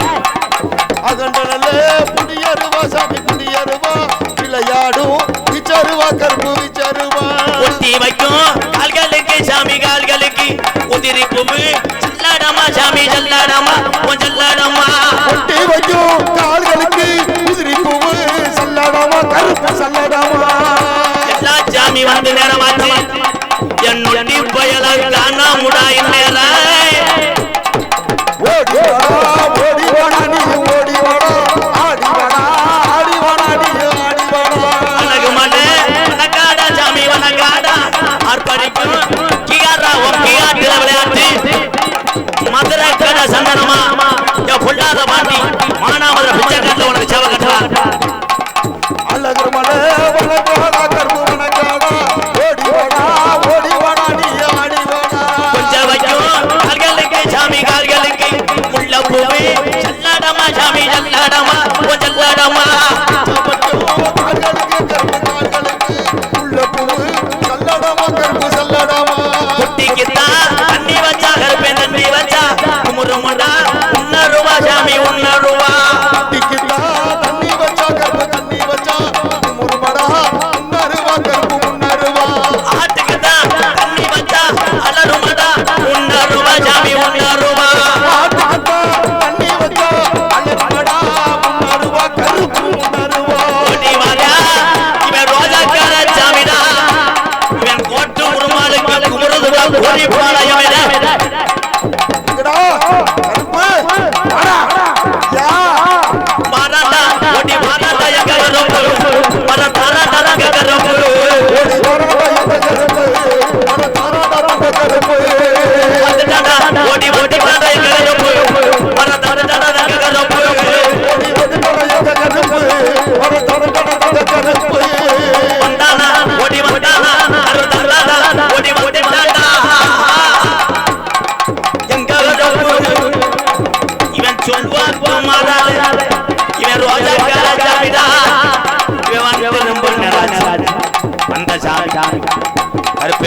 அகண்ட நல்ல குடியருவா சாமி குடியருவா விளையாடும் பிச்சருவா கருப்பு பிச்சருவா. ஒட்டி வைக்கும் கால்களுக்கு சாமி கால்களுக்கு உதிரி பூவு செல்லாடமா சாமி செல்லாடமா செல்லாடமா. ஒட்டி வைக்கும் கால்களுக்கு உதிரி பூவு சல்லடமா கருப்பு சல்லடமா. எல்லா சாமி வந்து நேரமாச்சு. என்னொட்டி பயல காணாமுடா இந்நேரம். ஓடி வாடா ஓடி வாடா நீ ஓடி வாடா ஆடி வாடா ஆடி வாடா நீ ஆடி வாடா. அழகு மலை வனக்காடா சாமி வனக்காடா ஆர்ப்பரிக்கும் கிகாரா ஒக்கியாட்டுல விளையாட்டு மதுரை கடை சந்தனமா பொல்லாத பாண்டி மானாமது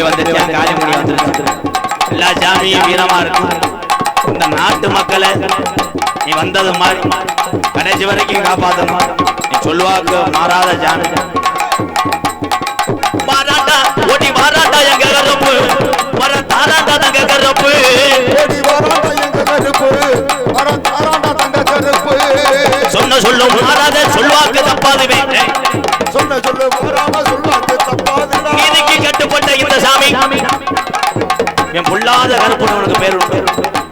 வந்துச்சு, காளிமுனி வந்துருச்சு. எல்லா சாமியும் வீரமா இருக்கும். இந்த நாட்டு மக்களை நீ வந்தது மாதிரி கடைசி வரைக்கும் காப்பாற்றணும். நீ சொல்வாக்கு மாறாத சாமி. மாறாட்டா ஓடி மாறாட்டா எங்க கருப்பு வர தாராட்டா தங்க கருப்பு ஓடி வராண்டா எங்க கருப்பு வர தாராண்டா தங்க கருப்பு சொன்ன சொல்லும் மாறாத சொல்வாக்கு தப்பாதுவே சொன்ன சொல்லு மாறாம சொல்வாக்கு தப்பாதுடா. நீதிக்கு கட்டுப்பட்ட இந்த சாமி என் பொல்லாத கருப்பு உனக்கு பேர் உண்டு.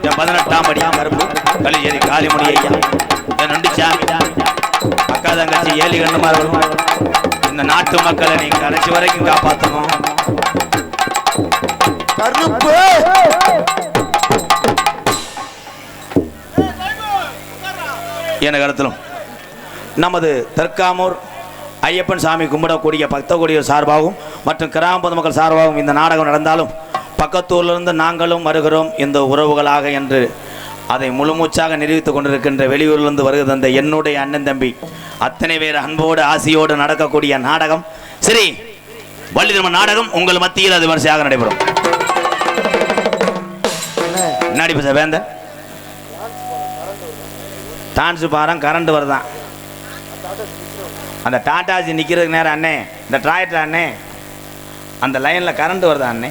என் 18ஆம் படி கருப்பு கலிஜேரி காளிமுனி ஐயா என் நொண்டி சாமி அக்கா தங்கச்சி ஏழி கண்ணுமார்கள் இந்த நாட்டு மக்களை நீ கடைசி வரைக்கும் காப்பாற்றணும். கருப்பு என கருத்திலும் நமது தெற்காமூர் ஐயப்பன் சாமி கும்பிடக்கூடிய பக்த கொடியோர் சார்பாகவும் மற்றும் கிராம பொதுமக்கள் சார்பாகவும் இந்த நாடகம் நடந்தாலும் பக்கத்தூரிலிருந்து நாங்களும் வருகிறோம் இந்த உறவுகளாக என்று அதை முழுமூச்சாக நிரூபித்துக் கொண்டிருக்கின்ற வெளியூரிலிருந்து வருகை தந்த என்னுடைய அண்ணன் தம்பி அத்தனை பேர் அன்போடு ஆசையோடு நடக்கக்கூடிய நாடகம் சரி வள்ளி திருமண நாடகம் உங்கள் மத்தியில் அது வரிசையாக நடைபெறும். முன்னாடி பேச வேந்தன் டான்ஸு பாரம் கரண்ட் வருதான். அந்த டாட்டாஜி நிற்கிறதுக்கு நேரம் அண்ணே இந்த டிராக்டர் அண்ணே அந்த லைனில் கரண்ட் வருதா அண்ணே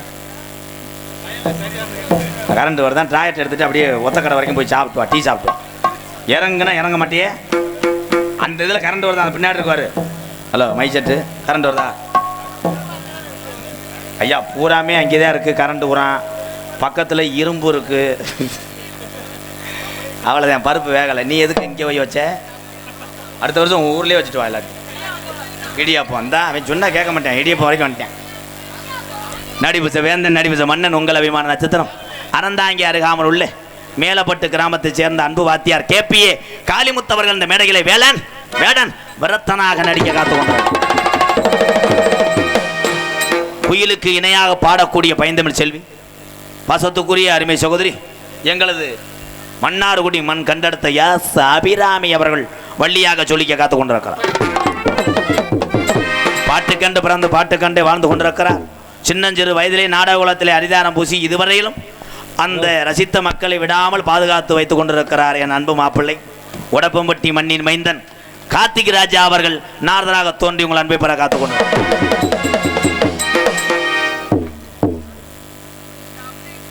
கரண்ட் வருதான் டிராக்டர் எடுத்துகிட்டு அப்படியே ஒத்தக்கடை வரைக்கும் போய் சாப்பிட்டு வா டீ சாப்பிட்டு இறங்குனா இறங்க மாட்டியே அந்த இதில் கரண்ட் வருதா அந்த பின்னாடி இருக்குவார் ஹலோ மைசெட்டு கரண்ட் வருதா ஐயா பூராமே அங்கே தான் இருக்குது கரண்ட் ஊறான் பக்கத்தில் இரும்பு இருக்குது அவ்வளோதான் பருப்பு வேகலை நீ எதுக்கு இங்கே போய் வச்ச அடுத்த வருஷம் உன் ஊர்லேயே வச்சுட்டு வா எல்லாத்தையும் இடியாப்பம் வந்தா அவன் சொன்னால் கேட்க மாட்டேன் இடியாப்பம் வரைக்கும் வந்துட்டேன். நடிபுச வேந்தன் நடிபுச மன்னன் உங்கள் அபிமான நட்சத்திரம் அறந்தாங்கி அருகாமல் உள்ள மேலப்பட்டு கிராமத்தைச் சேர்ந்த அன்பு வாத்தியார் கேபிஏ காளிமுத்தவர்கள் இந்த மேடைகளை வேடன் விரத்தனாக நடிக்க காத்து கொண்டார். குயிலுக்கு இணையாக பாடக்கூடிய பைந்தமிழ் செல்வி பாசத்துக்குரிய அருமை சகோதரி எங்களது மன்னார்குடி மண் கண்டெடுத்த எஸ் அபிராமி அவர்கள் வள்ளியாக சொல்லிக்க காத்து கொண்டிருக்கிறார். பாட்டுக்கண்டு பிறந்து பாட்டுக்கண்டே வாழ்ந்து கொண்டிருக்கிறார். சின்னஞ்சிறு வயதிலே நாடகத்திலே அரிதானம் பூசி இதுவரையிலும் அந்த ரசித்த மக்களை விடாமல் பாதுகாத்து வைத்துக் கொண்டிருக்கிறார் என் அன்பு மாப்பிள்ளை உடப்பம்பட்டி மண்ணின் மைந்தன் கார்த்திக் ராஜா அவர்கள் நாரதராக தோன்றி உங்கள் அன்பை பெற காத்துக் கொண்டிருக்கிறார்.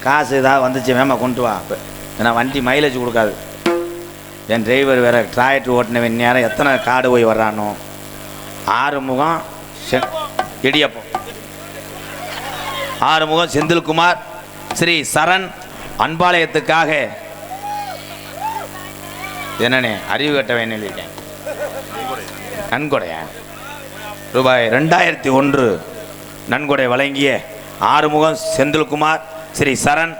காசு ஏதாவது வந்துச்சு வேமா கொண்டு வா ஏன்னா வண்டி மைலேஜ் கொடுக்காது. என் டிரைவர் வேற டிராக்டர் ஓட்டினவன் நேரம் எத்தனை காடு போய் வர்றானோ. ஆறுமுகம் இடியப்பம் ஆறுமுகம் செந்தில்குமார் ஸ்ரீ சரண் அன்பாலயத்துக்காக என்னண்ணே அறிவு கட்டவேன் எழுதிட்டேன் நன்கொடையா ரூபாய் 2001 நன்கொடை வழங்கிய ஆறுமுகம் செந்தில்குமார் ஸ்ரீ சரண்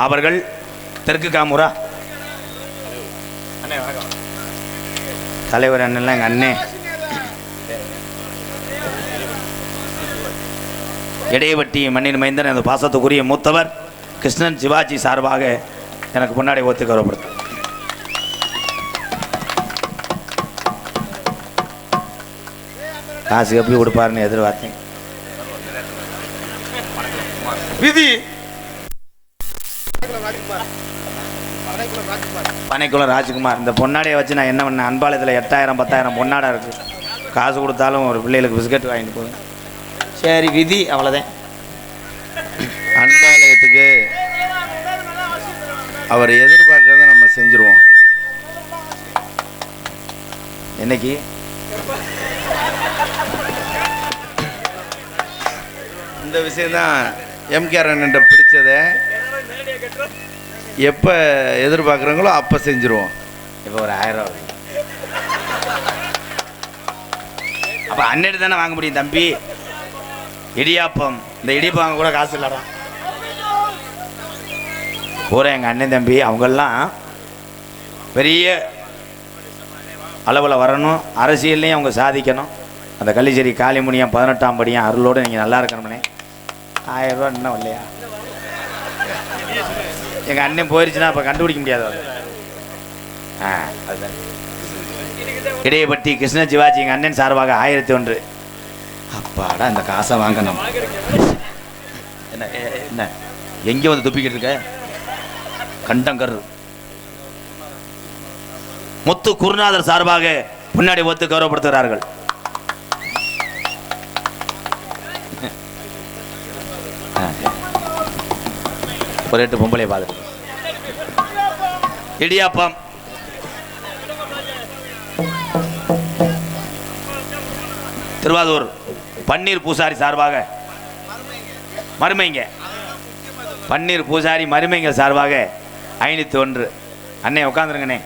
அவர்கள் தெற்கு காமூரா அண்ணே வணக்கம் தலைவர் அண்ணெல்லாம் எங்கள் அண்ணே இடையவட்டி மண்ணின் மைந்தன் எனது பாசத்துக்குரிய மூத்தவர் கிருஷ்ணன் சிவாஜி சார்பாக எனக்கு முன்னாடி ஒத்து கௌரவப்படுத்து. காசு எப்படி கொடுப்பாருன்னு எதிர்பார்த்தேன். விதி பனைக்குளம் ராஜ்குமார் இந்த பொன்னாடையை வச்சு நான் என்ன பண்ணேன் அன்பாலயத்தில் 8000 10,000 பொன்னாடா இருக்குது. காசு கொடுத்தாலும் ஒரு பிள்ளைகளுக்கு பிஸ்கட் வாங்கிட்டு போகுது. சரி விதி அவ்வளோதான். அன்பாலயத்துக்கு அவர் எதிர்பார்க்கறத நம்ம செஞ்சுருவோம். என்னைக்கு இந்த விஷயம்தான் எம்கேஆர் அண்ணன்ட்ட பிடிச்சதை எப்போ எதிர்பார்க்குறாங்களோ அப்போ செஞ்சுருவோம். இப்போ ஒரு 1000 ரூபா அப்போ அன்னைக்கு தானே வாங்க முடியும் தம்பி. இடியாப்பம் இந்த இடியாப்பம் வாங்க கூட காசு இல்லடா. பூரா எங்கள் அண்ணன் தம்பி அவங்கெல்லாம் பெரிய அளவில் வரணும். அரசியல்லையும் அவங்க சாதிக்கணும். அந்த கள்ளிச்சேரி காளிமுனியம் 18ஆம் படியும் அருளோடு நீங்கள் நல்லா இருக்கணும்னே. 1000 ரூபா இன்னும் இல்லையா? எங்கள் அண்ணன் போயிடுச்சுன்னா அப்போ கண்டுபிடிக்க முடியாது. அதுதான் இடையப்பட்டி கிருஷ்ண சிவாஜி எங்கள் அண்ணன் சார்பாக 1001. அப்பாடா இந்த காசை வாங்கணும். என்ன என்ன எங்கே வந்து துப்பிக்கிட்டு இருக்க? கண்டங்கர் முத்து குருநாதர் சார்பாக முன்னாடி ஒத்து கௌரவப்படுத்துகிறார்கள். ஒரு 8 பொம்பளை பார்த்து இடியாப்பம் திருவாரூர் பன்னீர் பூசாரி சார்பாக மருமைங்க பன்னீர் பூசாரி மருமைங்க சார்பாக 501. அண்ணே உட்காந்துருங்கண்ணே.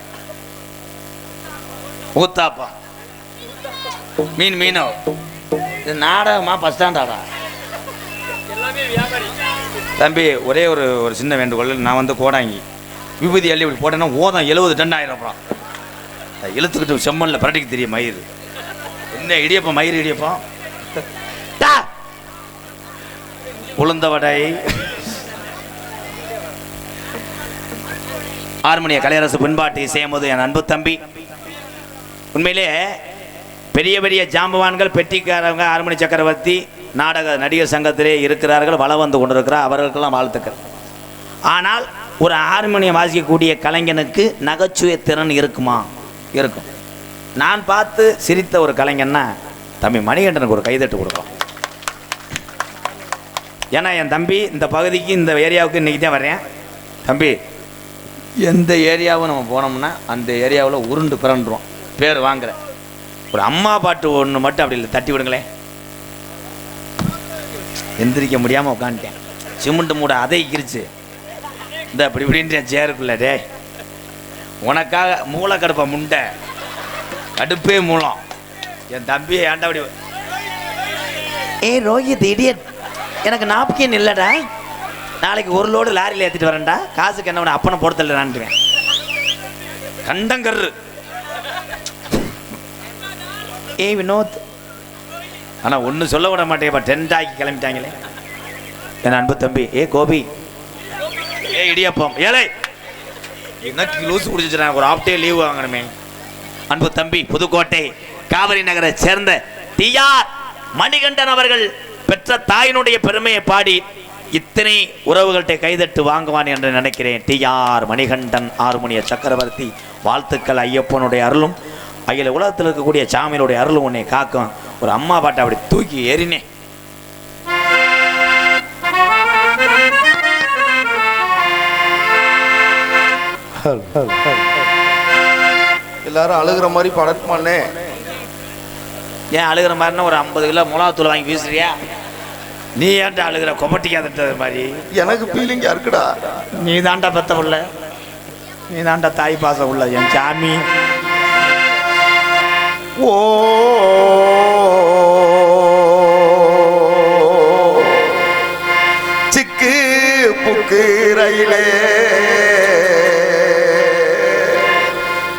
ஊத்தாப்பா மீனோ இது நாடகமா பஸ் ஸ்டாண்டாடா? தம்பி ஒரே ஒரு சின்ன வேண்டுகோள். நான் வந்து கோடாங்கி விபூதி அள்ளி இப்படி போட்டேன்னா ஓதம் 70 டன் ஆயிரம். அப்புறம் இழுத்துக்கிட்டு செம்மண்ணில் பரட்டிக்கு தெரியும் மயிறு. என்ன இடியப்பம் மயிறு இடியப்பம் உளுந்த வடை ஹார்மோனிய கலையரசு பின்பாட்டு இசையமுது என் அன்பு தம்பி. உண்மையிலே பெரிய பெரிய ஜாம்பவான்கள் பெட்டிக்காரவங்க ஹார்மோனி சக்கரவர்த்தி நாடக நடிகர் சங்கத்திலே இருக்கிறார்கள், வளம் வந்து கொண்டிருக்கிறார். அவர்களுக்கெல்லாம் வாழ்த்துக்கள். ஆனால் ஒரு ஹார்மோனியம் வாசிக்கக்கூடிய கலைஞனுக்கு நகைச்சுவை திறன் இருக்குமா? இருக்கும். நான் பார்த்து சிரித்த ஒரு கலைஞன்னா தம்பி மணிகண்டனுக்கு ஒரு கைதட்டு கொடுக்கலாம். ஏன்னா என் தம்பி இந்த பகுதிக்கு இந்த ஏரியாவுக்கு இன்றைக்கி தான் வர்றேன். தம்பி எந்த ஏரியாவும் நம்ம போனோம்னா அந்த ஏரியாவில் உருண்டு பிறண்டுருவோம். பேர் வாங்குற ஒரு அம்மா பாட்டு ஒன்று மட்டும் அப்படி இல்லை, தட்டி விடுங்களேன். எந்திரிக்க முடியாமல் உட்காந்துட்டேன். சிமெண்ட் மூட அதை கிரிச்சு இந்த அப்படி இப்படின்ற சேருக்குள்ள டே உனக்காக மூளை கடுப்பா முண்டை கடுப்பே மூலம். என் தம்பியை ஏன்டா அப்படி ரோஹித் இடியட் எனக்கு நாப்கின் இல்லைடா, நாளைக்கு ஒரு லோடு லாரியில் ஏற்றிட்டு வரேன்டா, காசுக்கு என்ன அப்பனை போட தள்ளுறான்ட்டுவேன். கண்டங்கரு வினோத். ஆனால் ஒன்று சொல்ல விட மாட்டேங்கப்பா, டென்ட் ஆக்கி கிளம்பிட்டாங்களே என் அன்பு தம்பி. கோபி இடியப்பம் ஏழை எனக்கு லூசு குடிச்சிட்டு ஒரு ஆஃப் டே லீவ் வாங்கணுமே. அன்பு தம்பி புதுக்கோட்டை காவிரி நகரை சேர்ந்த டிஆர் மணிகண்டன் அவர்கள் பெற்ற தாயினுடைய பெருமையை பாடி இத்தனை உறவுகள்கிட்ட கைதட்டு வாங்குவான் என்று நினைக்கிறேன். டிஆர் மணிகண்டன் ஹார்மோனிய சக்கரவர்த்தி வாழ்த்துக்கள். ஐயப்பனுடைய அருளும் அகில உலகத்தில் இருக்கக்கூடிய சாமியினுடைய அருளும் உன்னை காக்கும். ஒரு அம்மா பாட்டை அப்படி தூக்கி ஏறினே. எல்லாரும் அழுகிற மாதிரி படமானே. ஏன் அழுகிற மாதிரினா ஒரு 50 கிலோ மிளகாத்தூள் வாங்கி வீசுறியா? நீ ஏன்டா அழுகிற கொப்பட்டிக்காதது மாதிரி? எனக்கு ஃபீலிங்கா இருக்குடா. நீ தாண்டா பெத்த உள்ள, நீ தாண்டா தாய் பாசம் உள்ள என் சாமி. ஓ சிக்கு புக்கு ரயிலே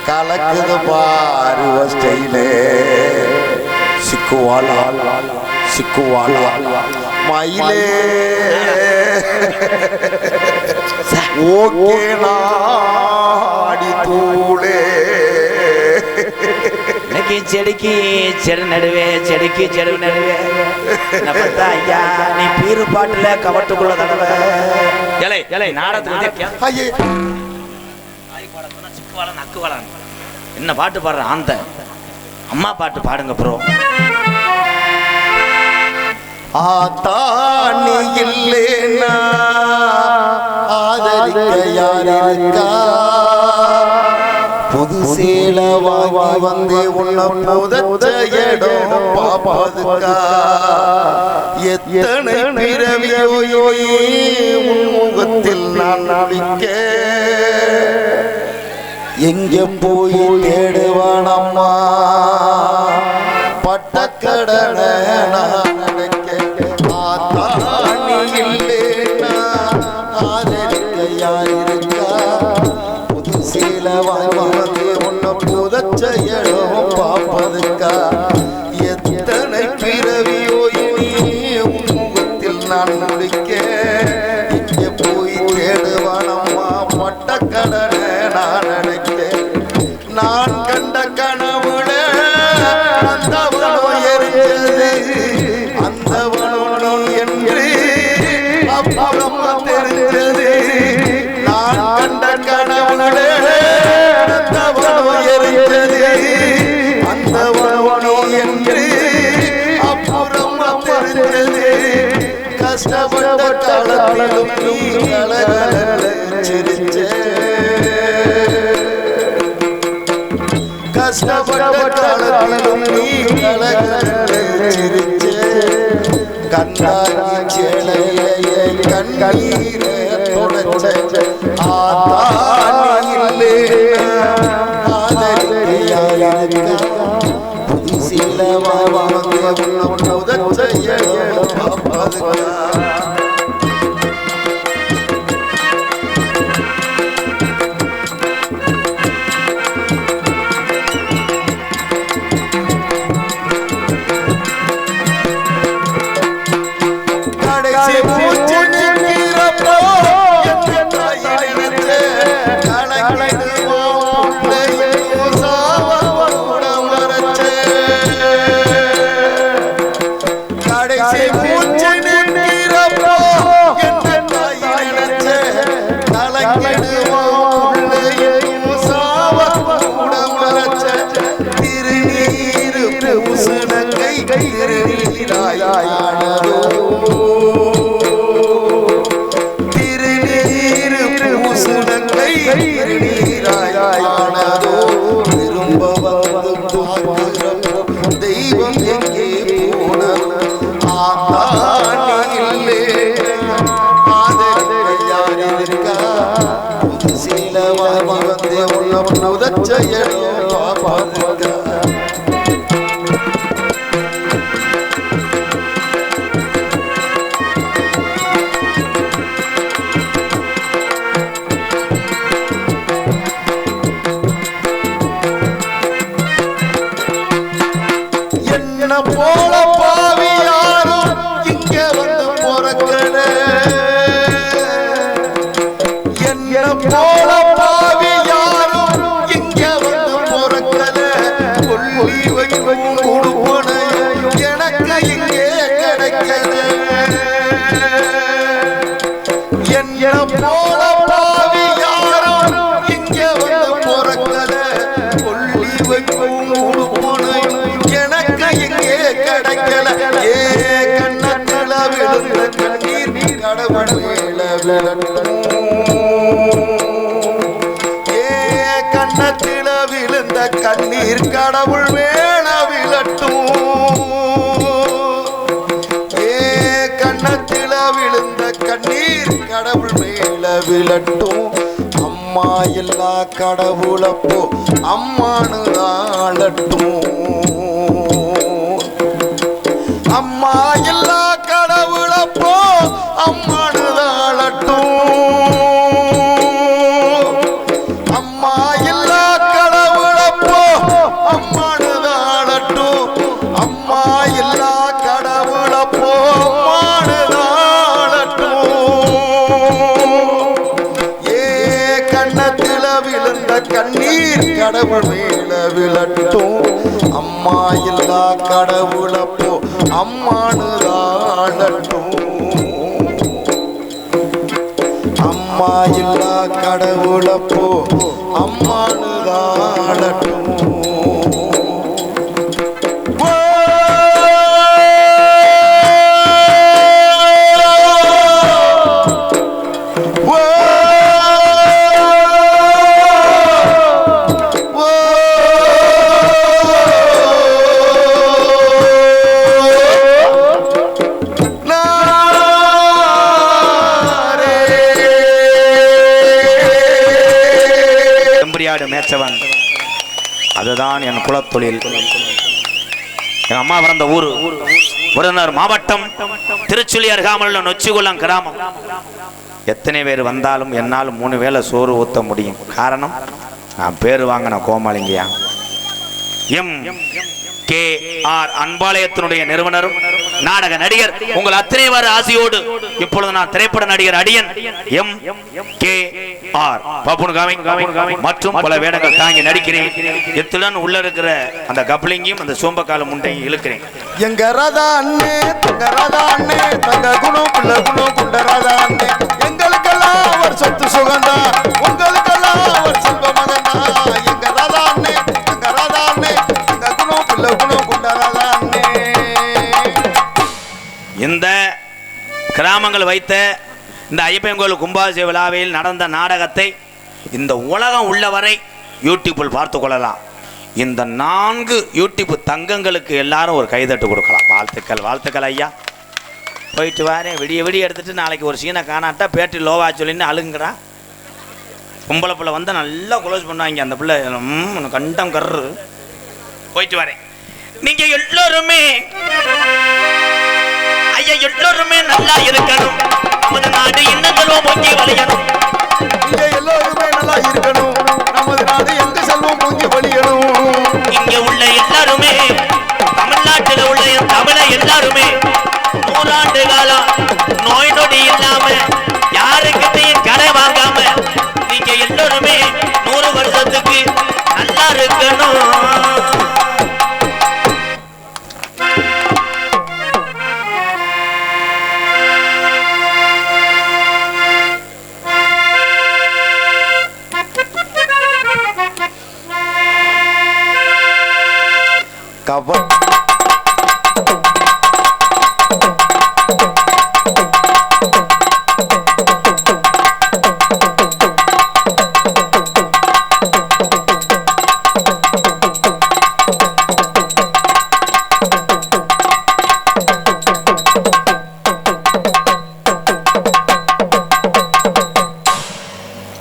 கலக்குது பாரு ஸ்டைலே. சிக்குவாலா சிக்குவாலா மயிலே ஓகே நாடி தூளே. செடிக்கு செடு நடுவே செடிக்கு செடு நடுவே ஐயா நீ பீரு பாட்டுல கவட்டுக்குள்ள தடவை ஏலை ஏலை நாடகத்துக்கு என்ன பாட்டு பாடுற? அந்த அம்மா பாட்டு பாடுங்க ப்ரோ. ஆத்தானி இல்லேனா ஆதரிக்க யாருக்கா? புது சேல வாங்கி வந்து உன்ன புதச்ச இடம் பாப்பாதுக்கா? எத்தனை பிறவியோ உன் முகத்தில் நான் நடிக்க எங்க போய் தேடுவானம்மா பட்டக்கடனை நான் நினைக்க. ஆத்தானி இல்லேனா ஆதரிக்க யாருக்கா? புது சேல வாங்கி வந்து உன்ன புதச்ச இடம் பாப்பதுக்கா? எத்தனை பிறவியோ இனி உன் முகத்தில் நான் முடிக்க இங்க போய் தேடுவானம்மா பட்டக்கடனை நான் நினைக்க. நான் கண்ட கனவுல அந்தவனோ எரிஞ்சது அந்தவனோ என்று கஷ்டப்பட்ட காலத்திலும் நீ கலகலன்னு சிரிச்சே. கஷ்டப்பட்ட காலத்திலும் நீ கலகலன்னு சிரிச்சே. கண்ணாடி சேலையிலே கண்ணீரை தொடச்ச ஆத்தானிலே ஆதரிக்கையாயிருக்கா. புதுசில வாங்க உதச்ச பாப்பாதுக்கா. தெய்வம் எங்கே போனது ஆத்தானிலே ஆதரிக்கையாயிருக்கா. புதுசில வந்து உன்ன உதச்ச பாப்பாதுக்கா. போல பாவி யாரும் இங்க வந்து பொறக்கல. என்ன போல பாவி யாரும் இங்க வந்து பொறக்கல. கொல்லி வைக்கும் கொடுப்பனையும் எனக்கு இங்கே கிடைக்கல. என்ன போல பாவி யாரும் இங்க வந்து பொறக்கல. கொல்லி வைக்கும் கொடுப்பனையும் எனக்கு இங்கே கிடைக்கல. ஏ கண்ணத்துல விழுந்த கண்ணீர் கடவுள் மேல விழட்டும். ஏ கண்ணத்துல விழுந்த கண்ணீர் கடவுள் மேல விழட்டும். ஏ கண்ணத்துல விழுந்த கண்ணீர் கடவுள் மேல விழட்டும். அம்மா எல்லா கடவுளப்போ அம்மானு ஆளட்டும். அம்மா எல்லா கடவுளப்போ அம்மானுதாளட்டும். அம்மா எல்லா கடவுளப்போ அம்மானுதாளட்டும். அம்மா எல்லா கடவுளப்போ அம்மானுதாளட்டும். ஏ கண்ணத்துல விழுந்த கண்ணீர் கடவுள் மேல விழட்டும். அம்மா எல்லா கடவுளப்போ அம்மானுதாளட்டும். அம்மா எல்லா கடவுளப்போ அம்மானுதாளட்டும். மேச்சவன், அதுதான் என் குலத்தொழில். என் அம்மா பிறந்த ஊர் விருதுநகர் மாவட்டம் திருச்சுழி அருகாமல் நொச்சிகுளம் கிராமம். எத்தனை பேர் வந்தாலும் என்னால் 3 வேளை சோறு ஊற்ற முடியும். காரணம், நான் பேர் வாங்கின கோமாளிங்கயா. MKR அன்பாலயத்தினுடைய நிறுவனரும் நாடக நடிகர் உங்கள் அத்தனை வார ஆசையோடு இப்பொழுது நான் திரைப்பட நடிகர் அடியன் MKR மற்றும் பல வேடங்கள் தாங்கி நடிக்கிறேன். இத்துடன் உள்ள இருக்கிற அந்த கப்ளிங்கையும் அந்த சோம்பக்கால முண்டையும் இழுக்கிறேன். எங்க ராதா அண்ணே தங்க ராதா அண்ணே தங்க குணம் புள்ள குணம் குண்ட ராதா அண்ணே. எங்களுக்கெல்லாம் அவர் சொத்து சுகந்தா, உங்களுக்கெல்லாம் அவர் செல்வ மகந்தா. எங்க ராதா அண்ணே தங்க ராதா அண்ணே தங்க குணம் புள்ள குணம் குண்ட ராதா அண்ணே. இந்த கிராமங்கள் வைத்த இந்த ஐயப்பன் கோயில் கும்பாபிஷேக விழாவில் நடந்த நாடகத்தை இந்த உலகம் உள்ளவரை யூடியூப்பில் பார்த்து கொள்ளலாம். இந்த 4 யூடியூப் தங்கங்களுக்கு எல்லாரும் ஒரு கைதட்டு கொடுக்கலாம். வாழ்த்துக்கள், வாழ்த்துக்கள் ஐயா. போயிட்டு வரேன். விடிய விடிய எடுத்துட்டு நாளைக்கு ஒரு சீனை காணாட்டா பேட்டரி லோவா சொல்லின்னு அழுங்குறான். பொம்பளை பிள்ளை வந்து நல்லா குளோஸ் பண்ணுவாங்க. அந்த பிள்ளை கண்டம் கர்று. போயிட்டு வரேன். நீங்க எல்லோருமே ஐயா எல்லோருமே நல்லா இருக்கணும். நமது நாடு என்ன செல்வம் பொங்கி வளையணும். இங்க எல்லோருமே நல்லா இருக்கணும். நமது நாடு எந்த செல்வம் பொங்கி வழியணும். இங்க உள்ள எல்லாருமே தமிழ்நாட்டில் உள்ள தமிழை எல்லாருமே 100 ஆண்டு காலம் நோய் நொடி இல்லாம யாருக்கிட்டையும் கடை வாங்காம நீங்க எல்லோருமே 100 வருஷத்துக்கு நல்லா இருக்கணும்.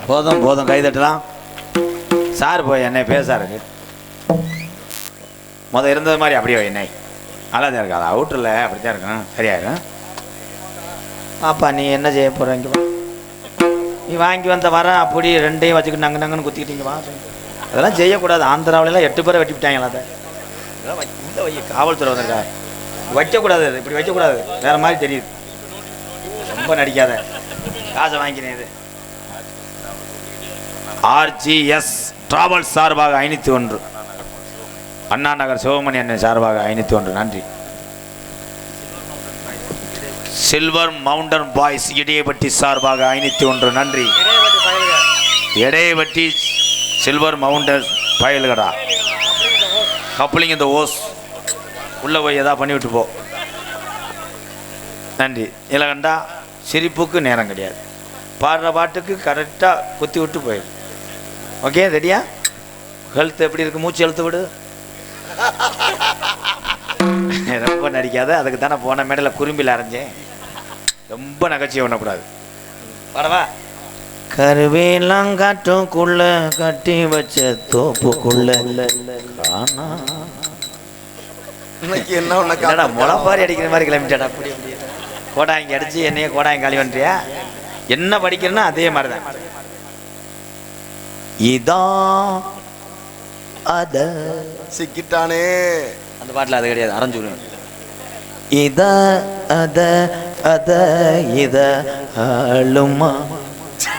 போதும் போதும் கைதட்டலாம். சார் போய் என்னை பேசாருக்கு இருந்தது மாதிரி அப்படியே என்னை நல்லா தான் இருக்காது. அவுட்டரில் அப்படித்தான் இருக்கும். சரியாயிருக்கும். பாப்பா நீ என்ன செய்ய போகிற? இங்கே வா. நீ வாங்கி வந்த வர அப்படி 2ஐயும் வச்சுக்கிட்டு நங்குன்னு குத்திக்கிட்டீங்க. வா. அதெல்லாம் செய்யக்கூடாது. ஆந்திராவிலாம் 8 பேரை வெட்டி விட்டாங்களா? அதை இதெல்லாம் இந்த வை காவல்துறை வந்திருக்கா. வைக்கக்கூடாது. இப்படி வைக்கக்கூடாது. வேறு மாதிரி தெரியுது. ரொம்ப நடிக்காத. காசை வாங்கினேன். இது RGS டிராவல்ஸ் சார்பாக 501, அண்ணா நகர் சிவமணி அண்ணன் சார்பாக 501. நன்றி. சில்வர் மவுண்டன் பாய்ஸ் இடையப்பட்டி சார்பாக 501. நன்றி. இடையப்பட்டி சில்வர் மவுண்டன் பயல்கடா கப்ளிங் இந்த ஓஸ் உள்ள போய் எதாவது பண்ணிவிட்டு போ. நன்றி. இதில் கண்டா சிரிப்புக்கு நேரம் கிடையாது. பாடுற பாட்டுக்கு கரெக்டாக குத்தி விட்டு போயிடும். ஓகே ரெடியா? ஹெல்த் எப்படி இருக்கு? மூச்சு எழுத்து விடு. ரொம்ப நடிக்காத. அதுக்கு தானே போன மேடையில் குறும்பில் அரைஞ்சேன். ரொம்ப நகைச்சியை பண்ணக்கூடாது. பாடவா? கருவேலாங்காட்டுக்குள்ள கட்டி வச்ச தோப்புக்குள்ள என்னடா முளப்பாரி அடிக்கிற மாதிரி கிளம்பிட்டாடா. அப்படி கோடாங்கி அடிச்சு என்னைய கோடாங்கி காலி பண்ணுறியா? என்ன படிக்கிறேன்னா அதே மாதிரி தான். இதான் அத சிக்கிட்டானே. அந்த பாட்டில் அது கிடையாது. அரைஞ்சு விடுவேன். இத அத அத இத ஆளுமா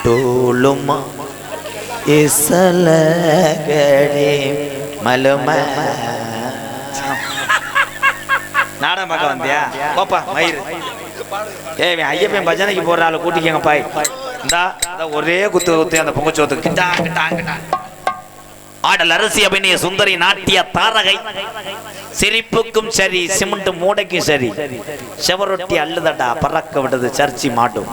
டோலுமா இசலகடி மலும. நாடகம் பார்க்க வந்தியா? போப்பா மயிறு. ஐயப்பன் பஜனைக்கு போற ஆளு கூட்டிக்கங்க பாய். இந்தா ஒரே குத்து அந்த பொங்கச்சோத்துக்கு கிட்டா கிட்டா கிட்டா. ஆடல் அரசி அபிநய சுந்தரி நாட்டிய தாரகை. சிரிப்புக்கும் சரி சிமெண்ட் மூடைக்கும் சரி செவரொட்டி அள்ளுதடா பறக்க விட்டது சர்ச்சி மாட்டும்.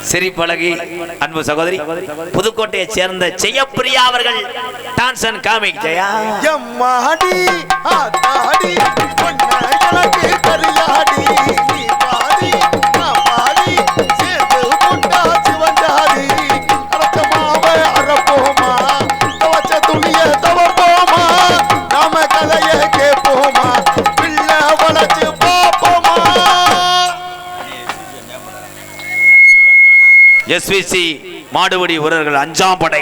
சிரிப்பழகி அன்பு சகோதரி புதுக்கோட்டையை சேர்ந்த ஜெயப்பிரியா அவர்கள் டான்ஸ் அண்ட் காமிக். ஜெயா எம்மாடி ஆத்தாடி பொன்னழகி கரியாடி நீ பாடி நான் பாடி சேர்ந்து புட்டா சிவந்தாடி அரச்சமாவே அரப்போமா தவச்ச துணிய தவப்போமா நாம கலைய கேப்போமா பிள்ளை வளச்சு பாப்போமா. SVC மாடுவடி வீரர்கள் 5ஆம் படை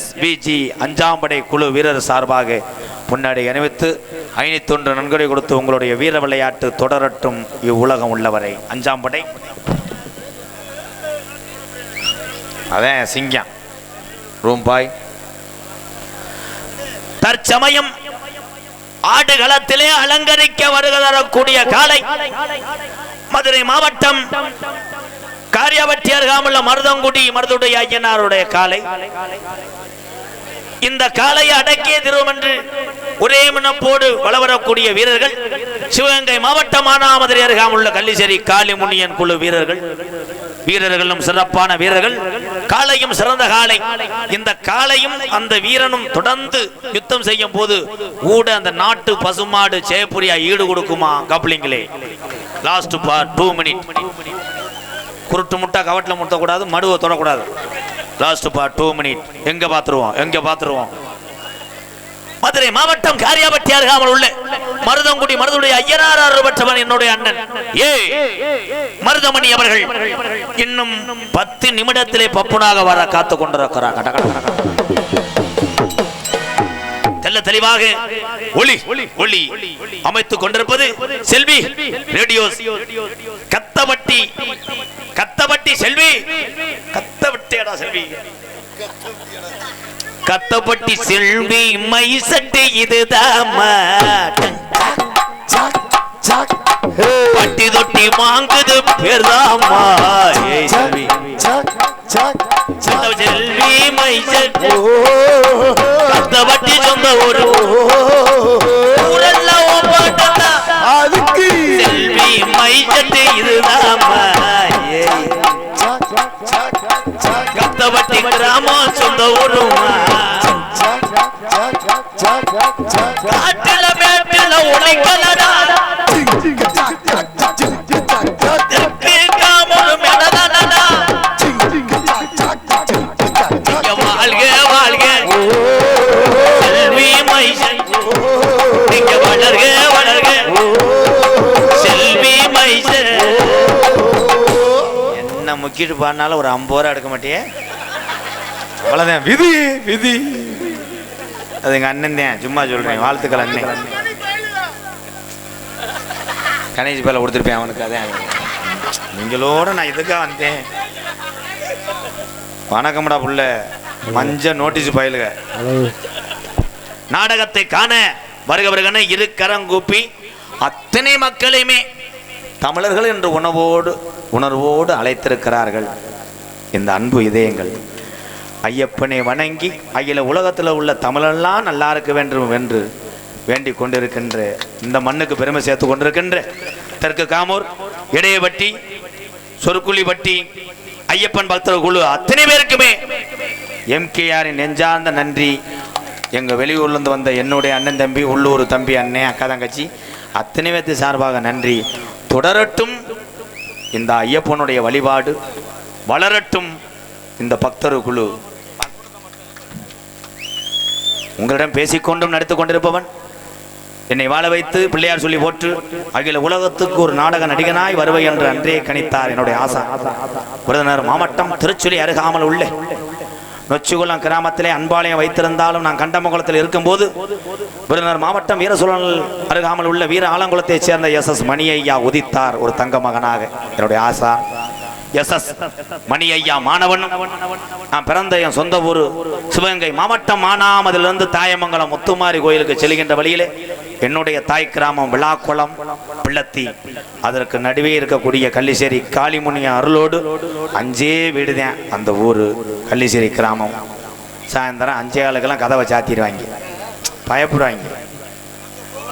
SVG 5ஆம் படை குழு வீரர் சார்பாக முன்னாடி அணிவித்து 501 நன்கொடை கொடுத்து உங்களுடைய வீர விளையாட்டு தொடரட்டும் இவ்வுலகம் உள்ளவரை. 5ஆம் படை அதான் சிங்கம் ரூம்பாய். தற்சமயம் ஆடுகளத்திலே அலங்கரிக்க வருக தரக்கூடிய காலை மதுரை மாவட்டம் காரியாவட்டி அருகாமுள்ள மருதங்குடி மருதுடைய ஐயனாருடைய காலை. இந்த காளையை அடக்கிய திருவம் என்று ஒரே மனப்போடு வளவரக்கூடிய வீரர்கள் சிவகங்கை மாவட்டம் மானாமதுரை அருகாமல் உள்ள கள்ளிசேரி காளிமுனியன் குழு வீரர்களும் சிறப்பான வீரர்கள். காளையும் சிறந்த காளை. இந்த காளையும் அந்த வீரனும் தொடர்ந்து யுத்தம் செய்யும் போது கூட அந்த நாட்டு பசுமாடு ஜெயபுரியா ஈடு கொடுக்குமா கப்ளிங்களே. Last 2 minute. குருட்டு முட்டை கவட்டில் முட்டக்கூடாது, மடுவை தொடக்கூடாது. Last 2 minute. எங்க பாத்துருவோம். மதுரை மாவட்டம் காரியாபட்டி அருகாமல் உள்ள மருதங்குடி மருதுடைய ஐயனார் பெற்றவன் என்னுடைய அண்ணன் மருதமணி அவர்கள் இன்னும் 10 நிமிடத்திலே பப்புனாக வர காத்து கொண்டிருக்கிறார். தெல்ல தெளிவாக ஒளி அமைத்துக் கொண்டிருப்பது செல்வி ரேடியோஸ். கத்தபட்டி செல்வி, கத்தபட்டியடா செல்வி, கத்தபட்டி செல்வி மைசட்டு இதுதான் பட்டி தொட்டி வாங்குது பேர்தாமா செல்வி செல்வி மைசட்டு கத்தபட்டி சொந்த ஒரு அதுக்கு செல்வி மைசட்டு இதுதான் கத்தபட்டி கிராமம் சொந்த ஊருமா காட்டில மேட்டில உழைக்கலடா வாழ்க செல்வி மைசன் நீங்க வளர்க செல்வி மைசன். என்ன முக்கிட்டு பாடினாலும் ஒரு 50 ரூபா எடுக்க மாட்டியே. அவ்வளவுதான் விதி. அது எங்க அண்ணன் தான், சும்மா சொல்றேன். வாழ்த்துக்கள் அண்ணன். கணேஷ் பேல கொடுத்துருப்பேன் அவனுக்கு. அதான் நீங்களோட நான் இதுக்காக வந்தேன். வணக்கம்டா புள்ள. மஞ்ச நோட்டீஸ் பயலுக. நாடகத்தை காண வருகவர்கன இரு கரங்கூப்பி அத்தனை மக்களையுமே தமிழர்கள் என்று உணர்வோடு அழைத்திருக்கிறார்கள். இந்த அன்பு இதயங்கள் ஐயப்பனை வணங்கி அகில உலகத்தில் உள்ள தமிழெல்லாம் நல்லா இருக்க வேண்டும் என்று வேண்டிக் கொண்டிருக்கின்ற இந்த மண்ணுக்கு பெருமை சேர்த்து கொண்டிருக்கின்ற தெற்கு காமூர், இடையபட்டி, சொற்குழிப்பட்டி ஐயப்பன் பக்தர் குழு அத்தனை பேருக்குமே எம்கேஆரின் நெஞ்சார்ந்த நன்றி. எங்கள் வெளியூர்லேருந்து வந்த என்னுடைய அண்ணன் தம்பி, உள்ளூர் தம்பி, அண்ணன், அக்கா, தங்கச்சி அத்தனை பேர்த்து சார்பாக நன்றி. தொடரட்டும் இந்த ஐயப்பனுடைய வழிபாடு, வளரட்டும் இந்த பக்தர் குழு. உங்களிடம் பேசிக்கொண்டும் நடித்துக் கொண்டிருப்பவன், என்னை வாழ வைத்து பிள்ளையார் சொல்லி போற்று அகில உலகத்துக்கு ஒரு நாடக நடிகனாய் வருவை என்று அன்றே கணித்தார் என்னுடைய ஆசா. விருதுநகர் மாவட்டம் திருச்சுழி அருகாமல் உள்ள நொச்சிகுளம் கிராமத்திலே அன்பாலயம் வைத்திருந்தாலும் நான் கண்டமங்குளத்தில் இருக்கும்போது விருதுநகர் மாவட்டம் வீரசூழல் அருகாமல் உள்ள வீர ஆலங்குளத்தைச் சேர்ந்த SS மணி ஐயா உதித்தார் ஒரு தங்க மகனாக. என்னுடைய ஆசா SS மணி ஐயா மாணவன். நான் பிறந்த என் சொந்த ஊர் சிவகங்கை மாவட்டம் மானாமதிலிருந்து தாயமங்கலம் முத்துமாரி கோயிலுக்கு செல்கின்ற வழியிலே என்னுடைய தாய் கிராமம் விழாக்குளம் பிள்ளத்தி. அதற்கு நடுவே இருக்கக்கூடிய கள்ளிசேரி காளிமுனிய அருளோடு 5 வீடுதான் அந்த ஊர் கள்ளிசேரி கிராமம். சாயந்தரம் 5 கதவை சாத்திடுவாங்க, பயப்படுவாங்க.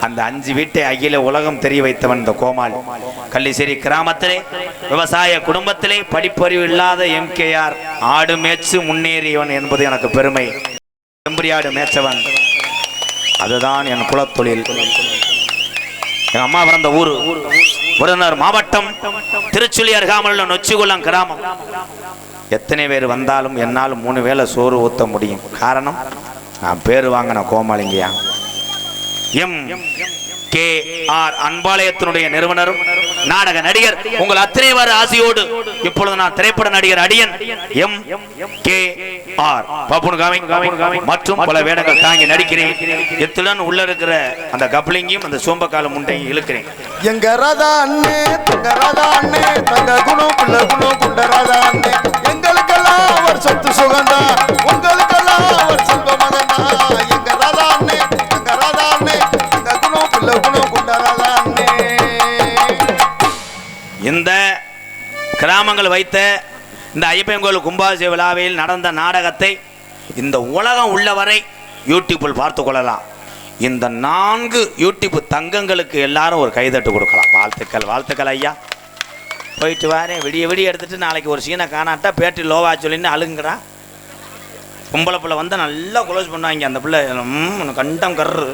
அந்த 5 வீட்டை அகில உலகம் தெரிய வைத்தவன் இந்த கோமாளி. கள்ளிசேரி கிராமத்திலே விவசாய குடும்பத்திலே படிப்பறிவு இல்லாத எம்கேஆர் ஆடு மேய்ச்சு முன்னேறியவன் என்பது எனக்கு பெருமை. செம்பரியாடு மேய்ச்சவன், அதுதான் என் குலத்தொழில். என் அம்மா பிறந்த ஊர் விருதுநகர் மாவட்டம் திருச்சுழி அருகாமல் உள்ள நொச்சிகுளம் கிராமம். எத்தனை பேர் வந்தாலும் என்னால் 3 வேளை சோறு ஊத்த முடியும். காரணம், நான் பேர் வாங்கின கோமாளிங்கயா. MKR அன்பாலயத்தினுடைய நிறுவனரும் நாடக நடிகர் உங்கள் அத்தனை வார ஆசையோடு இப்பொழுது நான் திரைப்பட நடிகர் அடியன் MKR மற்றும் பல வேடங்கள் தாங்கி நடிக்கிறேன். இத்துடன் உள்ள இருக்கிற அந்த கப்ளிங்கையும் அந்த சோம்பக்கால முண்டையும் இழுக்கிறேன். எங்க ராதா அண்ணே, தங்க ராதா அண்ணே, தங்க குணம் புள்ள குணம் குண்ட ராதா அண்ணே. எங்களுக்கெல்லாம் அவர் சொத்து சுகந்தான், உங்களுக்கெல்லாம் அவர் செல்வ மகனா. எங்க ராதா அண்ணே, தங்க ராதா அண்ணே, தங்க குணம் புள்ள குணம் குண்ட ராதா அண்ணே. இந்த கிராமங்கள் வைத்த இந்த ஐயப்பன் கோயில் கும்பாபிஷேக விழாவில் நடந்த நாடகத்தை இந்த உலகம் உள்ளவரை யூடியூப்பில் பார்த்து கொள்ளலாம். இந்த 4 யூடியூப் தங்கங்களுக்கு எல்லாரும் ஒரு கைதட்டு கொடுக்கலாம். வாழ்த்துக்கள், வாழ்த்துக்கள் ஐயா. போயிட்டு வரேன். விடிய விடிய எடுத்துட்டு நாளைக்கு ஒரு சீனை காணாட்டா பேட்டரி லோவா சொல்லின்னு அழுங்குறான். பொம்பளை பிள்ளை வந்து நல்லா குளோஸ் பண்ணுவாங்க. அந்த பிள்ளை கண்டம் கர்று.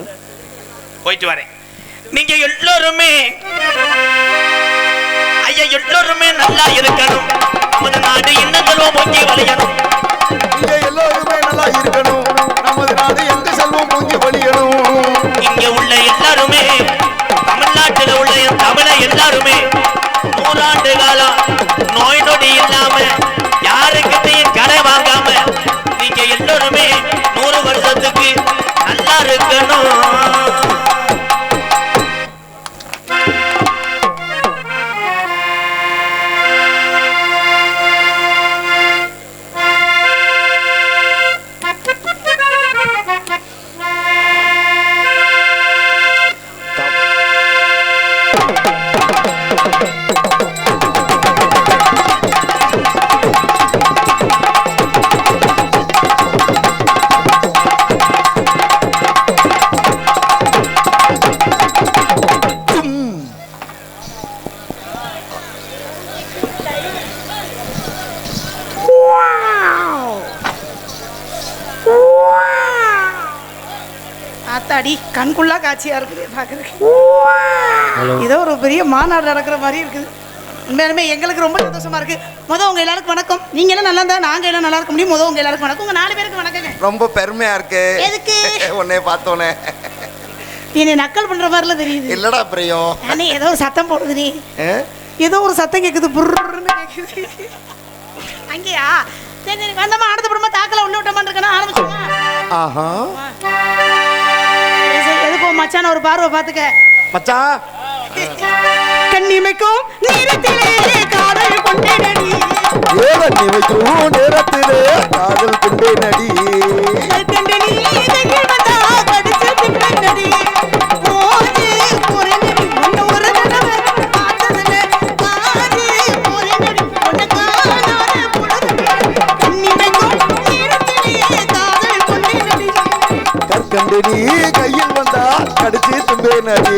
போயிட்டு வரேன். நீங்க எல்லோருமே ஐயா எல்லோருமே நல்லா இருக்கணும். நமது நாடு என்ன செல்வம் பொங்கி வளையணும். இங்க எல்லோருமே நல்லா இருக்கணும். நமது நாடு எந்த செல்வம் பொங்கி வழியணும். இங்க உள்ள எல்லாருமே தமிழ்நாட்டில் உள்ள தமிழை எல்லாருமே 100 ஆண்டு காலம் நோய் நொடி இல்லாம யாருக்கிட்டையும் கடை வாங்காம நீங்க எல்லோருமே 100 வருஷத்துக்கு நல்லா இருக்கணும். ஆத்தாடி கண்குள்ளா காட்சியா இருக்குது பார்க்கறதுக்கு. ஏதோ ஒரு பெரிய மாநாடு நடக்கிற மாதிரி இருக்குது. உண்மையாலுமே எங்களுக்கு ரொம்ப சந்தோஷமா இருக்கு. உங்க எல்லாருக்கும் வணக்கம். நீங்க எல்லாம் நல்லா இருந்தா நாங்க எல்லாம் நல்லா இருக்க முடியும். உங்க எல்லாருக்கும் வணக்கம். உங்க 4 பேருக்கு வணக்கங்க. ரொம்ப பெருமையா இருக்கு. எதுக்கு? உன்னை பார்த்தோனே நீ நக்கல் பண்ற மாதிரிலாம் தெரியுது. இல்லடா பிரியம். அண்ணே ஏதோ ஒரு சத்தம் போடுது. நீ ஏதோ ஒரு சத்தம் கேக்குது. புர்ருன்னு கேக்குது. அங்கேயா? சரி சரி வந்தமா அடுத்த படமா தாக்கல உள்ள விட்ட மாதிரி இருக்கணும். ஆரம்பிச்சுமா? ஆஹா. எதுக்கு மச்சான் ஒரு பார்வை பாத்துக்க. மச்சான் கண்ணிமைக்கும் நேரத்திலே காதல் கொண்டே நடி. கண்ணிமைக்கும் நேரத்திலே காதல் கொண்டே நடி. கண்டனி கையில் வந்தா கடிச்சு திப்பை நடி. போது போறே நடி ஒன்னு ஒரு தடவை பார்த்ததில்ல. காது போறே நடி ஒன்னு காணாத பொழுது. கண்ணிமைக்கும் நேரத்திலே காதல் கொண்டே நடி. கற்கண்டனி கையில் வந்தா கடிச்சு தும்பே நடி.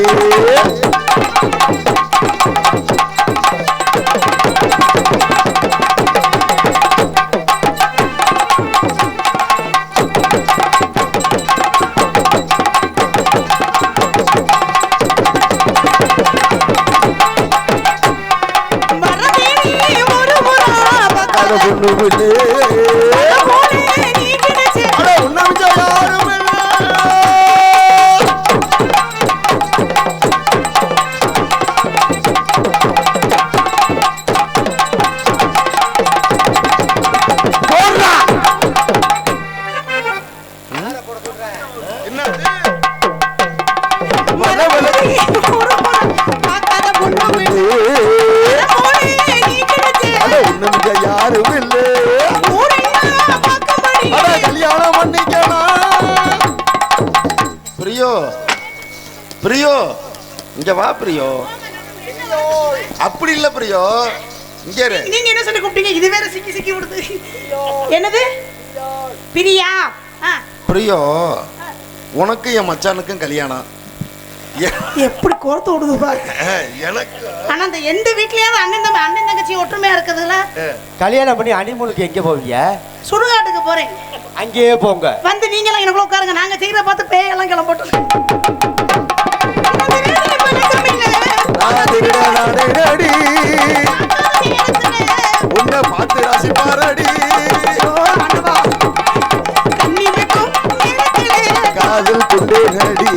பிரியோ இங்க வா பிரியோ. அப்படி இல்ல பிரியோ, இங்க இரு. நீங்க என்ன சொல்லி கூப்பிட்டீங்க? இது வேற சிக்கி சிக்கி விடுது. என்னது பிரியா? பிரியோ, உனக்கு என் மச்சானுக்கும் கல்யாணம். எப்படி கோர்த்து விடுது பாரு எனக்கு. ஆனா அந்த எந்த வீட்லயாவது அண்ணன் தங்கச்சி ஒற்றுமையா இருக்குதுல. கல்யாணம் பண்ணி அனிமலுக்கு எங்க போவீங்க? சுடுகாட்டுக்கு போறேன். அங்கேயே போங்க. வந்து நீங்க எல்லாம் எனக்குள்ள உட்காருங்க. நாங்க செய்யற பார்த்து பேயெல்லாம் கிளம்பிட்டு உன்னை பார்த்து ராசி பாரடி. காதல் கொண்டே நடி.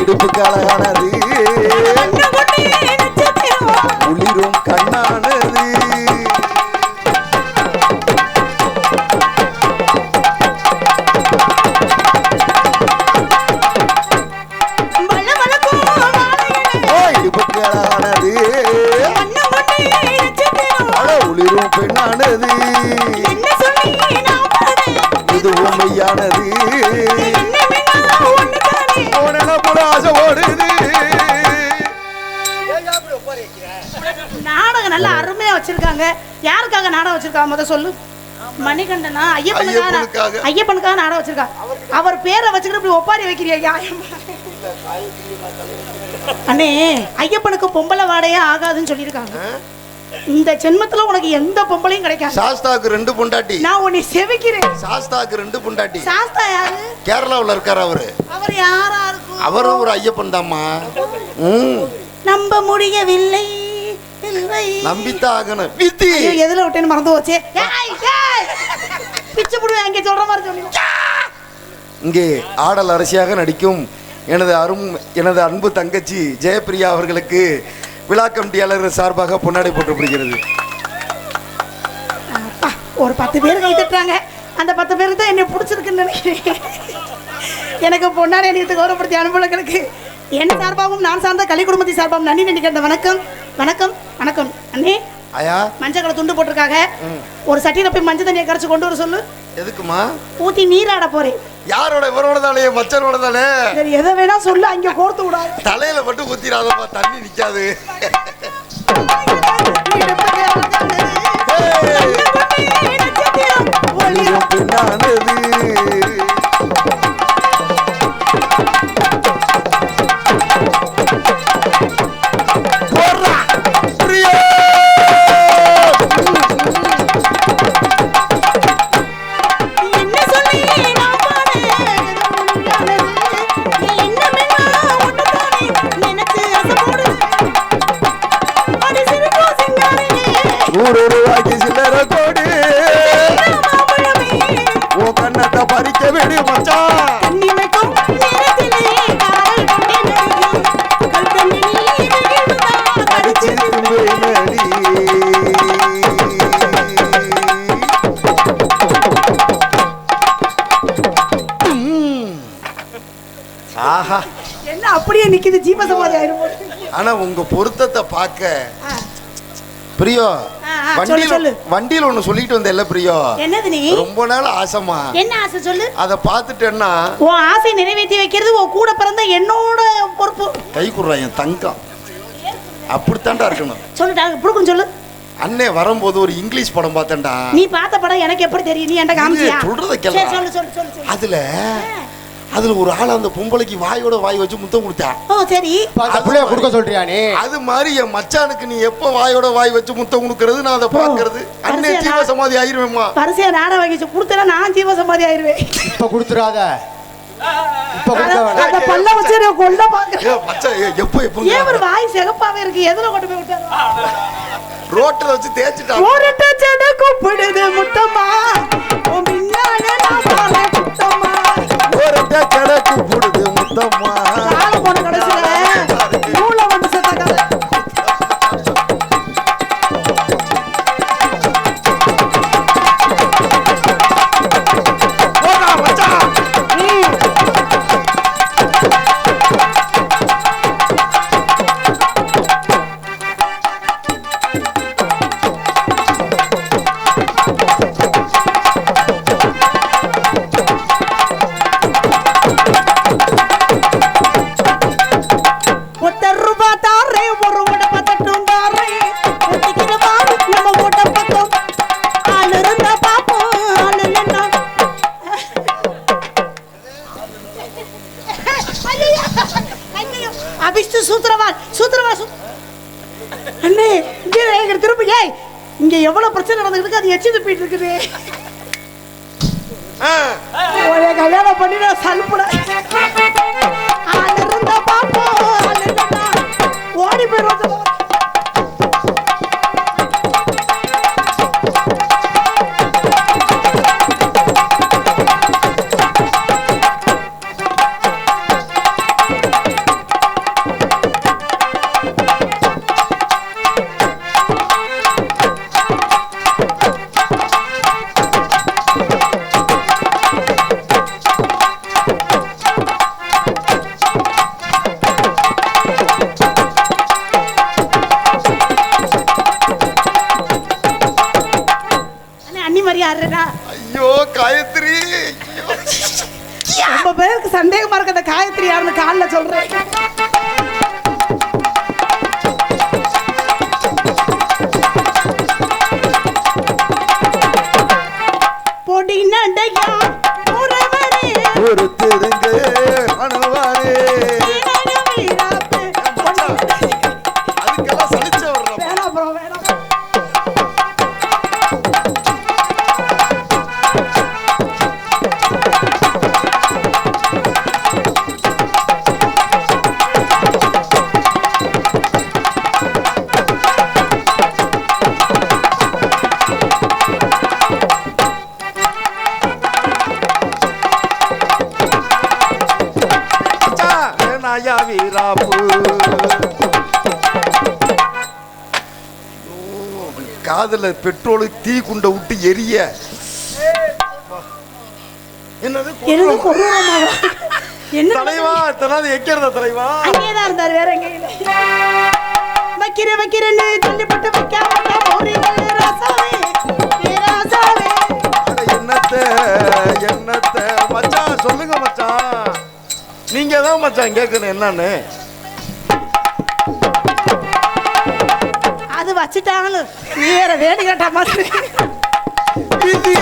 இடுப்புக்கு அழகானது குளிரும் கண்ணானது. இடுப்புக்கு அழகானது குளிரும் பெண்ணானது. இது உண்மையானது. போன ஆசை ஓடுது. நல்லா அருமையா வச்சிருக்காங்க. யாருக்காக நாடகம் வச்சிருக்காங்க முத சொல்லு. மணிகண்டனா? ஐயப்பனுக்காக. ஐயப்பனுக்காக நாடகம் வச்சிருக்கா. அவர் பேரை வச்சுக்கிட்டு இப்படி ஒப்பாரி வைக்கிறியா? அண்ணே, ஐயப்பனுக்கு பொம்பளை வாடையே ஆகாதுன்னு சொல்லியிருக்காங்க. இந்த ஜென்மத்துல உனக்கு எந்த பொம்பளையும் கிடைக்காது. சாஸ்தாக்கு 2 பொண்டாட்டி. நான் உன்னை செவிக்கிறேன். சாஸ்தாக்கு 2 பொண்டாட்டி. சாஸ்தா யாரு? கேரளாவுல இருக்காரு அவரு. அவர் யாரா இருக்கும்? அவரும் ஒரு ஐயப்பன் தாம்மா. நம்ப முடியவில்லை. நம்பித்தான் ஆகணும். வித்தி எதுல விட்டேன்னு மறந்து போச்சே. பிச்சு புடுவேன் அங்கே சொல்ற மாதிரி சொல்லி. இங்கே ஆடல் அரசியாக நடிக்கும் எனது அன்பு தங்கச்சி ஜெயப்பிரியா அவர்களுக்கு விழா கமிட்டியாளர்கள் சார்பாக பொன்னாடை போட்டப்படுகிறது. ஒரு 10 பேர் கை தட்டுறாங்க. அந்த 10 பேருக்கு தான் என்னை பிடிச்சிருக்குன்னு நினைக்கிறேன். எனக்கு பொன்னாடை அணியத்துக்கு கௌரவப்படுத்தி அனுபவங்களுக்கு என் சார்பாகவும் நான் சார்ந்த கலை குடும்பத்தை சார்பாகவும் நன்றி நினைக்கிறேன். வணக்கம் வணக்கம் வணக்கம். அண்ணே, ஐயா மஞ்சள் கலர் துண்டு போட்டிருக்காங்க. ஒரு சட்டியில போய் மஞ்சள் தண்ணியை கரைச்சு கொண்டு வர சொல்லு. எதுக்குமா? ஊத்தி நீராட போறேன். யாரோட? இவரோட தானே, மச்சனோட தானே. சரி, எதை வேணா சொல்லு, அங்க கோர்த்து விடாது. தலையில மட்டும் ஊத்திராதப்பா, தண்ணி நிக்காது. ரூபாய்க்கு சில்லற கோடு ஓ கண்ணத்தை பறிக்க விடு மச்சான். ஆஹா, என்ன அப்படியே நிக்குது? ஜீவசமாதி ஆயிரும். ஆனா உங்க பொருத்தத்தை பார்க்க பிரியோ, வண்டியில ஒண்ணு சொல்லிட்டு வந்தேல்ல பிரியோ. என்னது நீ? ரொம்ப நாள் ஆசைமா. என்ன ஆசை சொல்லு. அத பாத்துட்டேன்னா உன் ஆசை நிறைவேற்றி வைக்கிறது உன் கூட பிறந்த என்னோட பொறுப்பு. கை குடுறா என் தங்கம். அப்படித்தான்டா இருக்கணும். சொல்லுடா, புடுக்குன்னு சொல்லு. அண்ணே வரும்போது ஒரு இங்கிலீஷ் படம் பார்த்தேன்டா. நீ பார்த்த படம் எனக்கு எப்படி தெரியும்? நீ என்கிட்ட காமிச்சியா? சொல்றத கேளு. சொல்லு சொல்லு சொல்லு. அதுல ஒரு ஆள் அந்த பொம்பளைக்கு வாயோட வாய் வச்சு முத்தம் கொடுத்தா. ஓ சரி. புள்ளைய கொடுக்க சொல்றியா நீ? அது மாதிரி என் மச்சானுக்கு நீ எப்ப வாயோட வாய் வச்சு முத்தம் கொடுக்கறது, நான் அதை பாக்குறது. அண்ணே ஜீவ சமாதி ஆயிருவேம்மா. பரிசையா நாட வாங்கி கொடுத்தா நான் ஜீவ சமாதி ஆயிருவேன். இப்ப கொடுத்துறாத. இப்ப கொடுக்க வேணாம். அந்த பல்ல வச்சு கொல்ல பாக்குறேன். மச்சான் எப்ப ஏன் ஒரு வாய் சிகப்பாவே இருக்கு? எதுல கொண்டு போய் விட்டாரு? ரோட்ல வச்சு தேய்ச்சிட்டா. ஒருட்ட செட கூப்பிடுது முத்தம்மா, உன் பின்னால நான் பால முத்தம்மா. ஒருட்ட செட கூப்பிடுது முத்தம்மா. கால போன கடைசில நூல வந்து செத்தாங்க. போடா மச்சான். இங்க எவ்வளவு பிரச்சனை நடந்துருக்கு, அது எச்சி துப்பிட்டு இருக்குது. ஒரு கல்யாணம் பண்ணி நான் சல்புட ஓடி போயிடுவோம். ஐயோ காயத்ரி, ரொம்ப பேருக்கு சந்தேகமா இருக்கு அந்த காயத்ரி யாருன்னு காலைல சொல்றேன். வீராப்பு. காதல பெட்ரோலு தீ குண்டை விட்டு எரிய. என்னது எனக்கு கொடூரமா என்ன தலைவா தனாது எக்கிறத தலைவா அங்கேதான் இருந்தார், வேற எங்க இல்ல. வைக்கிறேன்னு சொல்லிப்பட்டு வைக்காம போறீங்க ராசாவே, ராசாவே. என்னத்த மச்சான் சொல்லுங்க மச்சான், நீங்க தான் மச்சான் கேட்கணும் என்னன்னு. அது வச்சுட்டாங்க வேற வேடு கேட்ட மாதிரி. விதி